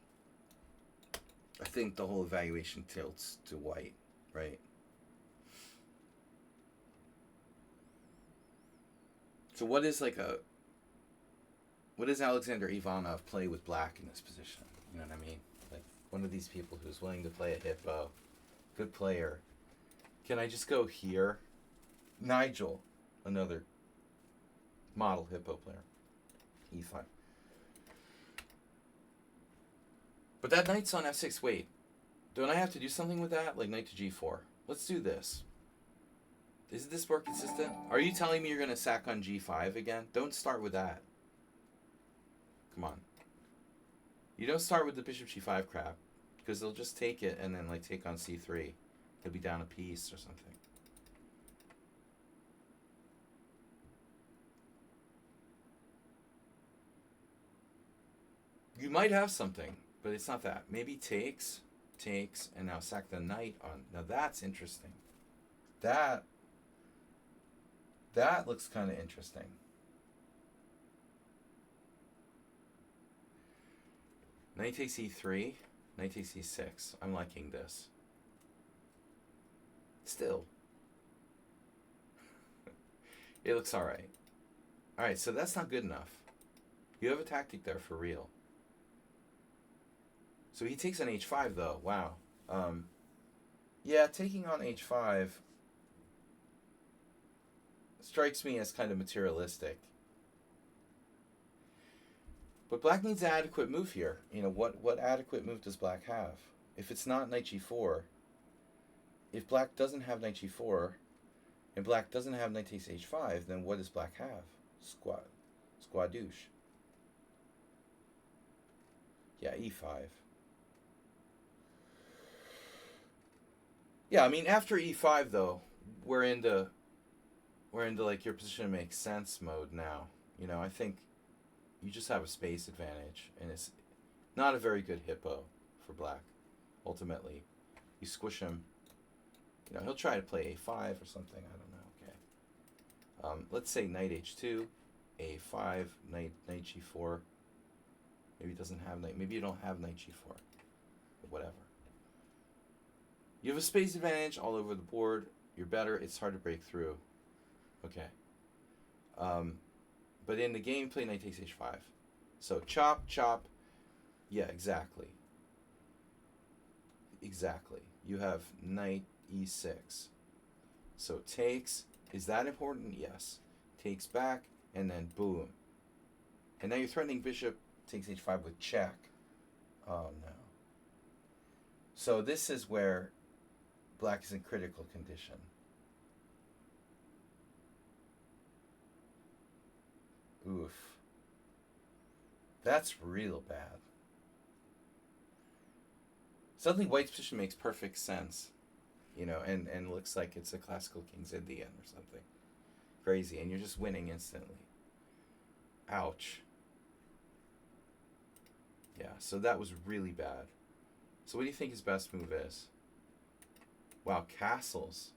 I think the whole evaluation tilts to white, right? So what does Alexander Ivanov play with black in this position? You know what I mean? Like one of these people who's willing to play a hippo, good player. Can I just go here? Nigel, another model hippo player. E5. But that knight's on f6. Wait, don't I have to do something with that? Like knight to g4. Let's do this. Is this more consistent? Are you telling me you're going to sack on g5 again? Don't start with that. Come on. You don't start with the bishop g5 crap, because they'll just take it and then like take on c3. He'll be down a piece or something. You might have something, but it's not that. Maybe takes, and now sack the knight on. Now that's interesting. That looks kind of interesting. Knight takes e3, knight takes e6. I'm liking this. Still. It looks alright. Alright, so that's not good enough. You have a tactic there for real. So he takes on h5 though. Wow. Yeah, taking on h5 strikes me as kind of materialistic. But black needs an adequate move here. What adequate move does black have? If it's not knight g4, if black doesn't have knight g4, and black doesn't have knight takes h5, then what does black have? Squadouche. Yeah, e5. Yeah, I mean after e5 though, we're into like your position makes sense mode now. I think you just have a space advantage, and it's not a very good hippo for black. Ultimately, you squish him. He'll try to play a5 or something. I don't know. Okay. Let's say knight h2, a5, knight g4. Maybe it doesn't have knight. Maybe you don't have knight g4. But whatever. You have a space advantage all over the board. You're better. It's hard to break through. Okay. But in the game, play knight takes h5. So chop, chop. Yeah, exactly. Exactly. You have knight e6. So takes. Is that important? Yes. Takes back, and then boom. And now you're threatening bishop takes h5 with check. Oh, no. So this is where black is in critical condition. Oof. That's real bad. Suddenly white's position makes perfect sense. And looks like it's a classical King's Indian or something. Crazy. And you're just winning instantly. Ouch. Yeah, so that was really bad. So what do you think his best move is? Wow, castles.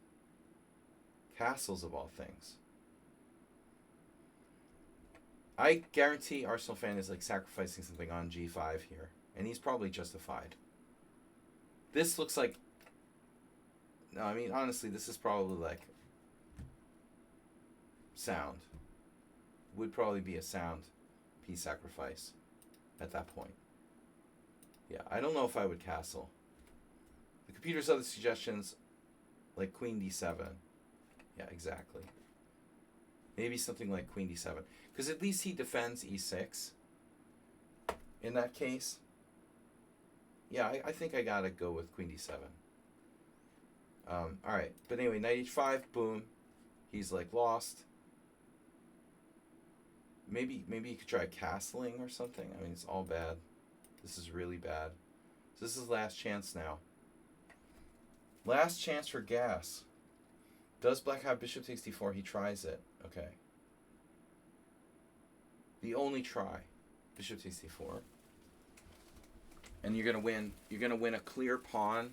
Castles of all things. I guarantee Arsenal fan is like sacrificing something on g5 here. And he's probably justified. This looks like... No, I mean, honestly, this is probably like... sound. Would probably be a sound piece sacrifice at that point. Yeah, I don't know if I would castle. The computer's other suggestions, like queen d7. Yeah, exactly. Maybe something like queen d7. Because at least he defends e6. In that case, yeah, I think I gotta go with queen d7. Alright, but anyway, knight h5, boom. He's like lost. Maybe you could try castling or something. I mean, it's all bad. This is really bad. So this is last chance now. Last chance for gas. Does black have bishop takes d4? He tries it. Okay. The only try. Bishop takes d4. And you're gonna win. You're gonna win a clear pawn.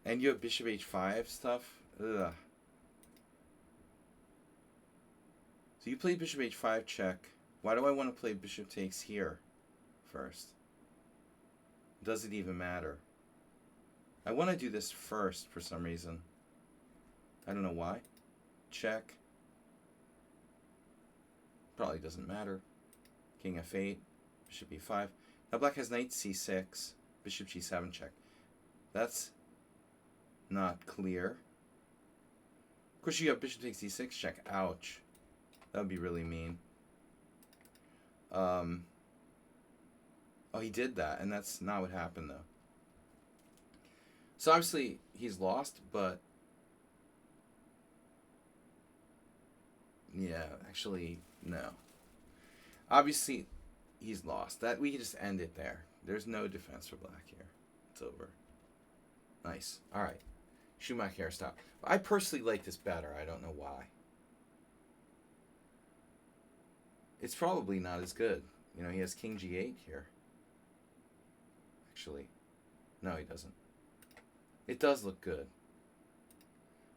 And you have bishop h5 stuff. Ugh. So you play bishop h5 check. Why do I want to play bishop takes here first? Does it even matter? I want to do this first for some reason. I don't know why. Check. Probably doesn't matter. King f8. Bishop e5. Now black has knight c6. Bishop g7 check. That's not clear. Of course you have bishop takes d6 check. Ouch. That would be really mean. Oh, he did that, and that's not what happened, though. So obviously, he's lost, but... Yeah, actually, no. Obviously, he's lost. That we can just end it there. There's no defense for black here. It's over. Nice. All right. Schumacher stop. I personally like this better. I don't know why. It's probably not as good. You know, he has king g8 here. Actually, no, he doesn't. It does look good.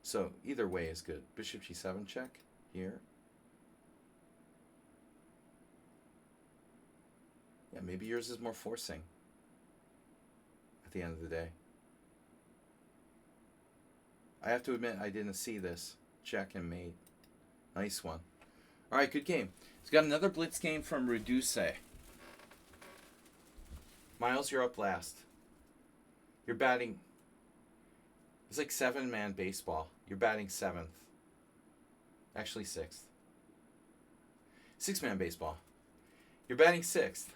So either way is good. Bishop g7 check here. Yeah, maybe yours is more forcing at the end of the day. I have to admit, I didn't see this. Check and mate. Nice one. All right, good game. He's got another blitz game from Reduce. Miles, you're up last. You're batting. It's like 7-man baseball. You're batting 7th. Actually 6th. 6-man baseball. You're batting 6th.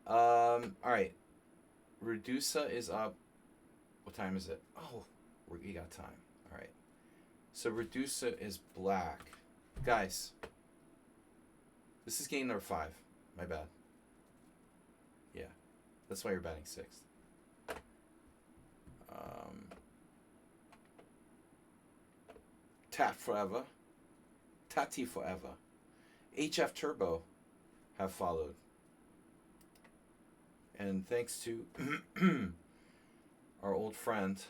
All right. Redusa is up. What time is it? Oh, we got time. All right. So Redusa is black. Guys, this is game number 5. My bad. Yeah. That's why you're batting 6th. Tat forever. Tati forever. HF Turbo have followed. And thanks to our old friend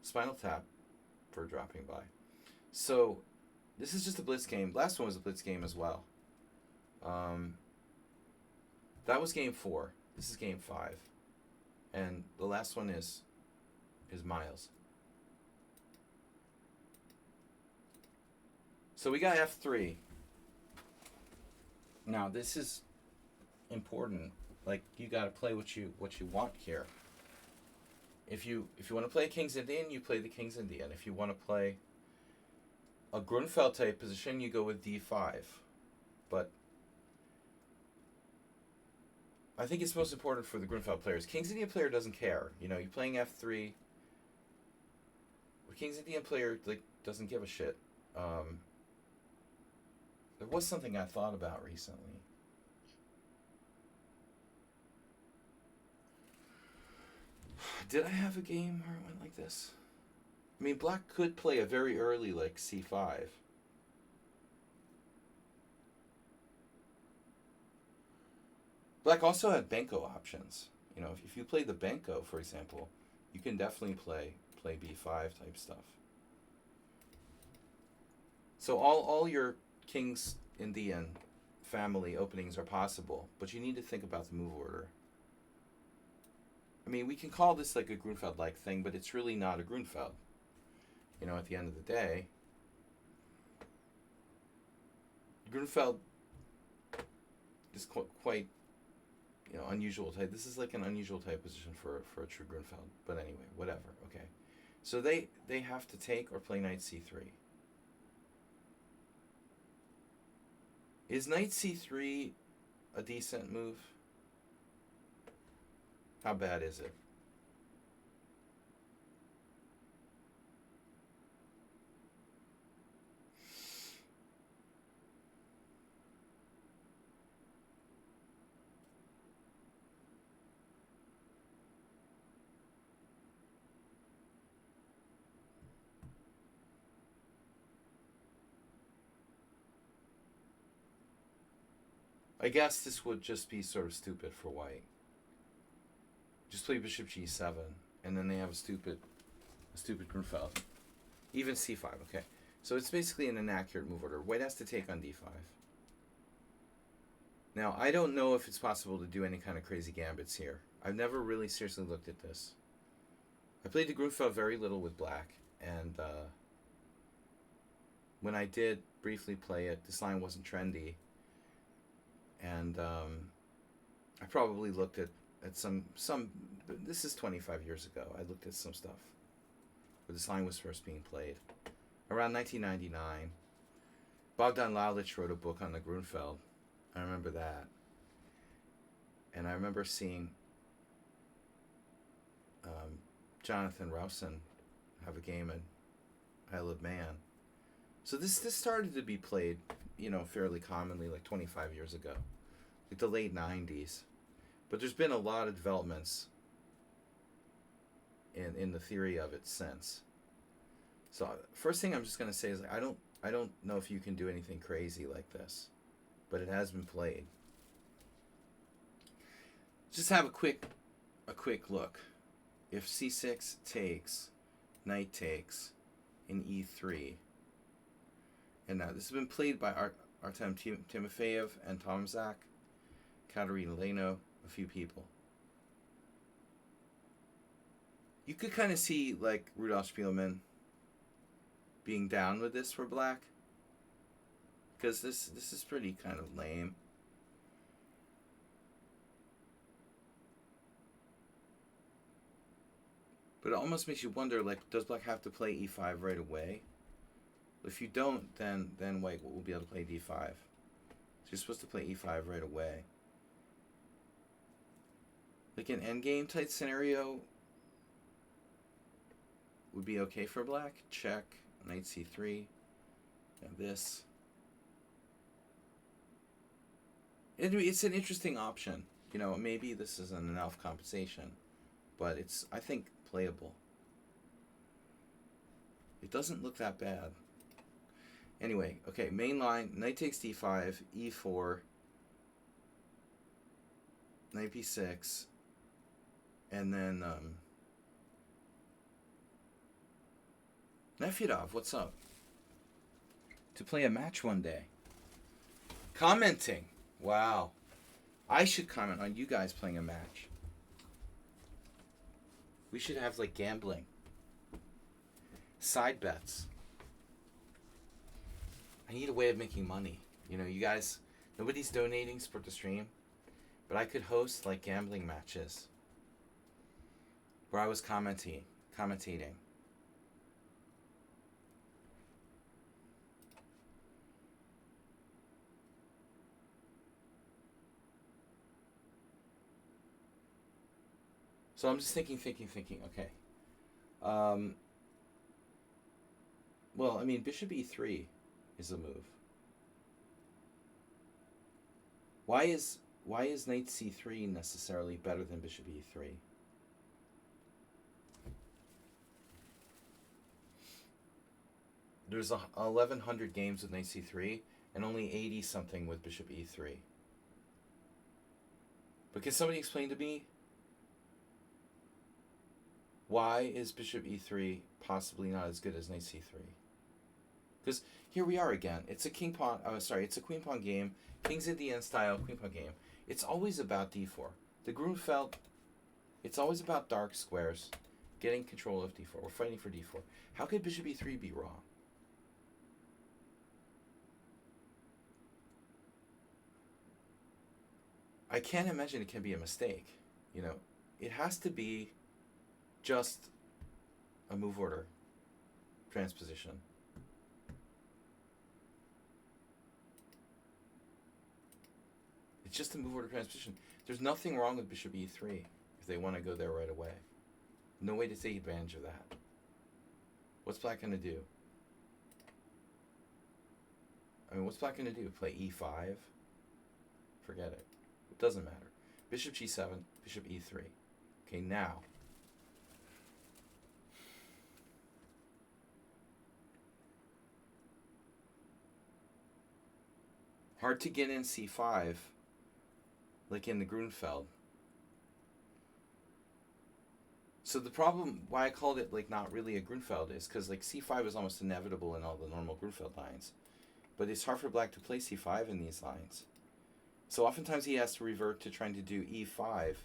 Spinal Tap for dropping by. So this is just a blitz game. Last one was a blitz game as well. That was game 4. This is game 5. And the last one is Miles. So we got F3. Now this is important. Like, you got to play what you want here. If you want to play a King's Indian, you play the King's Indian. If you want to play a Grunfeld type position, you go with D5. But I think it's most important for the Grunfeld players. King's Indian player doesn't care. You know, you're playing F3. The King's Indian player doesn't give a shit. There was something I thought about recently. Did I have a game where it went like this? I mean, black could play a very early, like, C5. Black also had Benko options. You know, if you play the Benko, for example, you can definitely play B5 type stuff. So all your King's Indian family openings are possible, but you need to think about the move order. I mean, we can call this like a Grunfeld-like thing, but it's really not a Grunfeld. You know, at the end of the day, Grunfeld is quite, you know, unusual type. This is like an unusual type position for a true Grunfeld. But anyway, whatever. Okay, so they have to take or play knight c3. Is knight c3 a decent move? How bad is it? I guess this would just be sort of stupid for white. Just play bishop g7, and then they have a stupid Grunfeld. Even c5, okay. So it's basically an inaccurate move order. White has to take on d5. Now, I don't know if it's possible to do any kind of crazy gambits here. I've never really seriously looked at this. I played the Grunfeld very little with black, and when I did briefly play it, this line wasn't trendy. And I probably looked at some, this is 25 years ago. I looked at some stuff where this line was first being played. Around 1999, Bogdan Lalich wrote a book on the Grunfeld. I remember that. And I remember seeing Jonathan Rowson have a game at Isle of Man. So this started to be played, you know, fairly commonly like 25 years ago, like the late 90s. But there's been a lot of developments in the theory of it since. So first thing I'm just going to say is I don't know if you can do anything crazy like this, but it has been played. Just have a quick look. If c6 takes, knight takes in e3. And now this has been played by Artem Timofeyev and Tom Zak, Katerina Leno, a few people. You could kind of see like Rudolf Spielman being down with this for black, because this is pretty kind of lame. But it almost makes you wonder, like, does black have to play e5 right away? If you don't, then white will be able to play d5. So you're supposed to play e5 right away. Like an endgame type scenario would be okay for black. Check, knight c3, and this. It's an interesting option. You know, maybe this isn't enough compensation, but it's, I think, playable. It doesn't look that bad. Anyway, okay, main line, knight takes d5, e4, knight b6, and then Nefyedov, what's up? To play a match one day. Commenting. Wow. I should comment on you guys playing a match. We should have, like, gambling. Side bets. I need a way of making money. You know, you guys, nobody's donating to support the stream, but I could host, like, gambling matches where I was commentating. So I'm just thinking, okay. Well, I mean, bishop e3 is a move. Why is knight c3 necessarily better than bishop e3? There's 1,100 games with knight c3 and only 80 something with bishop e3. But can somebody explain to me why is bishop e3 possibly not as good as knight c3? Because here we are again. It's a king pawn. Oh, sorry. It's a queen pawn game. King's Indian style queen pawn game. It's always about d4. The Grunfeld. It's always about dark squares, getting control of d4. We're fighting for d4. How could bishop e3 be wrong? I can't imagine it can be a mistake. You know, it has to be just a move order transposition. It's just a move order transposition. There's nothing wrong with bishop e3 if they want to go there right away. No way to take advantage of that. What's black going to do? I mean, what's black going to do? Play e5? Forget it. It doesn't matter. Bishop g7, bishop e3. Okay, now. Hard to get in c5, like in the Grunfeld. So the problem, why I called it like not really a Grunfeld, is because like c5 is almost inevitable in all the normal Grunfeld lines. But it's hard for black to play c5 in these lines. So oftentimes he has to revert to trying to do e5,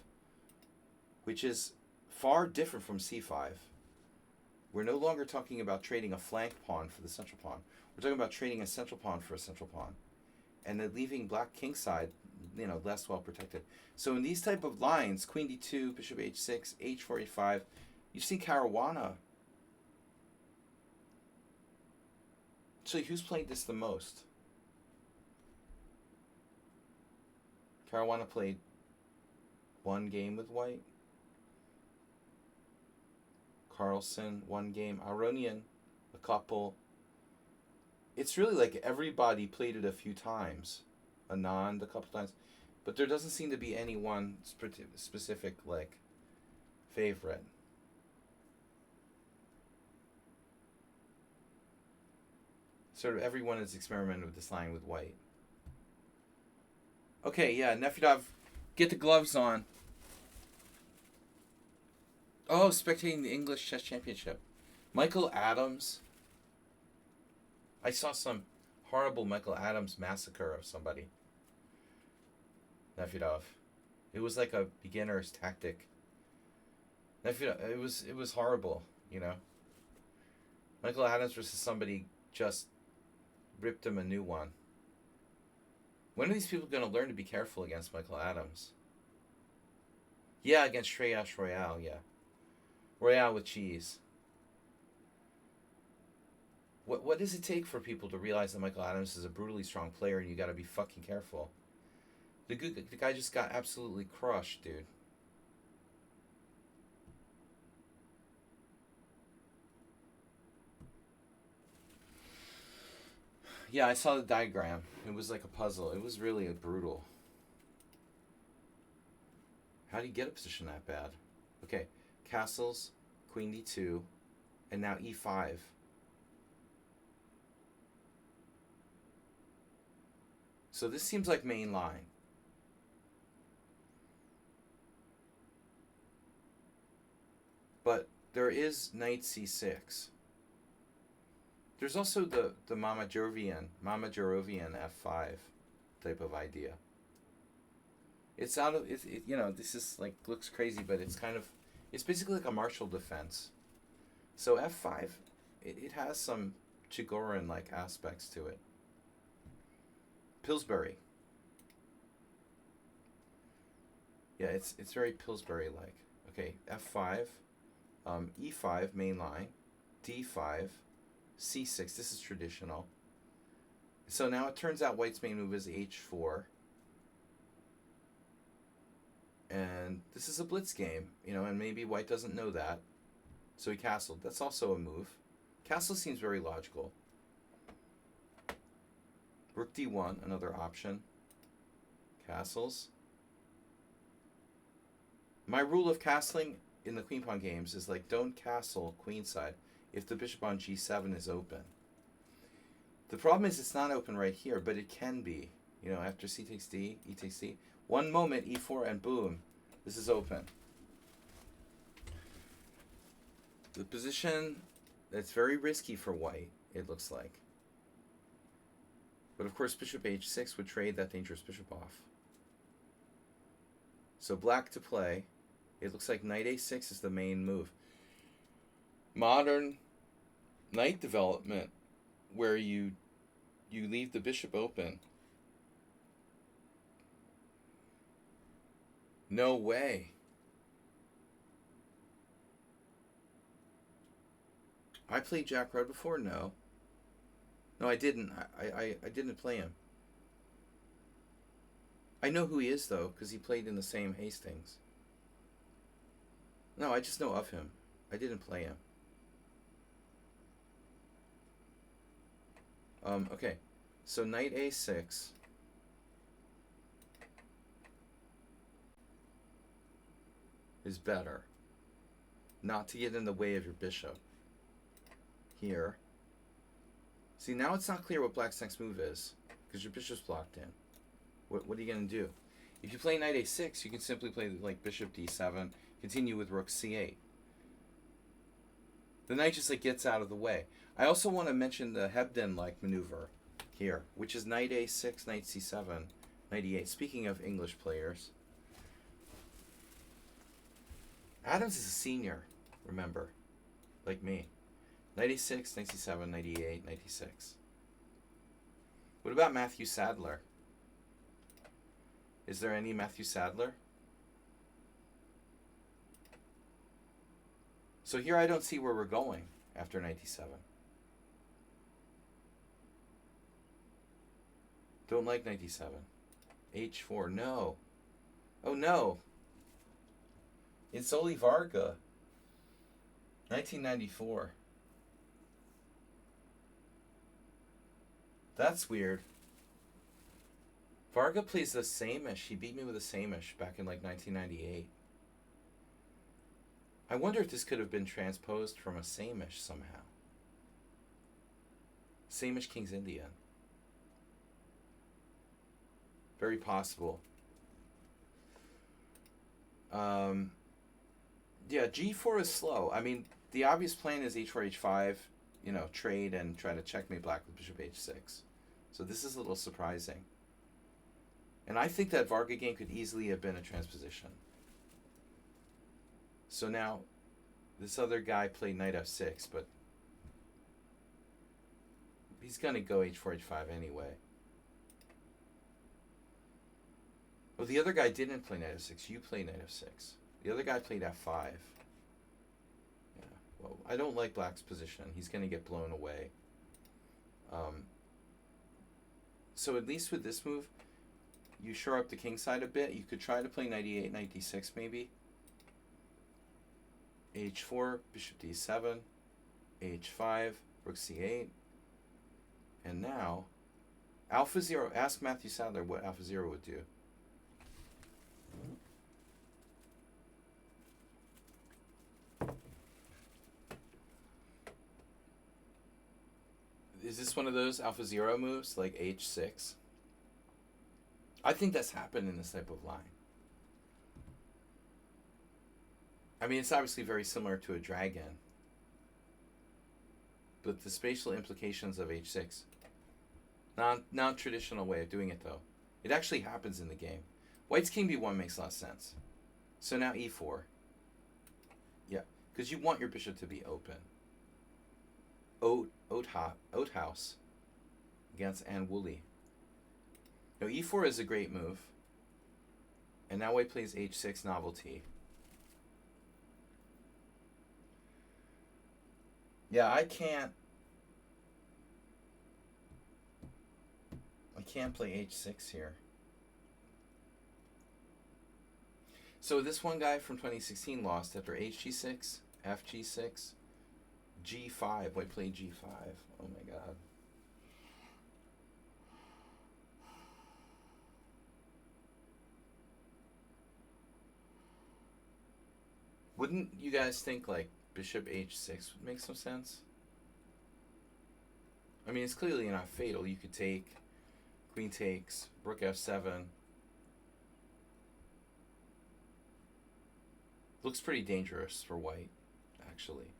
which is far different from c5. We're no longer talking about trading a flank pawn for the central pawn. We're talking about trading a central pawn for a central pawn. And then leaving black kingside, you know, less well protected. So in these type of lines, queen d2, bishop h6, h4, h5, you've seen Caruana. Actually, who's played this the most? Caruana played one game with white. Carlsen, one game. Aronian, a couple. It's really like everybody played it a few times. Anand a couple times. But there doesn't seem to be any one specific, like, favorite. Sort of everyone has experimented with this line with white. Okay, yeah, Nefyedov, get the gloves on. Oh, spectating the English Chess Championship. Michael Adams. I saw some horrible Michael Adams massacre of somebody. Nefyedov. It was like a beginner's tactic. Nefyedov, it was horrible, you know. Michael Adams versus somebody just ripped him a new one. When are these people going to learn to be careful against Michael Adams? Yeah, against Shreyas Royale, yeah. Royale with cheese. What does it take for people to realize that Michael Adams is a brutally strong player and you got to be fucking careful? The guy just got absolutely crushed, dude. Yeah, I saw the diagram. It was like a puzzle. It was really brutal. How do you get a position that bad? Okay, castles, queen d2, and now e5. So this seems like main line. But there is knight c6. There's also the Mamajerovian f5 type of idea. It's out of this is like looks crazy, but it's basically like a martial defense. So f5, it has some Chigorin like aspects to it. Pillsbury. Yeah, it's very Pillsbury like. Okay, f5, e5 main line, d5, c6. This is traditional. So now it turns out white's main move is h4. And this is a blitz game, and maybe white doesn't know that. So he castled. That's also a move. Castle seems very logical. Rook d1, another option. Castles. My rule of castling in the queen pawn games is like don't castle queenside if the bishop on g7 is open. The problem is it's not open right here, but it can be. After c takes d, e takes d. One moment, e4, and boom, this is open. The position that's very risky for white, it looks like. But of course, bishop h6 would trade that dangerous bishop off. So black to play. It looks like knight a6 is the main move. Modern knight development, where you leave the bishop open. No way. I played Jack Rudd before? No. No, I didn't. I didn't play him. I know who he is, though, because he played in the same Hastings. No, I just know of him. I didn't play him. Okay. So knight a6. Is better. Not to get in the way of your bishop. Here. See, now it's not clear what black's next move is, because your bishop's blocked in. What are you going to do? If you play knight a6, you can simply play like bishop d7, continue with rook c8. The knight just like gets out of the way. I also want to mention the Hebden-like maneuver here, which is knight a6, knight c7, knight e8. Speaking of English players, Adams is a senior, remember, like me. Knight a6, knight c7, knight e8, knight e6. What about Matthew Sadler? Is there any Matthew Sadler? So here I don't see where we're going after knight d7. Don't like knight d7. h4, no. Oh no. It's Oli Varga. 1994. That's weird. Varga plays the same-ish. He beat me with a same-ish back in like 1998. I wonder if this could have been transposed from a same-ish somehow. Same-ish King's Indian. Very possible. Yeah, g4 is slow. I mean, the obvious plan is h4, h5, trade and try to checkmate black with bishop h6. So this is a little surprising. And I think that Varga game could easily have been a transposition. So now, this other guy played knight f6, but he's going to go h4, h5 anyway. Well, the other guy didn't play knight f6. You played knight f6. The other guy played f5. Well, I don't like black's position. He's going to get blown away. Um, so at least with this move, you shore up the king side a bit. You could try to play knight e8, knight d6 maybe. h4, bishop d7, h5, rook c8. And now, alpha 0, ask Matthew Sadler what alpha 0 would do. Is this one of those alpha 0 moves, like h6? I think that's happened in this type of line. I mean, it's obviously very similar to a dragon. But the spatial implications of h6. Non-traditional way of doing it, though. It actually happens in the game. White's king b1 makes a lot of sense. So now e4. Yeah, because you want your bishop to be open. Oat house against Ann Woolley. Now e4 is a great move. And now white plays h6 novelty. Yeah, I can't play h6 here. So this one guy from 2016 lost after hg6, fg6, g5. White played g5. Oh my god. Wouldn't you guys think like bishop h6 would make some sense? I mean, it's clearly not fatal. You could take, queen takes, rook f7. Looks pretty dangerous for white, actually.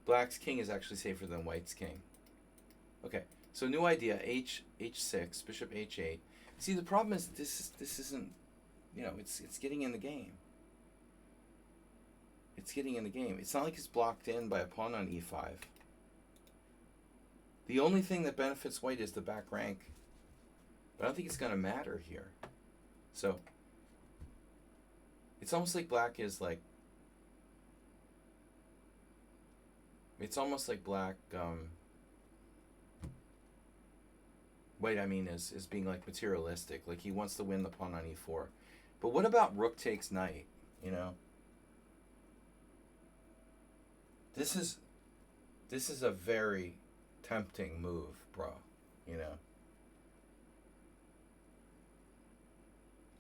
Black's king is actually safer than white's king. Okay, so new idea, h6, bishop h8. See, the problem is this isn't, you know, it's getting in the game. It's getting in the game. It's not like it's blocked in by a pawn on e5. The only thing that benefits white is the back rank. But I don't think it's going to matter here. So, it's almost like black is like... It's almost like black... white, I mean, is being like materialistic. Like he wants to win the pawn on e4. But what about rook takes knight, you know? This is a very tempting move, bro, you know?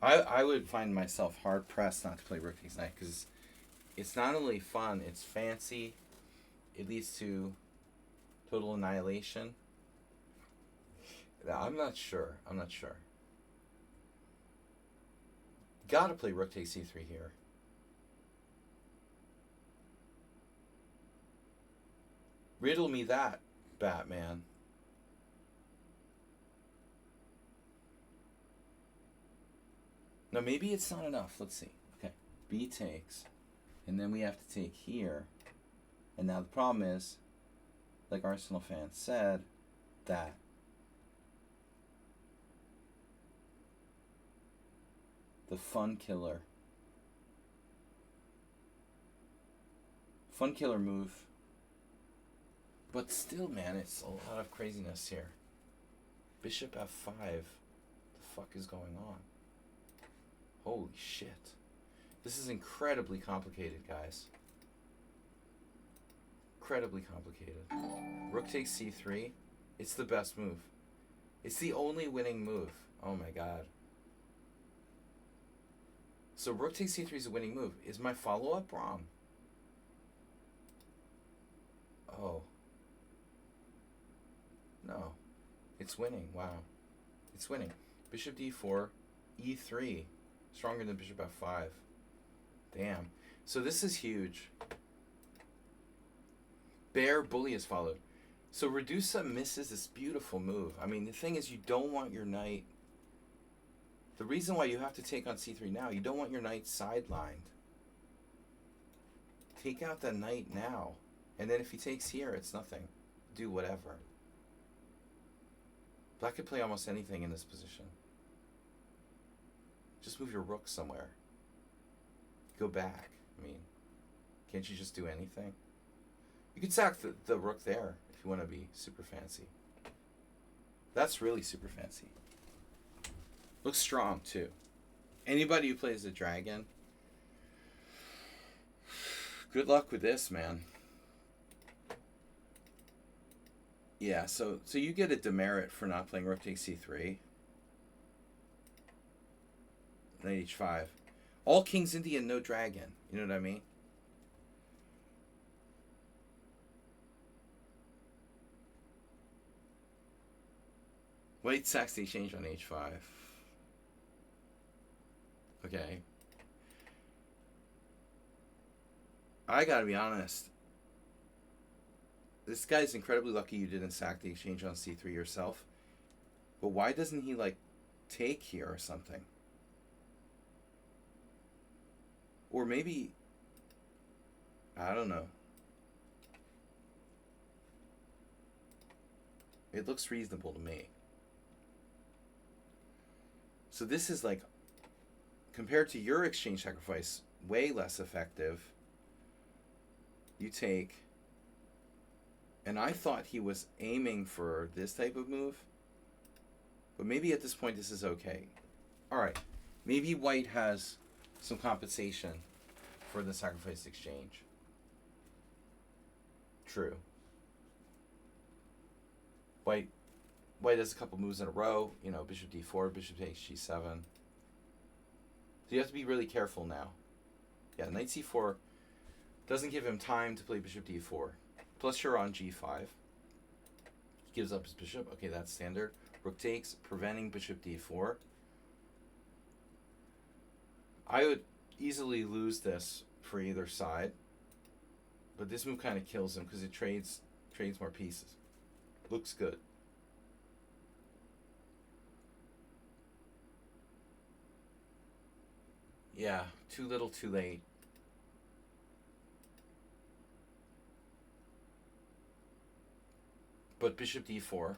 I would find myself hard-pressed not to play rook takes knight, because it's not only fun, it's fancy, it leads to total annihilation. I'm not sure. Gotta play rook takes c3 here. Riddle me that, Batman. Now maybe it's not enough. Let's see. Okay, b takes, and then we have to take here. And now the problem is, like Arsenal fans said, that the fun killer move. But still, man, it's a lot of craziness here. Bishop f5. The fuck is going on? Holy shit. This is incredibly complicated, guys. Incredibly complicated. Rook takes c3. It's the best move. It's the only winning move. Oh my god. So rook takes c3 is a winning move. Is my follow-up wrong? Oh. No. It's winning. Wow. It's winning. Bishop d4, e3. Stronger than bishop f5. Damn. So this is huge. Bear bully is followed. So Redusa misses this beautiful move. I mean, the thing is, you don't want your knight... The reason why you have to take on c3 now, you don't want your knight sidelined. Take out the knight now. And then if he takes here, it's nothing. Do whatever. Black could play almost anything in this position. Just move your rook somewhere. Go back, I mean. Can't you just do anything? You could sack the rook there if you want to be super fancy. That's really super fancy. Looks strong, too. Anybody who plays a dragon, good luck with this, man. Yeah, so you get a demerit for not playing rook takes c3. Knight h5. All king's Indian, no dragon. You know what I mean? White sacks the exchange on h5. Okay. I gotta be honest. This guy's incredibly lucky you didn't sack the exchange on c3 yourself. But why doesn't he, like, take here or something? Or maybe... I don't know. It looks reasonable to me. So this is, like, compared to your exchange sacrifice, way less effective. You take... And I thought he was aiming for this type of move. But maybe at this point this is okay. Alright. Maybe white has some compensation for the sacrifice exchange. True. White has a couple moves in a row. You know, bishop d4, bishop takes g7. So you have to be really careful now. Yeah, knight c4 doesn't give him time to play bishop d4. Plus you're on g5. He gives up his bishop. Okay, that's standard. Rook takes, preventing bishop d4. I would easily lose this for either side. But this move kind of kills him because it trades more pieces. Looks good. Yeah, too little, too late. But bishop d4.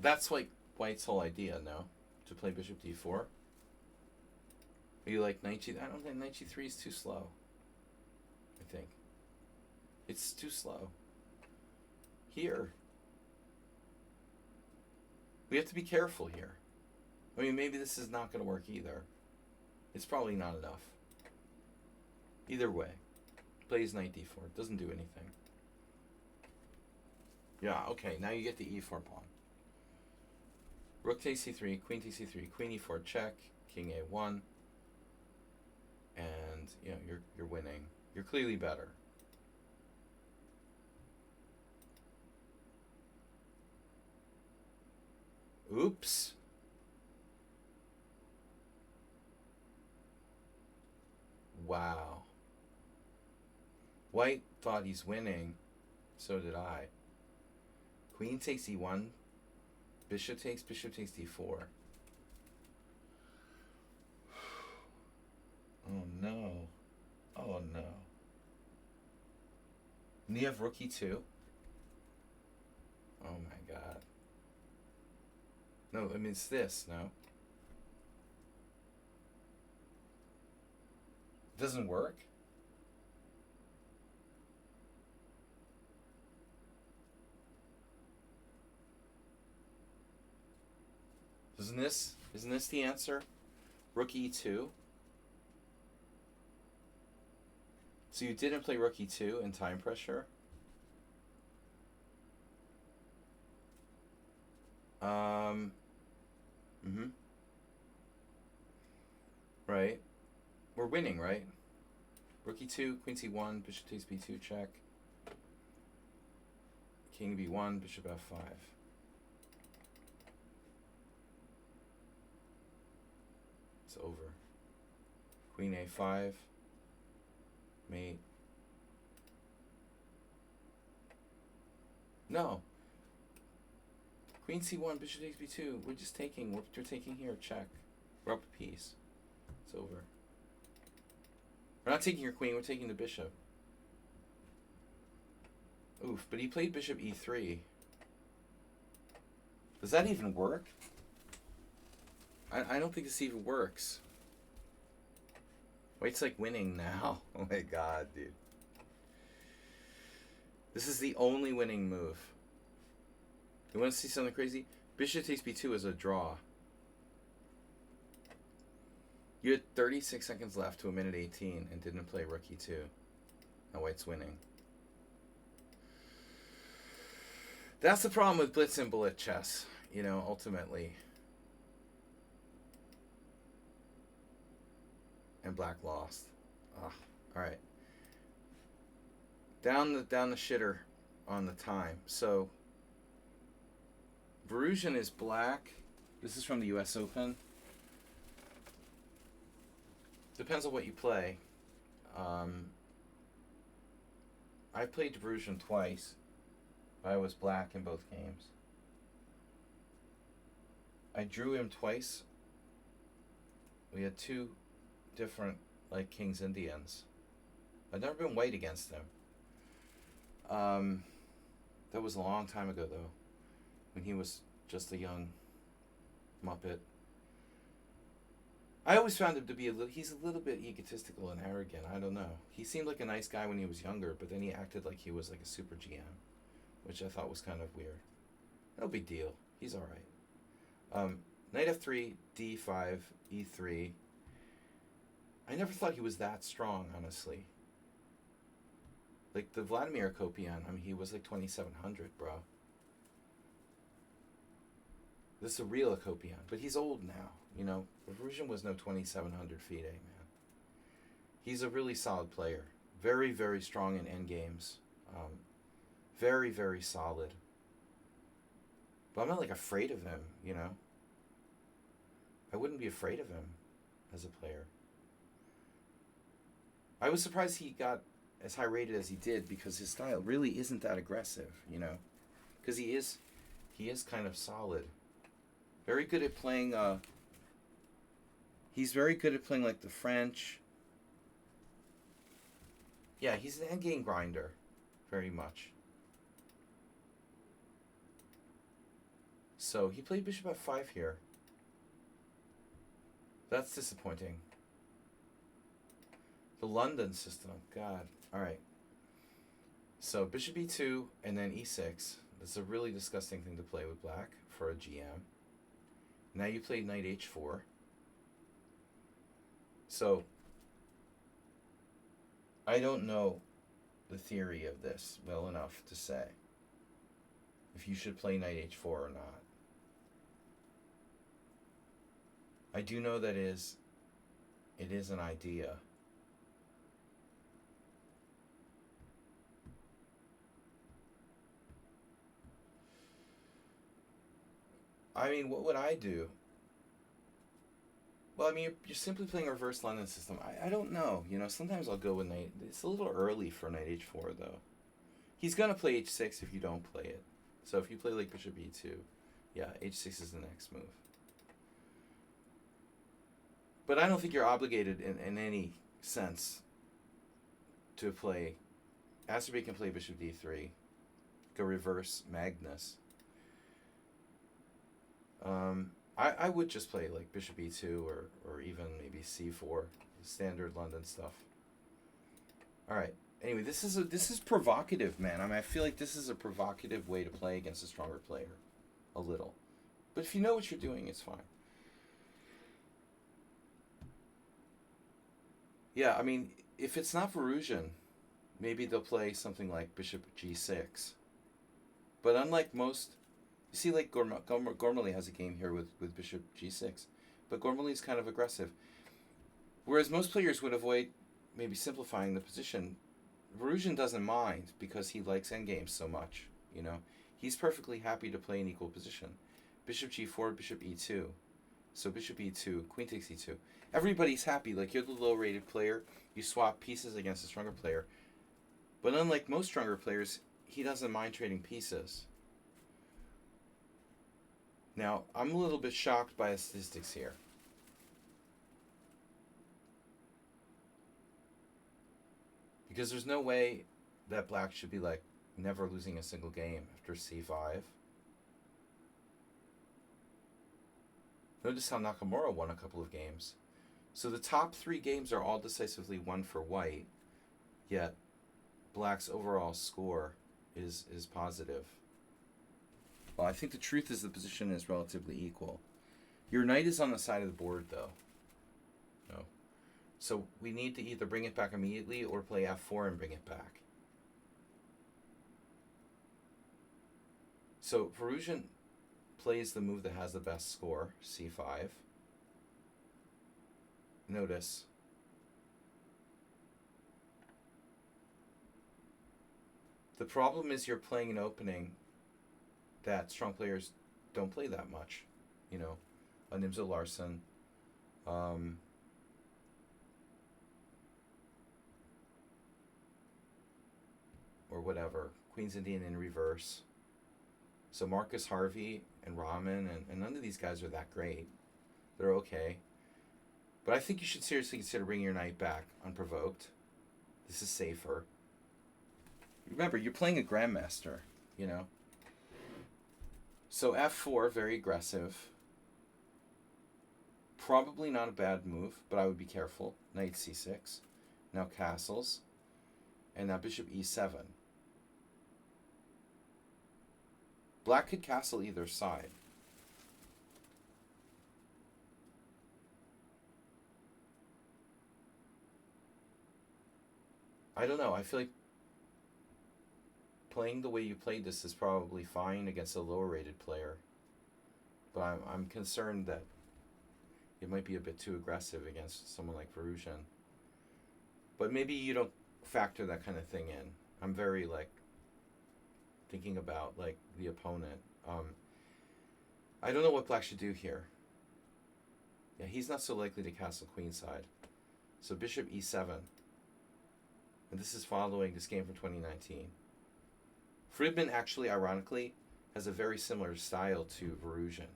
That's like white's whole idea, no? To play bishop d4. Are you like knight g? I don't think knight g3 is too slow. I think. It's too slow. Here. We have to be careful here. I mean, maybe this is not going to work either. It's probably not enough. Either way. Plays knight d4. Doesn't do anything. Yeah, okay. Now you get the e4 pawn. Rook takes c3, queen takes c3, queen e4 check, king a1. And, you know, you're winning. You're clearly better. Oops. Wow. White thought he's winning. So did I. Queen takes e1. Bishop takes d4. Oh no. Oh no. And you have rook e2. Oh my god. No, I mean it's this, no? It doesn't work? Isn't this the answer? Rook e2. So you didn't play rook e2 in time pressure? Right. We're winning, right? Rook e2, queen c1, bishop takes b2 check. King b1, bishop f5. It's over. Queen a5. Mate. No. Queen c1, bishop takes b2. We're just taking. We're taking here. Check. We're up a piece. It's over. We're not taking your queen. We're taking the bishop. Oof. But he played bishop e3. Does that even work? I don't think this even works. White's like winning now. Oh my god, dude. This is the only winning move. You want to see something crazy? Bishop takes b2 is a draw. You had 36 seconds left to a minute 18 and didn't play rook e2. Now White's winning. That's the problem with blitz and bullet chess, you know, ultimately. And Black lost. Ugh. All right. Down the shitter on the time. So Verusian is black. This is from the U.S. Open. Depends on what you play. I played Verusian twice. I was black in both games. I drew him twice. We had two different, like, Kings Indians. I've never been white against him. That was a long time ago, though, when he was just a young muppet. I always found him to be he's a little bit egotistical and arrogant. I don't know. He seemed like a nice guy when he was younger, but then he acted like he was like a super GM, which I thought was kind of weird. No big deal. He's all right. Knight f3, d5, e3. I never thought he was that strong, honestly. Like the Vladimir Kopian, I mean, he was like 2,700, bro. This is a real Kopian, but he's old now. You know, Verusian was no 2,700 FIDE, man. He's a really solid player. Very, very strong in endgames. Very, very solid. But I'm not, like, afraid of him, you know? I wouldn't be afraid of him as a player. I was surprised he got as high rated as he did because his style really isn't that aggressive, you know? Because he is kind of solid. Very good at playing, he's very good at playing, like, the French. Yeah, he's an endgame grinder, very much. So, he played bishop f5 here. That's disappointing. The London system, God. Alright. So, bishop e2, and then e6. That's a really disgusting thing to play with black for a GM. Now you played knight h4. So, I don't know the theory of this well enough to say if you should play knight h4 or not. I do know that it is an idea. I mean, what would I do? Well, I mean, you're simply playing a reverse London system. I don't know. You know, sometimes I'll go with knight. It's a little early for knight h4, though. He's going to play h6 if you don't play it. So if you play, like, bishop e2, yeah, h6 is the next move. But I don't think you're obligated in any sense to play. Asterby can play bishop d3. Go reverse Magnus. I would just play like bishop e2 or even maybe c4, standard London stuff. All right. Anyway, this is provocative, man. I mean, I feel like this is a provocative way to play against a stronger player, a little. But if you know what you're doing, it's fine. Yeah, I mean, if it's not Verusian, maybe they'll play something like bishop g6. But unlike most, you see, like Gormley has a game here with bishop g6, but Gormley's kind of aggressive. Whereas most players would avoid maybe simplifying the position, Verusian doesn't mind because he likes endgames so much. You know, he's perfectly happy to play an equal position. Bishop g4, bishop e2. So bishop e2, queen takes e2. Everybody's happy. Like, you're the low-rated player. You swap pieces against a stronger player. But unlike most stronger players, he doesn't mind trading pieces. Now, I'm a little bit shocked by the statistics here. Because there's no way that black should be, like, never losing a single game after c5. Notice how Nakamura won a couple of games. So the top 3 games are all decisively won for white, yet black's overall score is positive. Well, I think the truth is the position is relatively equal. Your knight is on the side of the board, though. No. So we need to either bring it back immediately or play f4 and bring it back. So Varusian plays the move that has the best score, c5. Notice the problem is you're playing an opening that strong players don't play that much. You know, a Nimzo Larsen, or whatever, Queen's Indian in reverse. So Marcus Harvey and Rahman, and none of these guys are that great. They're okay. But I think you should seriously consider bringing your knight back unprovoked. This is safer. Remember, you're playing a grandmaster, you know. So f4, very aggressive. Probably not a bad move, but I would be careful. Knight c6. Now castles. And now bishop e7. Black could castle either side. I don't know. I feel like playing the way you played this is probably fine against a lower rated player. But I'm concerned that it might be a bit too aggressive against someone like Varusian. But maybe you don't factor that kind of thing in. I'm very like thinking about like the opponent. I don't know what black should do here. Yeah, he's not so likely to castle queenside. So bishop e7. And this is following this game from 2019. Friedman actually, ironically, has a very similar style to Varusian.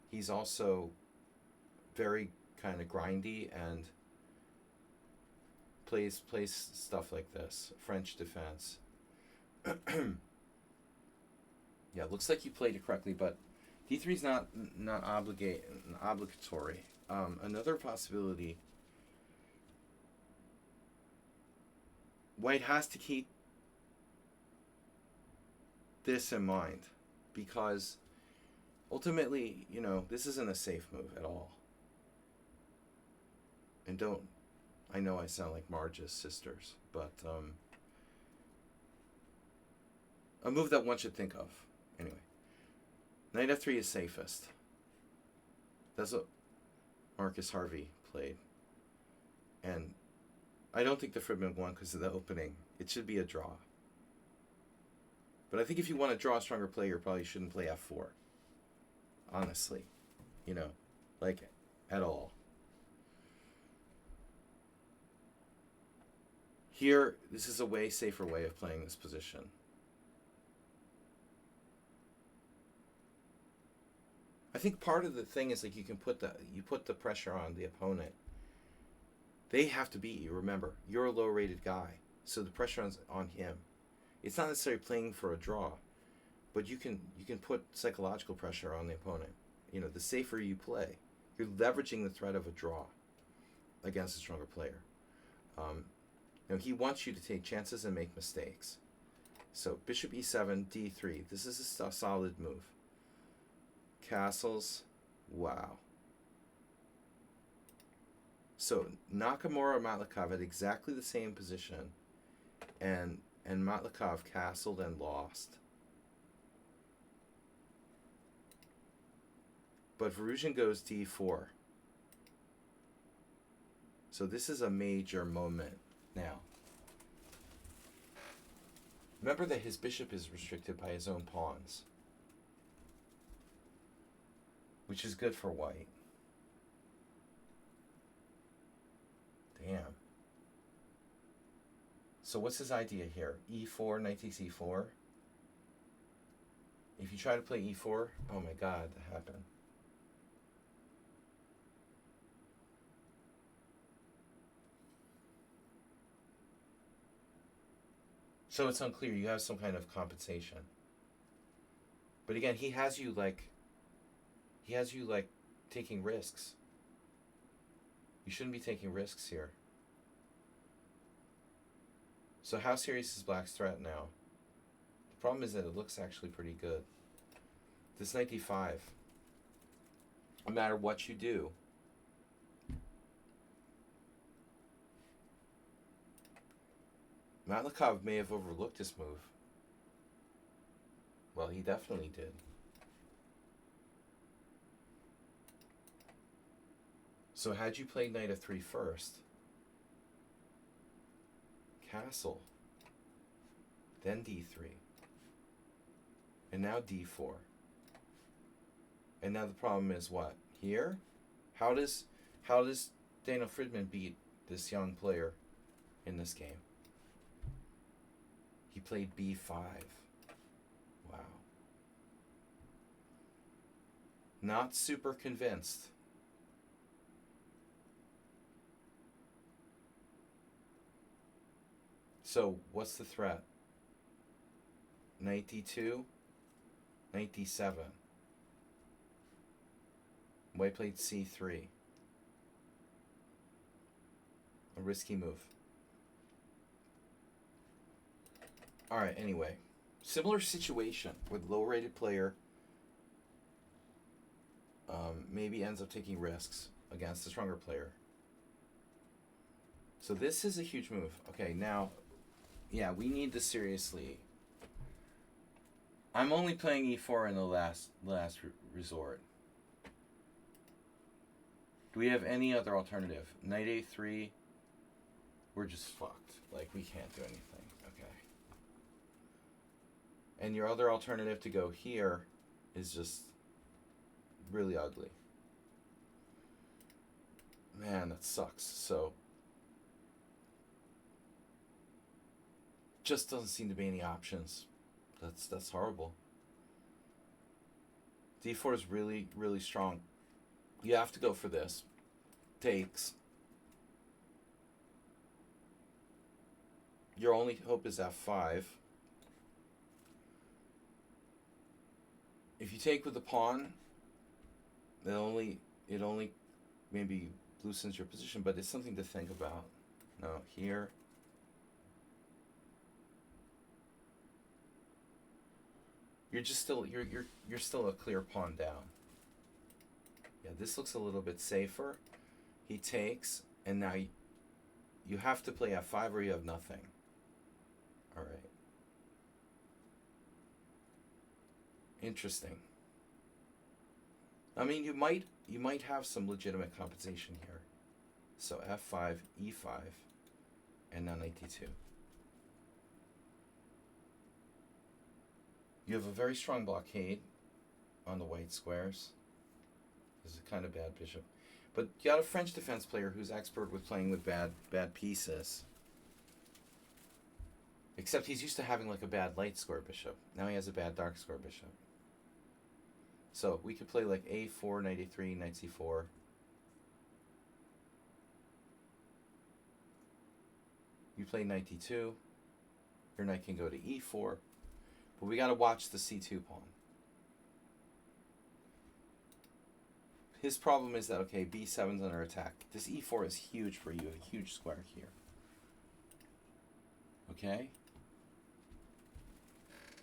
He's also very kind of grindy and plays stuff like this. French defense. Yeah, looks like you played it correctly, but d3 is not obligatory. Another possibility. White has to keep this in mind because ultimately, you know, this isn't a safe move at all. And I know I sound like Marge's sisters, but a move that one should think of. Anyway, knight f3 is safest. That's what Marcus Harvey played. And I don't think the Friedman won because of the opening. It should be a draw. But I think if you want to draw a stronger player, you probably shouldn't play f4. Honestly. You know, like, at all. Here, this is a way safer way of playing this position. I think part of the thing is like you put the pressure on the opponent. They have to beat you. Remember, you're a low-rated guy, so the pressure is on him. It's not necessarily playing for a draw, but you can put psychological pressure on the opponent. You know, the safer you play, you're leveraging the threat of a draw against a stronger player. You know, he wants you to take chances and make mistakes. So bishop e7, d3. This is a solid move. Castles, wow. So Nakamura and Matlakov had exactly the same position, and Matlakov castled and lost. But Varusian goes d4. So this is a major moment now. Remember that his bishop is restricted by his own pawns, which is good for white. Damn. So what's his idea here? e4, knight takes e4. If you try to play e4, oh my god, that happened. So it's unclear. You have some kind of compensation. But again, he has you like He has you, like, taking risks. You shouldn't be taking risks here. So how serious is black's threat now? The problem is that it looks actually pretty good. This knight d5, no matter what you do, Matlikov may have overlooked this move. Well, he definitely did. So had you played knight f3 first, castle, then d3, and now d4, and now the problem is what? Here? How does Daniel Friedman beat this young player in this game? He played b5. Wow. Not super convinced. So what's the threat? Knight d2, knight d7. White played c3. A risky move. Alright, anyway. Similar situation with low-rated player. Maybe ends up taking risks against a stronger player. So this is a huge move. Okay, now, yeah, we need to seriously... I'm only playing e4 in the last resort. Do we have any other alternative? Knight a3, we're just fucked. Like, we can't do anything. Okay. And your other alternative to go here is just really ugly. Man, that sucks. So, just doesn't seem to be any options. That's horrible. d4 is really, really strong. You have to go for this. Takes. Your only hope is f5. If you take with the pawn, it only maybe loosens your position, but it's something to think about. No, here. You're just still you're still a clear pawn down. Yeah, this looks a little bit safer. He takes, and now you have to play f5 or you have nothing. All right. Interesting. I mean, you might have some legitimate compensation here. So f5, e5, and now knight d2. You have a very strong blockade on the white squares. This is a kind of bad bishop. But you got a French defense player who's expert with playing with bad pieces. Except he's used to having like a bad light square bishop. Now he has a bad dark square bishop. So we could play like a4, knight a3, knight c4. You play knight d2. Your knight can go to e4. But we got to watch the c2 pawn. His problem is that, okay, b7's under attack. This e4 is huge for you, a huge square here. Okay?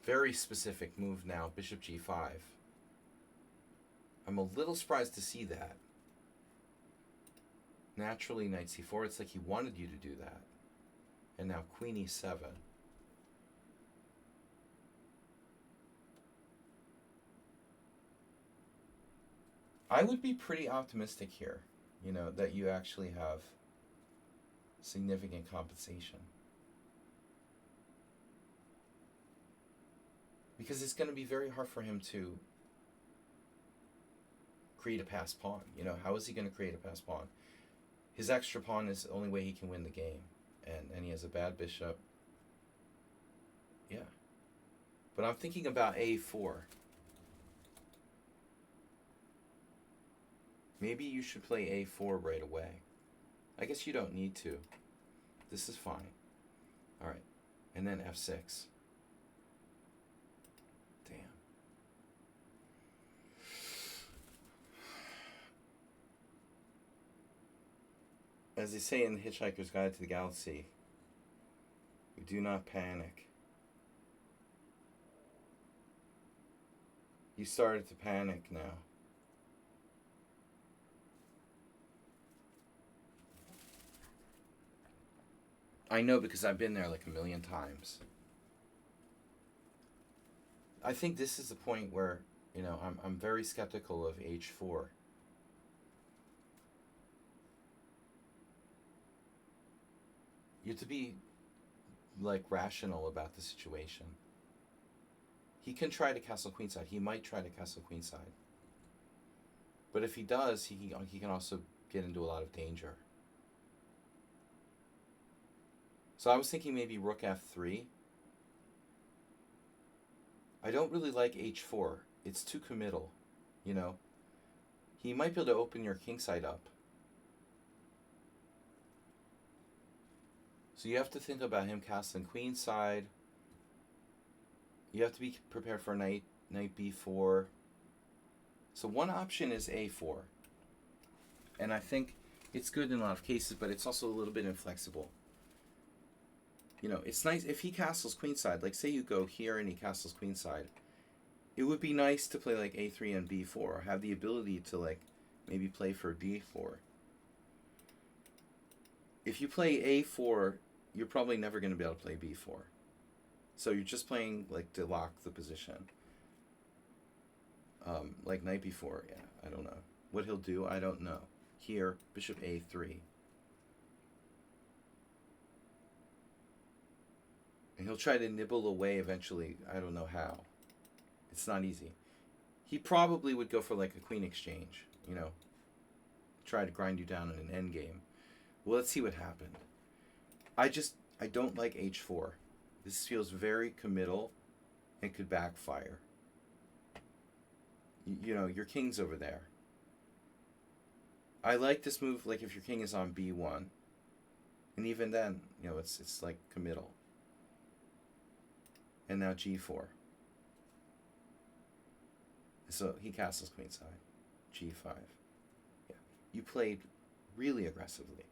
Very specific move now, bishop g5. I'm a little surprised to see that. Naturally, knight c4, it's like he wanted you to do that. And now queen e7. I would be pretty optimistic here, you know, that you actually have significant compensation. Because it's going to be very hard for him to create a passed pawn. You know, how is he going to create a passed pawn? His extra pawn is the only way he can win the game. And he has a bad bishop. Yeah. But I'm thinking about a4. Maybe you should play a4 right away. I guess you don't need to. This is fine. All right. And then f6. Damn. As they say in Hitchhiker's Guide to the Galaxy, we do not panic. You started to panic now. I know because I've been there like a million times. I think this is the point where, I'm very skeptical of H4. You have to be like rational about the situation. He can try to castle queenside. He might try to castle queenside. But if he does, he can also get into a lot of danger. So I was thinking maybe rook f3. I don't really like h4. It's too committal, you know. He might be able to open your kingside up. So you have to think about him castling queenside. You have to be prepared for knight b4. So one option is a4. And I think it's good in a lot of cases, but it's also a little bit inflexible. It's nice if he castles queenside. Like, say you go here and he castles queenside. It would be nice to play like a3 and b4, or have the ability to like maybe play for d4. If you play a4, you're probably never going to be able to play b4. So you're just playing like to lock the position. Like knight b4, yeah, I don't know. What he'll do, I don't know. Here, bishop a3. And he'll try to nibble away eventually. I don't know how. It's not easy. He probably would go for like a queen exchange, try to grind you down in an endgame. Well, let's see what happened. I don't like h4. This feels very committal and could backfire. Your king's over there. I like this move, like if your king is on b1. And even then, it's like committal. And now g4. So he castles queenside. g5. Yeah. You played really aggressively.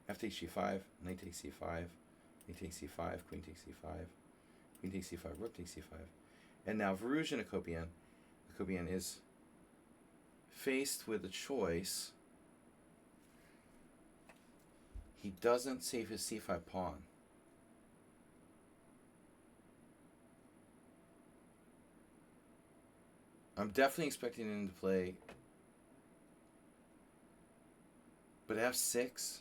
F takes g5, knight takes c5, knight takes c5, queen takes c5, queen takes c5, rook takes c5. And now Varouge and Akobian is faced with a choice. He doesn't save his c5 pawn. I'm definitely expecting him to play, but f6?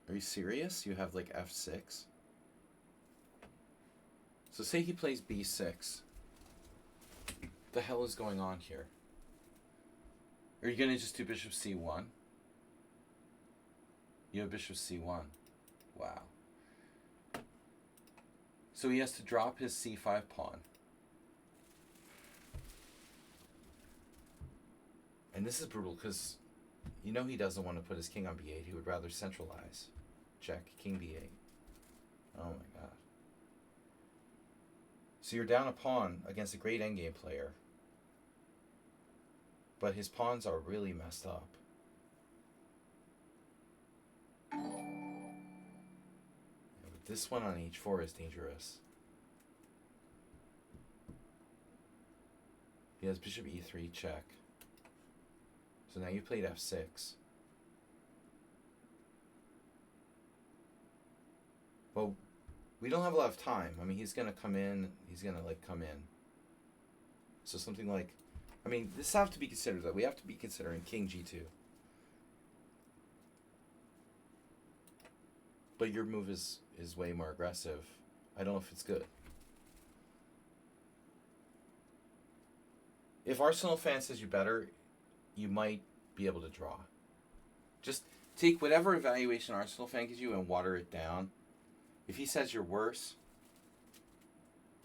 Are you serious? You have like f6? So say he plays b6. What the hell is going on here? Are you going to just do bishop c1? You have bishop c1. Wow. So he has to drop his c5 pawn. And this is brutal because he doesn't want to put his king on b8. He would rather centralize. Check, king b8. Oh my god. So you're down a pawn against a great endgame player. But his pawns are really messed up. Yeah, but this one on h4 is dangerous. He has bishop e3 check. So now you played f6. Well, we don't have a lot of time. I mean, he's going to come in. He's going to, come in. So something like... this have to be considered, though. We have to be considering king g2. But your move is way more aggressive. I don't know if it's good. If Arsenal fan says you better, you might be able to draw. Just take whatever evaluation Arsenal fan gives you and water it down. If he says you're worse,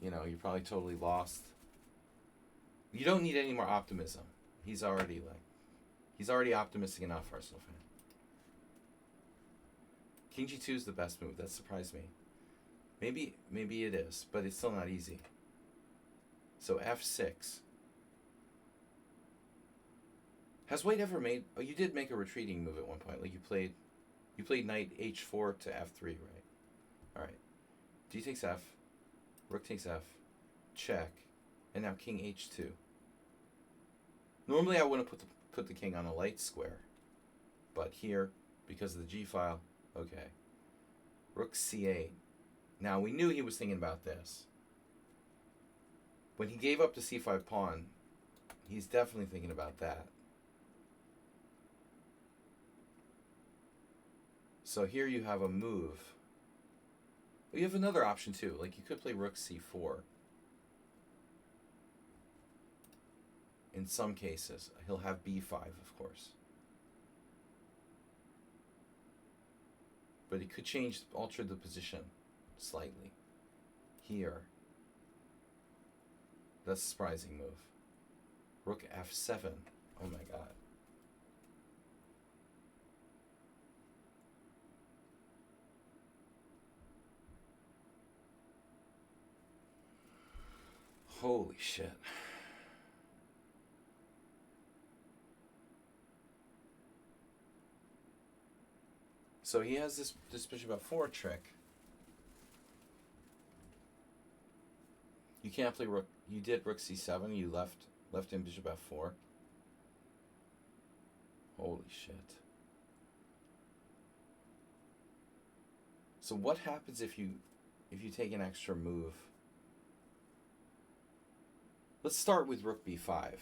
you're probably totally lost. You don't need any more optimism. He's already optimistic enough, Arsenal fan. King g2 is the best move. That surprised me. Maybe it is, but it's still not easy. So f6. Has white ever made? Oh, you did make a retreating move at one point. Like you played knight h4 to f3, right? All right. D takes f, rook takes f, check, and now king h2. Normally I wouldn't put the king on a light square, but here, because of the g file, okay. Rook c8. Now we knew he was thinking about this. When he gave up the c5 pawn, he's definitely thinking about that. So here you have a move. You have another option too. Like you could play rook c4. In some cases. He'll have b5, of course. But he could alter the position slightly. Here. That's a surprising move. Rook f7. Oh my god. Holy shit. So he has this bishop f4 trick. You can't play rook. You did rook c7. You left him bishop f4. Holy shit. So what happens if you take an extra move? Let's start with rook b5.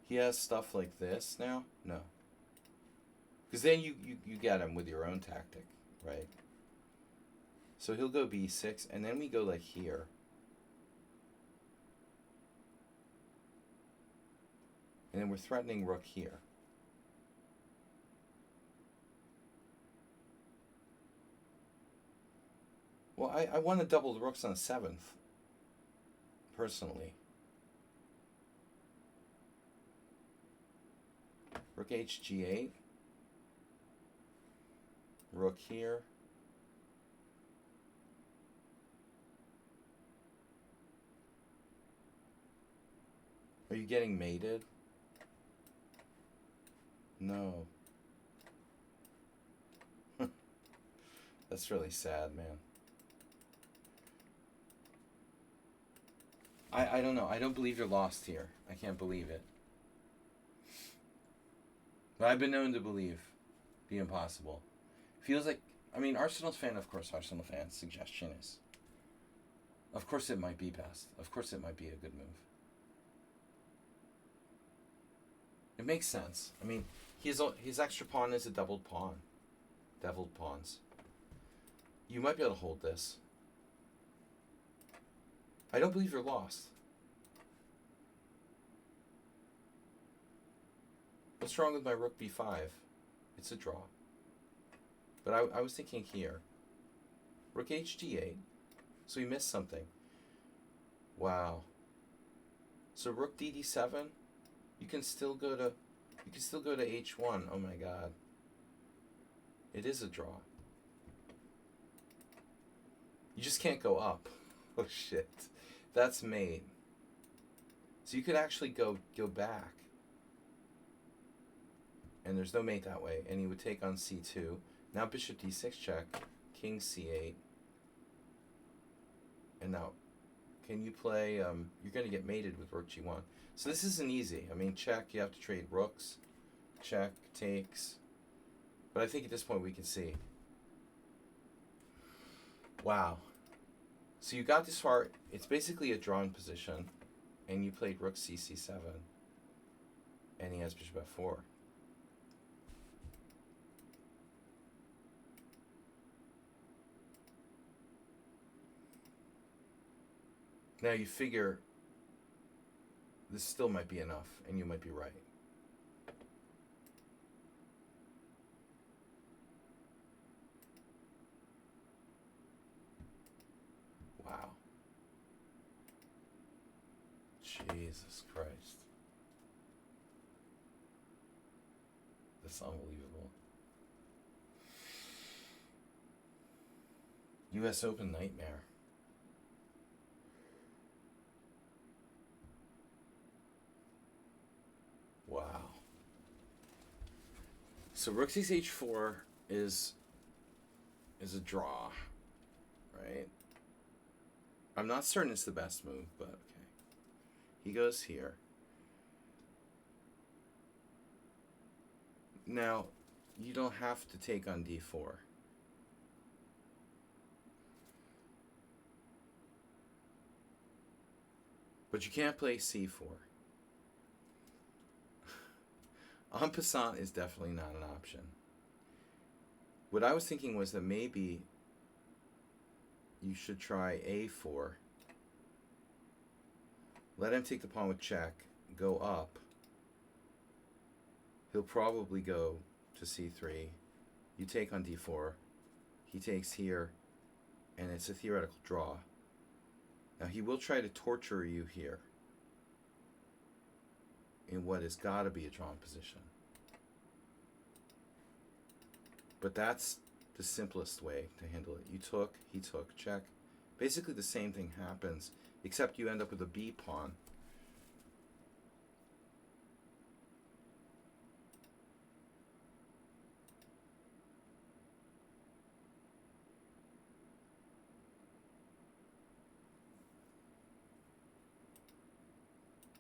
He has stuff like this now? No. Because then you get him with your own tactic, right? So he'll go b6, and then we go like here. And then we're threatening rook here. Well, I want to double the rooks on the 7th, personally. Rook hg8. Rook here. Are you getting mated? No. That's really sad, man. I don't know. I don't believe you're lost here. I can't believe it. But I've been known to believe the impossible. Feels like, I mean, Arsenal's fan, of course, Arsenal fans' suggestion is, of course it might be best. Of course it might be a good move. It makes sense. I mean, his extra pawn is a doubled pawn. Deviled pawns. You might be able to hold this. I don't believe you're lost. What's wrong with my rook b5? It's a draw. But I was thinking here. Rook hg8. So we missed something. Wow. So rook dd7. You can still go to h1. Oh my god. It is a draw. You just can't go up. Oh shit. That's mate. So you could actually go back. And there's no mate that way. And he would take on c2. Now bishop d6 check. King c8. And now, can you play... you're going to get mated with rook g1. So this isn't easy. I mean, check. You have to trade rooks. Check. Takes. But I think at this point we can see. Wow. So you got this far. It's basically a drawn position. And you played rook c7. And he has bishop f4. Now you figure this still might be enough, and you might be right. Wow. Jesus Christ. That's unbelievable. US Open nightmare. Wow. So rook takes h4 is a draw, right? I'm not certain it's the best move, but okay. He goes here. Now, you don't have to take on d4. But you can't play c4. En passant is definitely not an option. What I was thinking was that maybe you should try a4. Let him take the pawn with check, go up. He'll probably go to c3. You take on d4. He takes here, and it's a theoretical draw. Now he will try to torture you here in what has got to be a drawn position. But that's the simplest way to handle it. You took, he took, check. Basically the same thing happens, except you end up with a b pawn.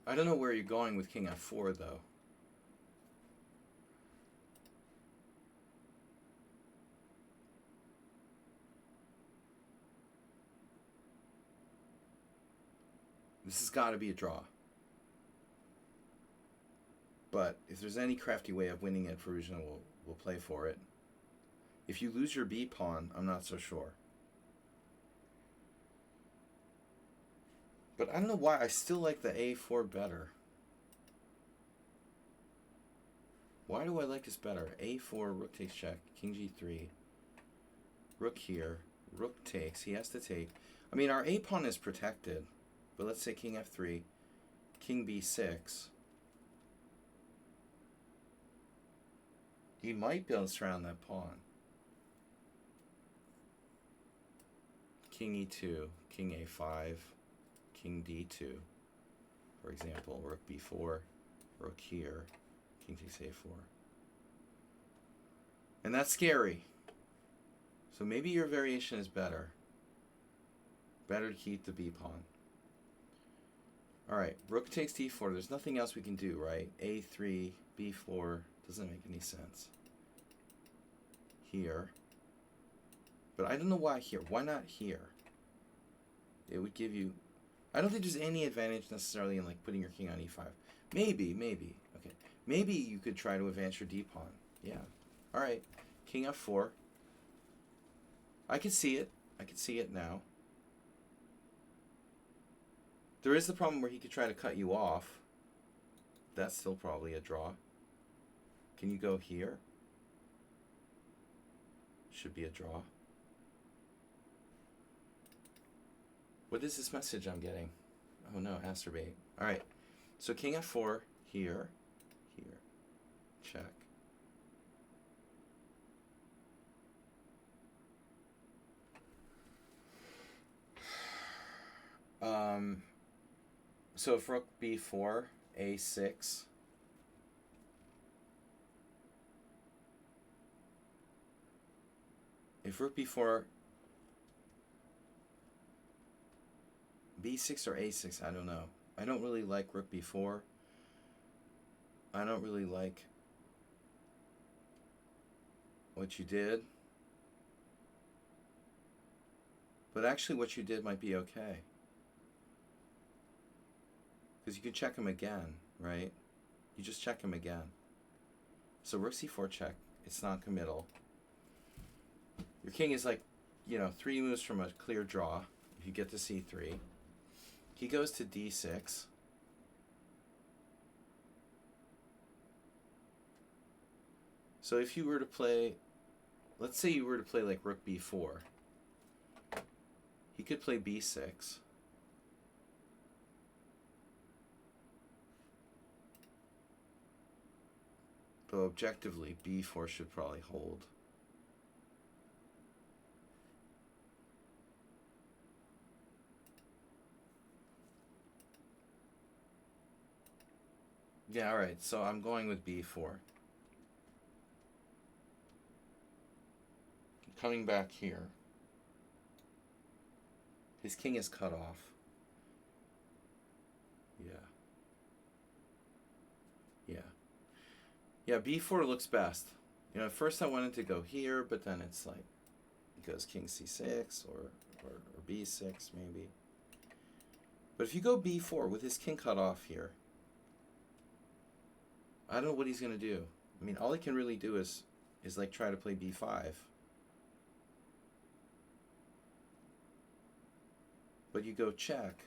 I don't know where you're going with king f4 though. This has got to be a draw. But if there's any crafty way of winning it, Firouzja will play for it. If you lose your b pawn, I'm not so sure. But I don't know why, I still like the a4 better. Why do I like this better? a4, rook takes check, king g3, rook here, rook takes, he has to take. I mean, our a pawn is protected, but let's say king f3, king b6. He might be able to surround that pawn. King e2, king a5, king d2. For example, rook b4, rook here, king takes a4. And that's scary. So maybe your variation is better. Better to keep the b pawn. Alright, rook takes d4. There's nothing else we can do, right? a3, b4, doesn't make any sense. Here. But I don't know why here. Why not here? It would give you... I don't think there's any advantage necessarily in like putting your king on e5. Maybe. Okay. Maybe you could try to advance your d pawn. Yeah. Alright. King f4. I can see it. I can see it now. There is the problem where he could try to cut you off. That's still probably a draw. Can you go here? Should be a draw. What is this message I'm getting? Oh no, masturbate. Alright. So king f4, here, here. Check. So if rook b4, a6. If rook b4, b6 or a6, I don't know. I don't really like rook b4. I don't really like what you did. But actually what you did might be okay. Because you could check him again, right? You just check him again. So rook c4 check. It's non-committal. Your king is like, 3 moves from a clear draw. If you get to c3. He goes to d6. So if you were to play, let's say you were to play like rook b4. He could play b6. Though objectively, b4 should probably hold. Yeah, all right. So I'm going with b4. Coming back here. His king is cut off. Yeah. Yeah. Yeah, b4 looks best. You know, at first I wanted to go here, but then it's like, it goes king c6 or b6 maybe. But if you go b4 with his king cut off here, I don't know what he's going to do. I mean, all he can really do is like try to play b5. But you go check.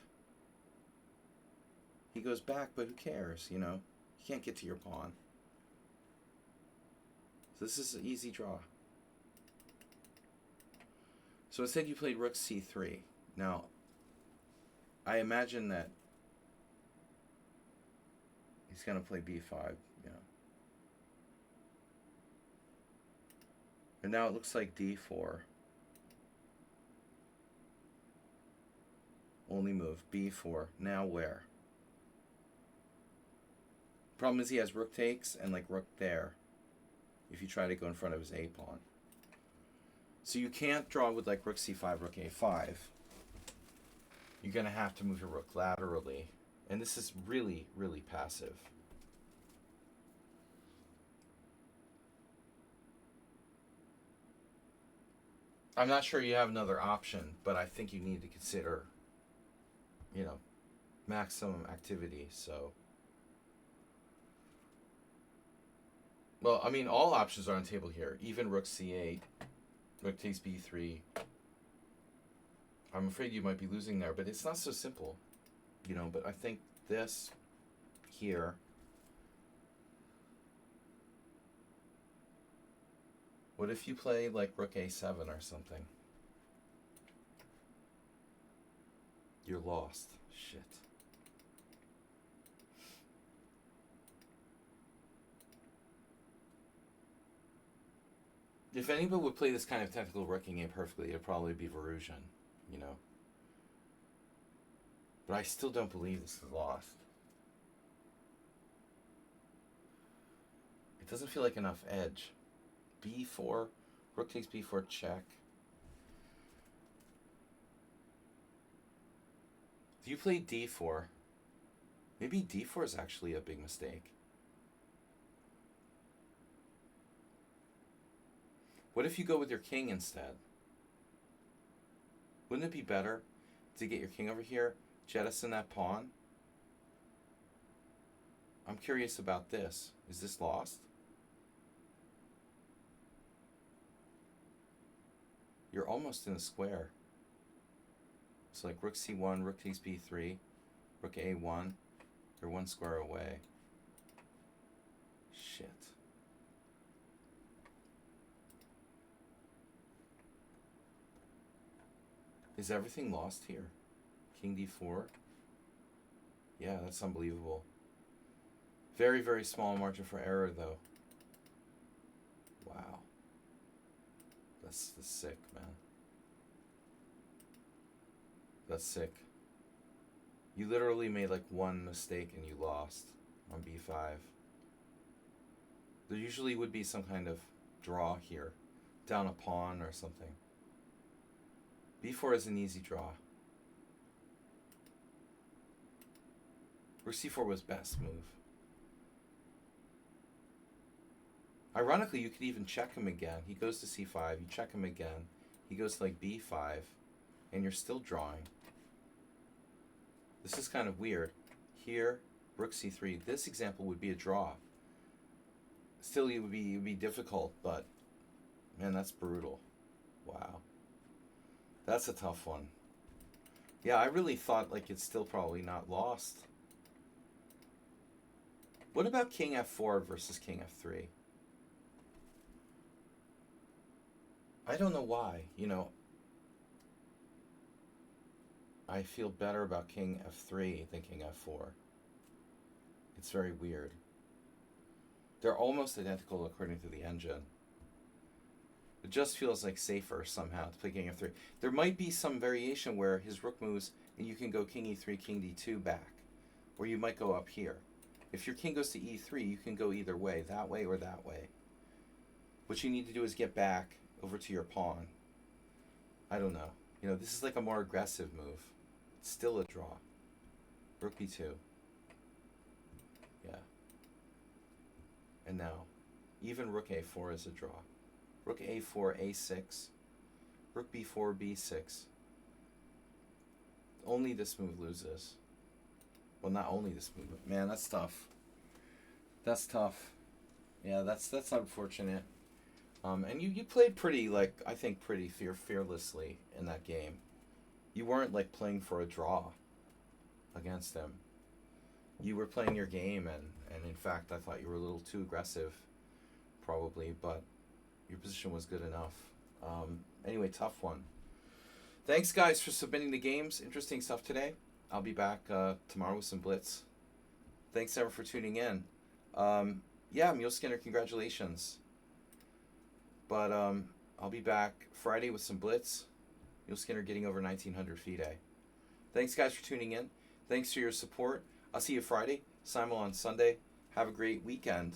He goes back, but who cares, you know? You can't get to your pawn. So this is an easy draw. So instead you played rook c3. Now, I imagine that he's going to play b5, you know. And now it looks like d4. Only move, b4. Now where? Problem is he has rook takes and like rook there if you try to go in front of his a pawn. So you can't draw with like rook c5, rook a5. You're going to have to move your rook laterally. And this is really, really passive. I'm not sure you have another option, but I think you need to consider, you know, maximum activity. So, well, I mean, all options are on the table here. Even rook c8, rook takes b3. I'm afraid you might be losing there, but it's not so simple, you know. But I think this here, what if you play like rook a7 or something? You're lost. Shit. If anybody would play this kind of technical rooking game perfectly, it'd probably be Varusian, you know. But I still don't believe this is lost. It doesn't feel like enough edge. b4, rook takes b4, check. If you play d4, maybe d4 is actually a big mistake. What if you go with your king instead? Wouldn't it be better to get your king over here, jettison that pawn? I'm curious about this. Is this lost? You're almost in a square. It's like rook c1, rook takes b3, rook a1. You're one square away. Shit. Is everything lost here? King d4? Yeah, that's unbelievable. Very, very small margin for error, though. Wow. That's sick, man. That's sick. You literally made like one mistake and you lost on b5. There usually would be some kind of draw here. Down a pawn or something. b4 is an easy draw. Rook c4 was best move. Ironically, you could even check him again. He goes to c5, you check him again. He goes to like b5, and you're still drawing. This is kind of weird. Here, rook c3. This example would be a draw. Still, it would be difficult, but man, that's brutal. Wow. That's a tough one. Yeah, I really thought like it's still probably not lost. What about king f4 versus king f3? I don't know why, you know. I feel better about king f3 than king f4. It's very weird. They're almost identical according to the engine. It just feels like safer somehow to play king f3. There might be some variation where his rook moves and you can go king e3, king d2 back. Or you might go up here. If your king goes to e3, you can go either way, that way or that way. What you need to do is get back over to your pawn. I don't know. You know, this is like a more aggressive move. It's still a draw. Rook b2. Yeah. And now, even rook a4 is a draw. Rook a4, a6. Rook b4, b6. Only this move loses. Well, not only this move, but man, that's tough. That's tough. Yeah, that's unfortunate. And you played pretty, like, I think pretty fearlessly in that game. You weren't like playing for a draw against him. You were playing your game, and in fact, I thought you were a little too aggressive, probably, but your position was good enough. Anyway, tough one. Thanks, guys, for submitting the games. Interesting stuff today. I'll be back tomorrow with some Blitz. Thanks, ever, for tuning in. Yeah, Mule Skinner, congratulations. But I'll be back Friday with some Blitz. Mule Skinner getting over 1,900 FIDE. Thanks, guys, for tuning in. Thanks for your support. I'll see you Friday. Simul on Sunday. Have a great weekend.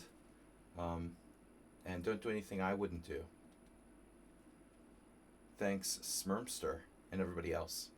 And don't do anything I wouldn't do. Thanks, Smirmster, and everybody else.